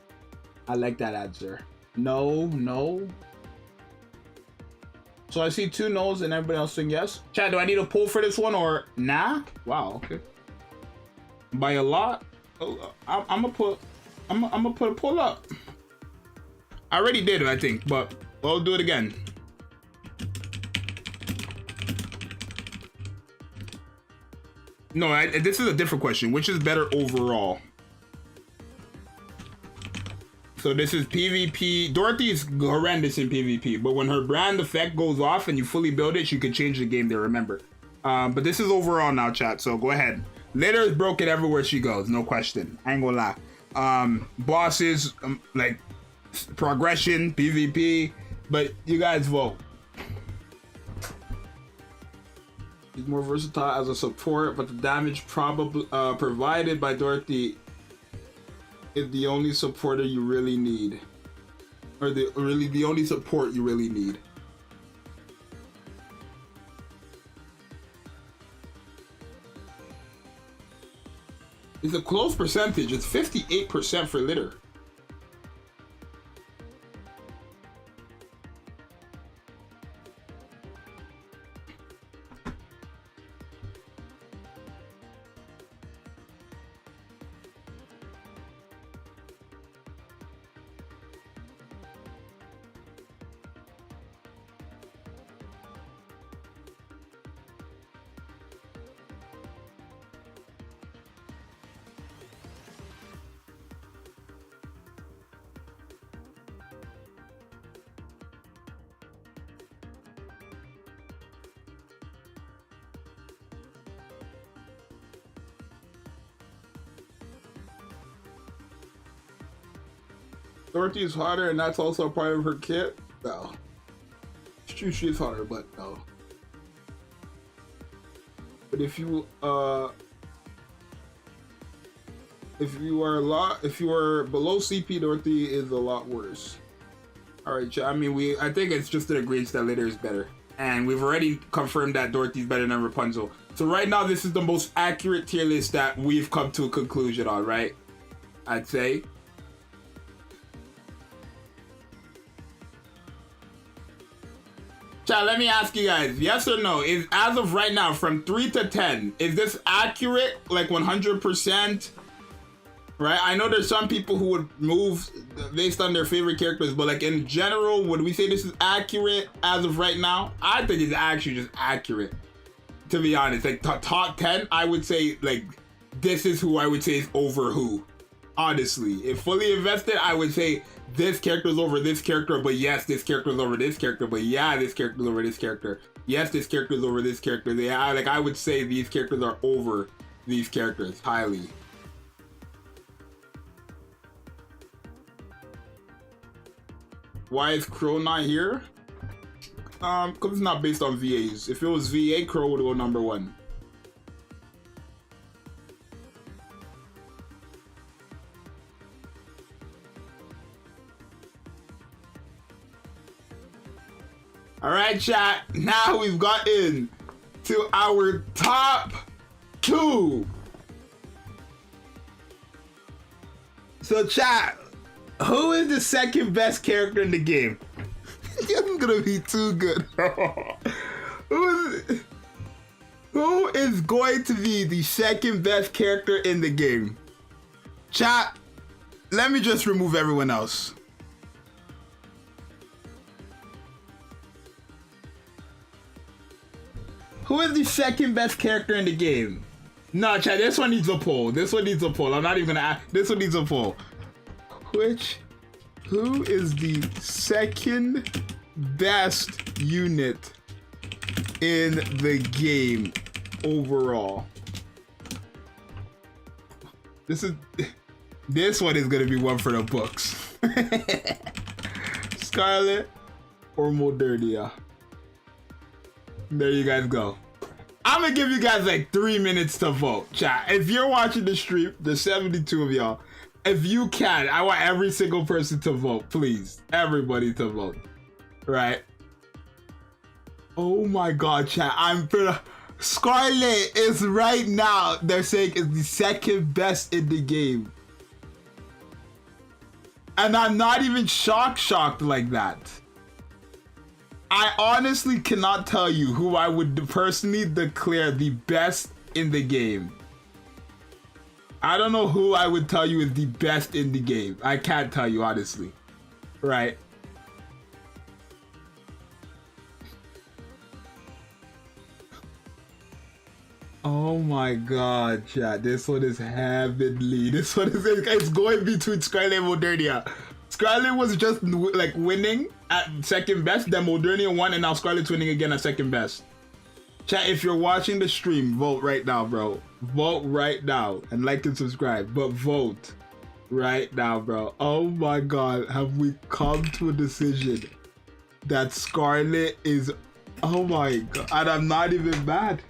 I like that answer. No, no. So I see 2 no's and everybody else saying yes. Chat, do I need a poll for this one or nah? Wow, okay. By a lot? I'm gonna put a poll up. I already did, I think, but we'll do it again. No, this is a different question. Which is better overall? So this is PvP. Dorothy is horrendous in PvP, but when her brand effect goes off and you fully build it, you can change the game there, remember. But this is overall now, chat, so go ahead. Litter is broken everywhere she goes, no question. I ain't gonna lie. Bosses, like progression, PvP, but you guys vote. He's more versatile as a support, but the damage probably provided by Dorothy is the only supporter you really need, or the only support you really need. It's a close percentage. It's 58% for Litter. Dorothy is hotter, and that's also a part of her kit. No, it's true, she is hotter, but no. But if you are below CP, Dorothy is a lot worse. All right, I mean, I think it's just an agreement that Litter is better, and we've already confirmed that Dorothy's better than Rapunzel. So right now, this is the most accurate tier list that we've come to a conclusion on, right? I'd say. Chat, let me ask you guys, yes or no, is as of right now, from 3 to 10, is this accurate, like 100%? Right? I know there's some people who would move based on their favorite characters, but like in general, would we say this is accurate as of right now? I think it's actually just accurate, to be honest. Like top 10, I would say like, this is who I would say is over who. Honestly, if fully invested, I would say this character is over this character, but yes, this character is over this character, but yeah, this character is over this character. Yes, this character is over this character. I would say these characters are over these characters highly. Why is Crow not here? Because it's not based on VAs. If it was VA, Crow would go number 1. All right, chat. Now we've gotten to our top 2. So, chat, who is the second best character in the game? I'm gonna be too good. Who is going to be the second best character in the game? Chat, let me just remove everyone else. Who is the second best character in the game? No, chat, this one needs a poll. This one needs a poll. I'm not even gonna ask. This one needs a poll. Who is the second best unit in the game overall? This one is gonna be one for the books. Scarlet or Modernia? There you guys go. I'm gonna give you guys like 3 minutes to vote, chat. If you're watching the stream, there's 72 of y'all. If you can, I want every single person to vote, please. Everybody to vote, right? Oh my God, chat. Scarlet is right now, they're saying, is the second best in the game. And I'm not even shocked like that. I honestly cannot tell you who I would personally declare the best in the game. I don't know who I would tell you is the best in the game. I can't tell you, honestly. Right? Oh my God, chat. This one is heavenly. This one is, it's going between Scarlet and Modernia. Scarlet was just like winning at second best, then Modernia won, and now Scarlet's winning again at second best. Chat, if you're watching the stream, vote right now, bro. Vote right now and like and subscribe, but vote right now, bro. Oh my God, have we come to a decision that Scarlet is, oh my God, and I'm not even mad.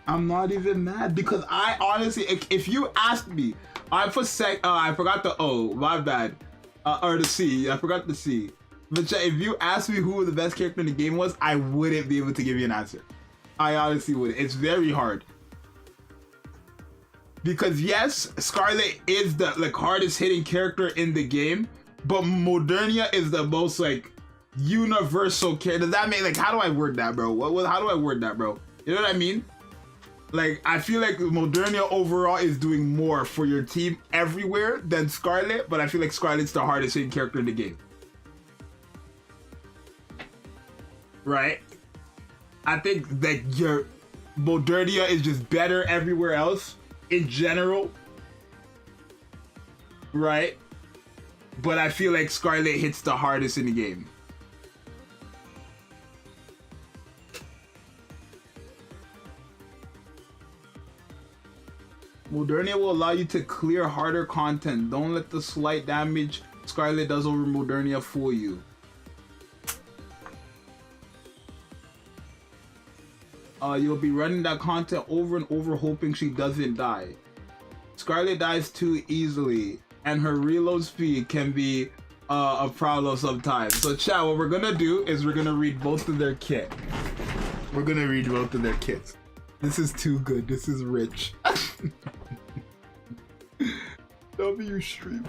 I'm not even mad because I honestly, if you asked me, I forgot the O, my bad, or the C, I forgot the C. But if you asked me who the best character in the game was, I wouldn't be able to give you an answer. I honestly wouldn't. It's very hard. Because yes, Scarlet is the like hardest hitting character in the game, but Modernia is the most like universal character. Does that mean, like, how do I word that, bro? How do I word that, bro? You know what I mean? Like, I feel like Modernia overall is doing more for your team everywhere than Scarlet, but I feel like Scarlet's the hardest hitting character in the game. Right? I think that your Modernia is just better everywhere else in general. Right? But I feel like Scarlet hits the hardest in the game. Modernia will allow you to clear harder content. Don't let the slight damage Scarlet does over Modernia fool you. You'll be running that content over and over hoping she doesn't die. Scarlet dies too easily, and her reload speed can be a problem sometimes. So chat, what we're gonna do is we're gonna read both of their kit. We're gonna read both of their kits. This is too good. This is rich. W stream.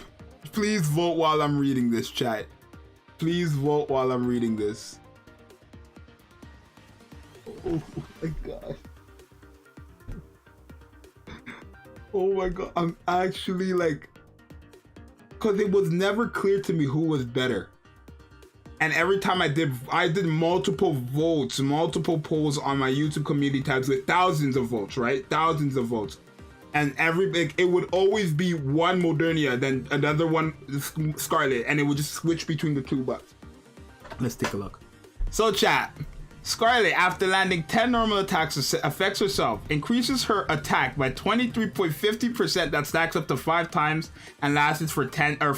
Please vote while I'm reading this, chat. Please vote while I'm reading this. Oh my God. Oh my God. I'm actually like, because it was never clear to me who was better. And every time I did multiple votes, multiple polls on my YouTube community tabs with thousands of votes, right? Thousands of votes. And it would always be one Modernia, then another one Scarlet, and it would just switch between the two buts. Let's take a look. So chat, Scarlet, after landing 10 normal attacks, affects herself, increases her attack by 23.50%, that stacks up to 5 times and lasts for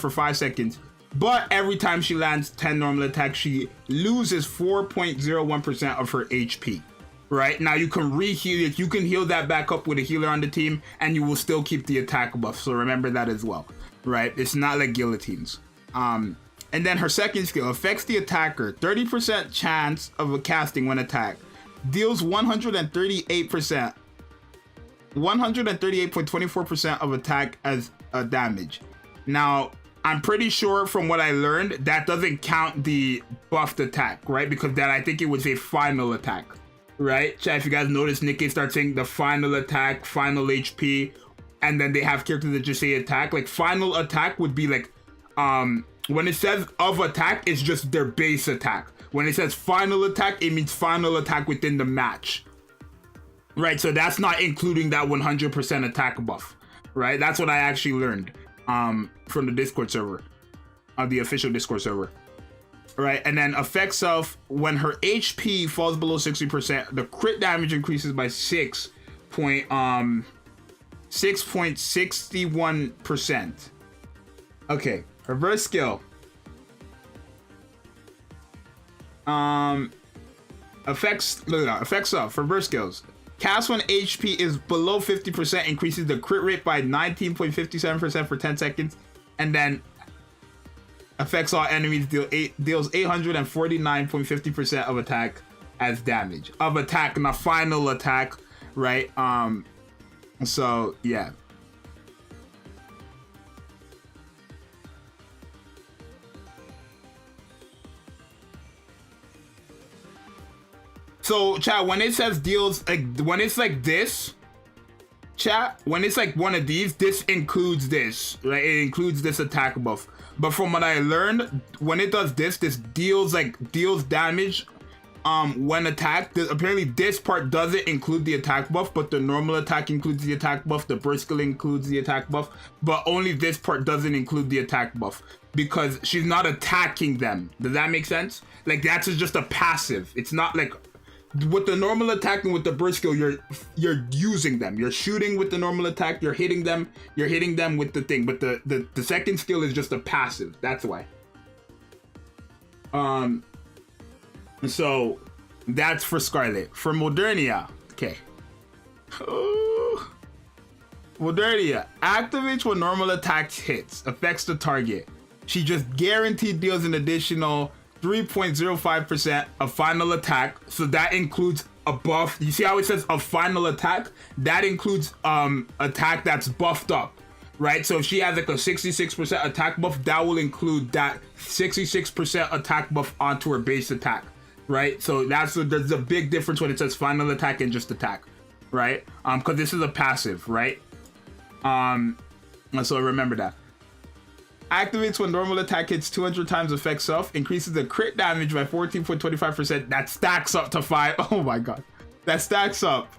5 seconds. But every time she lands 10 normal attacks, she loses 4.01% of her HP. Right? Now you can reheal it. You can heal that back up with a healer on the team, and you will still keep the attack buff. So remember that as well. Right? It's not like guillotines. And then her second skill affects the attacker 30% chance of a casting when attacked. Deals 138.24% of attack as a damage. Now, I'm pretty sure from what I learned, that doesn't count the buffed attack, right? Because then I think it was a final attack, right? Chat, if you guys notice, Nikke starts saying the final attack, final HP, and then they have characters that just say attack. Like final attack would be like, when it says of attack, it's just their base attack. When it says final attack, it means final attack within the match. Right, so that's not including that 100% attack buff. Right, that's what I actually learned from the Discord server, the official Discord server. Right, and then effect self, when her HP falls below 60%, the crit damage increases by 6.61%. Okay, reverse skill. Effects self, reverse skills. Cast when HP is below 50%, increases the crit rate by 19.57% for 10 seconds, and then affects all enemies, deals 849.50% of attack as damage. Of attack, not final attack, right? So yeah. So chat, when it says deals, like when it's like this, chat, when it's like one of these, this includes this, right? It includes this attack buff. But from what I learned, when it does this deals damage when attacked. Apparently this part doesn't include the attack buff, but the normal attack includes the attack buff, the burst skill includes the attack buff, but only this part doesn't include the attack buff because she's not attacking them. Does that make sense? Like that's just a passive. It's not like with the normal attack and with the burst skill, you're using them. You're shooting with the normal attack. You're hitting them with the thing. But the second skill is just a passive. That's why. So that's for Scarlet. For Modernia, okay. Modernia activates when normal attack hits, affects the target. She just guaranteed deals an additional 3.05% of final attack, so that includes a buff. You see how it says a final attack? That includes attack that's buffed up, right? So if she has like a 66% attack buff, that will include that 66% attack buff onto her base attack, right? So there's a big difference when it says final attack and just attack, right? Because this is a passive, right? So remember that. Activates when normal attack hits 200 times, effect self, increases the crit damage by 14.25%. That stacks up to 5. Oh my god. That stacks up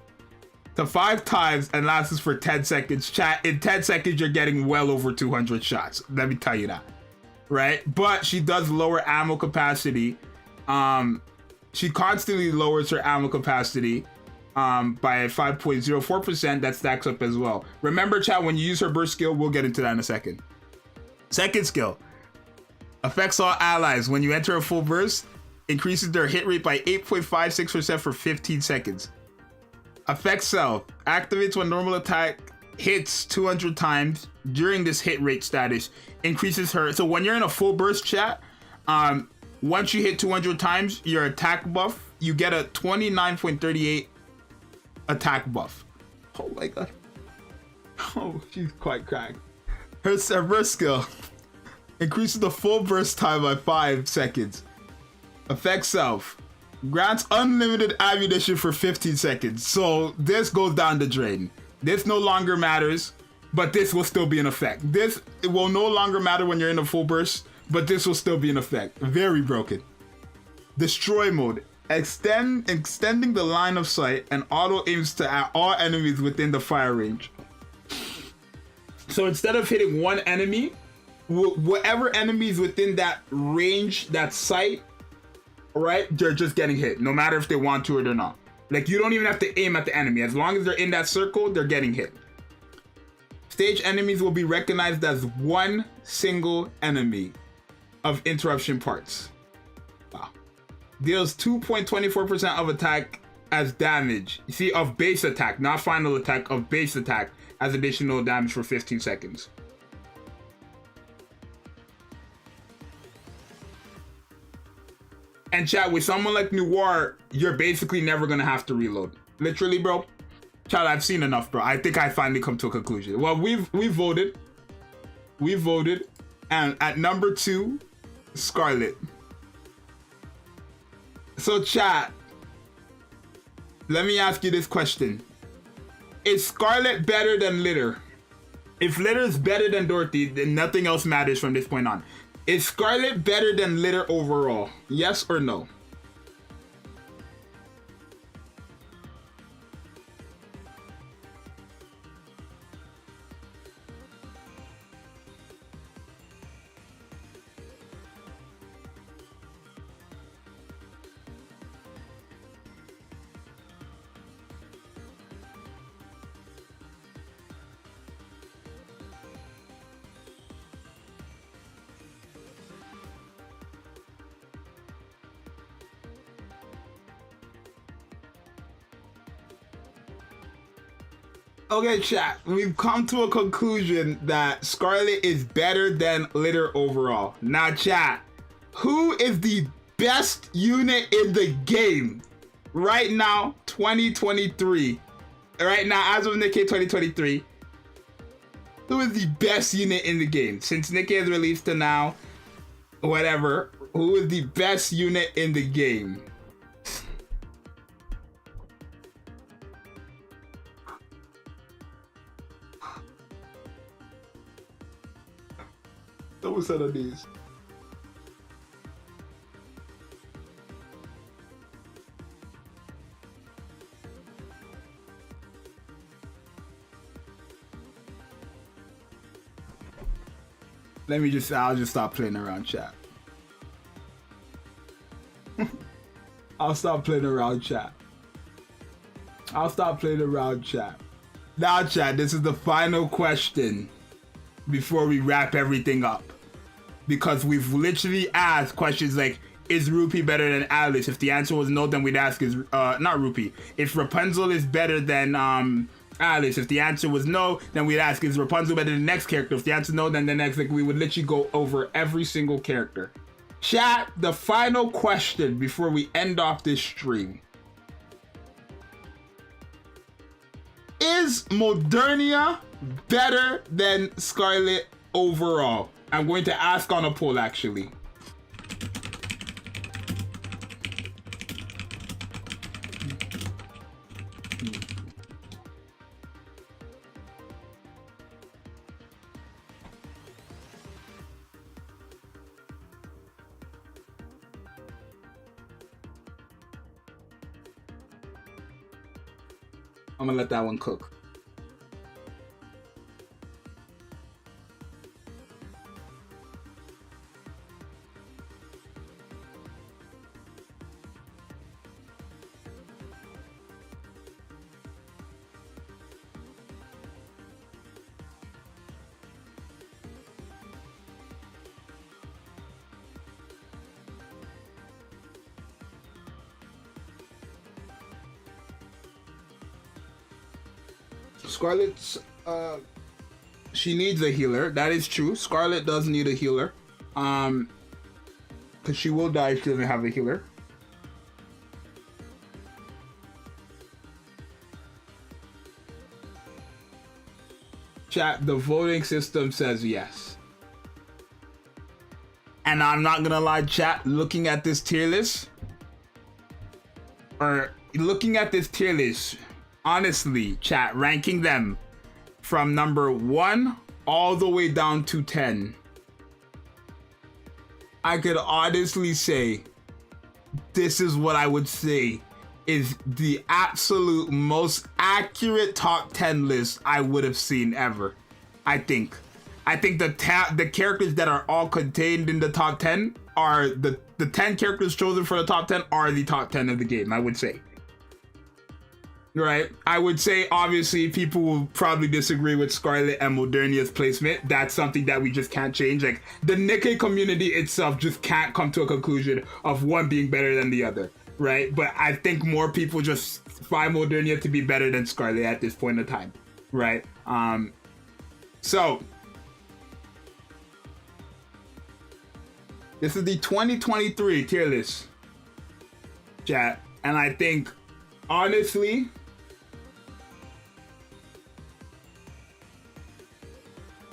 to 5 times and lasts for 10 seconds. Chat, in 10 seconds, you're getting well over 200 shots. Let me tell you that. Right? But she does lower ammo capacity. She constantly lowers her ammo capacity by 5.04%. That stacks up as well. Remember, chat, when you use her burst skill, we'll get into that in a second. Second skill, affects all allies. When you enter a full burst, increases their hit rate by 8.56% for 15 seconds. Affects self, activates when normal attack hits 200 times during this hit rate status, increases her. So when you're in a full burst, chat, once you hit 200 times, your attack buff, you get a 29.38 attack buff. Oh my god. Oh, she's quite cracked. Her burst skill increases the full burst time by 5 seconds. Affects self, grants unlimited ammunition for 15 seconds. So this goes down the drain. This no longer matters, but this will still be in effect. It will no longer matter when you're in a full burst, but this will still be in effect. Very broken. Destroy mode, extending the line of sight and auto aims to all enemies within the fire range. So instead of hitting one enemy, whatever enemies within that range, that sight, right, they're just getting hit, no matter if they want to or they're not. Like, you don't even have to aim at the enemy. As long as they're in that circle, they're getting hit. Stage enemies will be recognized as one single enemy of interruption parts. Wow. Deals 2.24% of attack as damage. You see, of base attack, not final attack, of base attack as additional damage for 15 seconds. And chat, with someone like Noir, you're basically never gonna have to reload. Literally, bro. Chat, I've seen enough, bro. I think I finally come to a conclusion. Well, we voted. We voted. And at number 2, Scarlet. So chat, let me ask you this question. Is Scarlet better than Litter? If Litter is better than Dorothy, then nothing else matters from this point on. Is Scarlet better than Litter overall? Yes or no? Okay, chat, we've come to a conclusion that Scarlet is better than Litter overall. Now, chat, who is the best unit in the game right now, 2023? Right now, as of Nikke 2023, who is the best unit in the game? Since Nikke has released to now, whatever, who is the best unit in the game? Double set of these. I'll just stop playing around, chat. I'll stop playing around, chat. I'll stop playing around, chat. Now, chat, this is the final question before we wrap everything up. Because we've literally asked questions like, is Rupee better than Alice? If the answer was no, then we'd ask, is not Rupee. If Rapunzel is better than Alice, if the answer was no, then we'd ask, is Rapunzel better than the next character? If the answer no, then the next, like, we would literally go over every single character. Chat, the final question before we end off this stream. Is Modernia better than Scarlet overall? I'm going to ask on a poll, actually. I'm gonna let that one cook. Scarlet's she needs a healer. That is true. Scarlet does need a healer. Because she will die if she doesn't have a healer. Chat, the voting system says yes. And I'm not gonna lie, chat, looking at this tier list, honestly, chat, ranking them from number 1 all the way down to 10, I could honestly say this is what I would say is the absolute most accurate top 10 list I would have seen ever. I think the characters that are all contained in the top 10 are the 10 characters chosen for the top 10 are the top 10 of the game, I would say. Right? I would say, obviously, people will probably disagree with Scarlet and Modernia's placement. That's something that we just can't change. Like, the Nikke community itself just can't come to a conclusion of one being better than the other. Right? But I think more people just find Modernia to be better than Scarlet at this point in time. Right? So, this is the 2023 tier list, chat. And I think, honestly,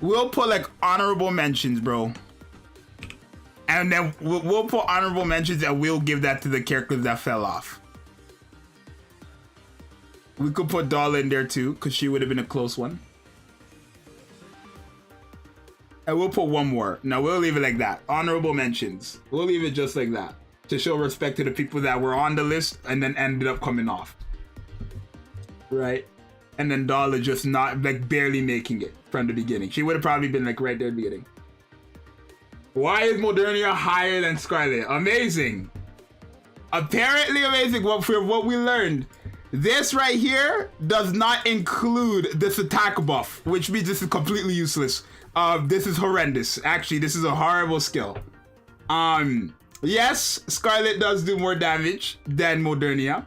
we'll put like honorable mentions, bro. And then we'll put honorable mentions and we'll give that to the characters that fell off. We could put Doll in there too, because she would have been a close one. And we'll put one more. No, we'll leave it like that. Honorable mentions. We'll leave it just like that to show respect to the people that were on the list and then ended up coming off. Right? And then Dollar just not, like, barely making it from the beginning. She would have probably been, like, right there at the beginning. Why is Modernia higher than Scarlet? Amazing. Apparently amazing. Well, for what we learned, this right here does not include this attack buff, which means this is completely useless. This is horrendous. Actually, this is a horrible skill. Yes, Scarlet does do more damage than Modernia.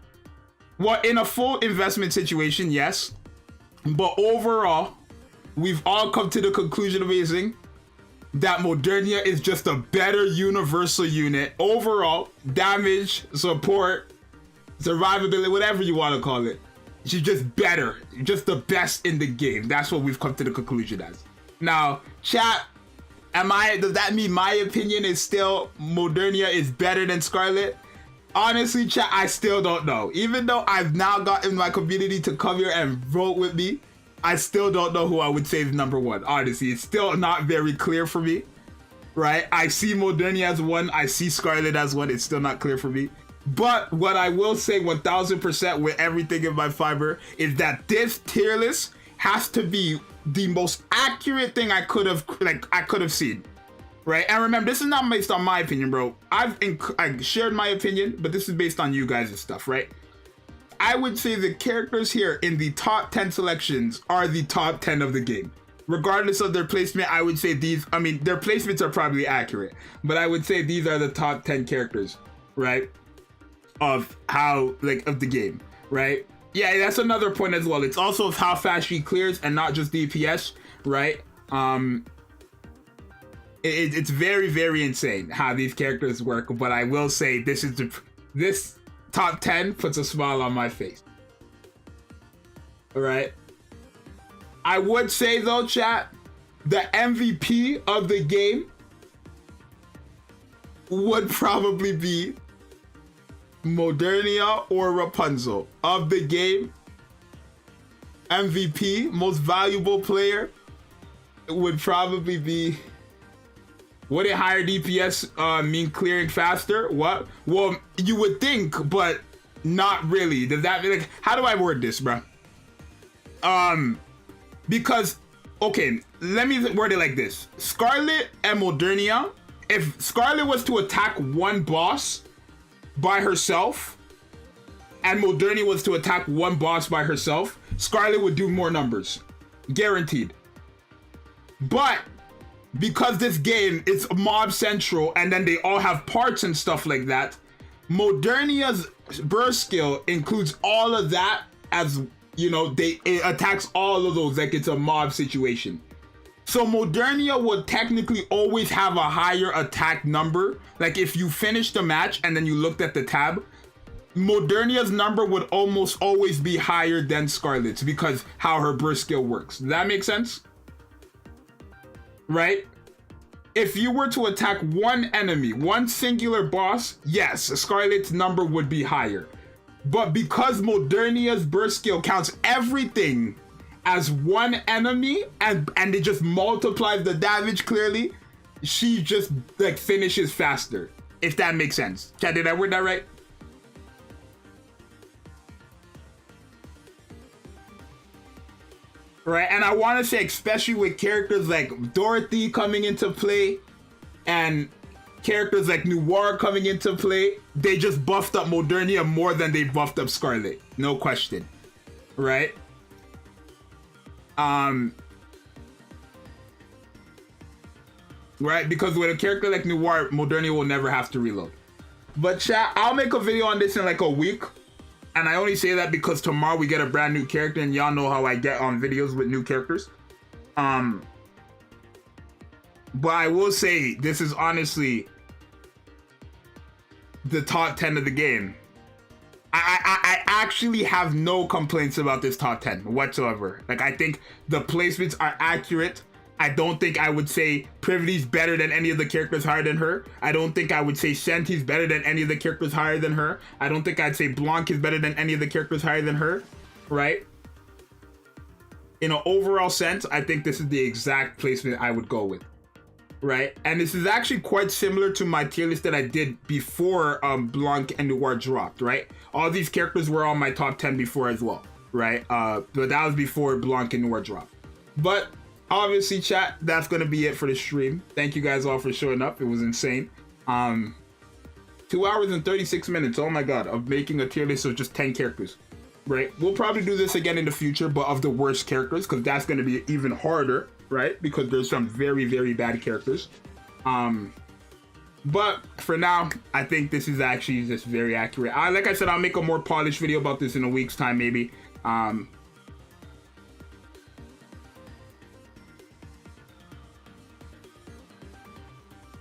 Well, in a full investment situation, yes. But overall, we've all come to the conclusion, amazing, that Modernia is just a better universal unit. Overall, damage, support, survivability, whatever you want to call it. She's just better. Just the best in the game. That's what we've come to the conclusion as. Now, chat, does that mean my opinion is still Modernia is better than Scarlet? Honestly, chat, I still don't know. Even though I've now gotten my community to come here and vote with me, I still don't know who I would say is number one. Honestly, it's still not very clear for me, right? I see Modernia as one. I see Scarlet as one. It's still not clear for me. But what I will say 1000% with everything in my fiber is that this tier list has to be the most accurate thing I could have seen. Right? And remember, this is not based on my opinion, bro. I shared my opinion, but this is based on you guys' stuff, right? I would say the characters here in the top 10 selections are the top 10 of the game. Regardless of their placement, I would say these, I mean, their placements are probably accurate, but I would say these are the top 10 characters, right? Of how, like, of the game, right? Yeah, that's another point as well. It's also how fast she clears and not just DPS, right? It's very, very insane how these characters work, but I will say this top 10 puts a smile on my face. All right. I would say though, chat, the MVP of the game would probably be Modernia or Rapunzel. Of the game, MVP, most valuable player, would probably be... Would it higher DPS mean clearing faster? What? Well, you would think, but not really. Does that mean, like, how do I word this, bro? Because, okay, let me word it like this. Scarlet and Modernia, if Scarlet was to attack one boss by herself, and Modernia was to attack one boss by herself, Scarlet would do more numbers. Guaranteed. But because this game is mob central and then they all have parts and stuff like that, Modernia's burst skill includes all of that, as you know, it attacks all of those like it's a mob situation. So Modernia would technically always have a higher attack number. Like if you finish the match and then you looked at the tab, Modernia's number would almost always be higher than Scarlet's because how her burst skill works. Does that make sense? Right? If you were to attack one enemy, one singular boss, yes, Scarlet's number would be higher. But because Modernia's burst skill counts everything as one enemy and it just multiplies the damage clearly, she just like finishes faster. If that makes sense. Chat, did I word that right? Right, and I want to say, especially with characters like Dorothy coming into play and characters like Noir coming into play, they just buffed up Modernia more than they buffed up Scarlet. No question. Right? Right, because with a character like Noir, Modernia will never have to reload. But chat, I'll make a video on this in like a week. And I only say that because tomorrow we get a brand new character, and y'all know how I get on videos with new characters. But I will say this is honestly the top 10 of the game. I actually have no complaints about this top 10 whatsoever. Like, I think the placements are accurate. I don't think I would say Privity's better than any of the characters higher than her. I don't think I would say Shanti's better than any of the characters higher than her. I don't think I'd say Blanc is better than any of the characters higher than her, right? In an overall sense, I think this is the exact placement I would go with. right? And this is actually quite similar to my tier list that I did before Blanc and Noir dropped, right? All these characters were on my top 10 before as well, right? But that was before Blanc and Noir dropped. But obviously, chat, that's gonna be it for the stream. Thank you guys all for showing up. It was insane. 2 hours and 36 minutes, oh my god, of making a tier list of just 10 characters, right? We'll probably do this again in the future, but of the worst characters, because that's going to be even harder, right? Because there's some very, very bad characters. But for now, I think this is actually just very accurate. Like I said, I'll make a more polished video about this in a week's time, maybe.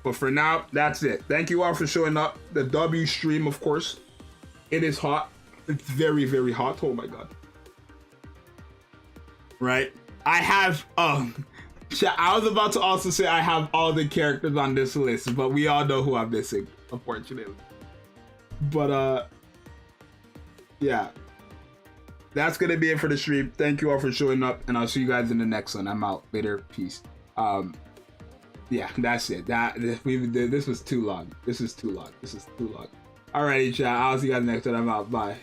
But for now, that's it. Thank you all for showing up. The W stream, of course. It is hot. It's very, very hot. Oh my god. Right? I have, I was about to also say I have all the characters on this list, but we all know who I'm missing, unfortunately. But, yeah. That's going to be it for the stream. Thank you all for showing up, and I'll see you guys in the next one. I'm out. Later. Peace. Yeah, that's it. This was too long. This is too long. Alrighty, chat. I'll see you guys next time. I'm out. Bye.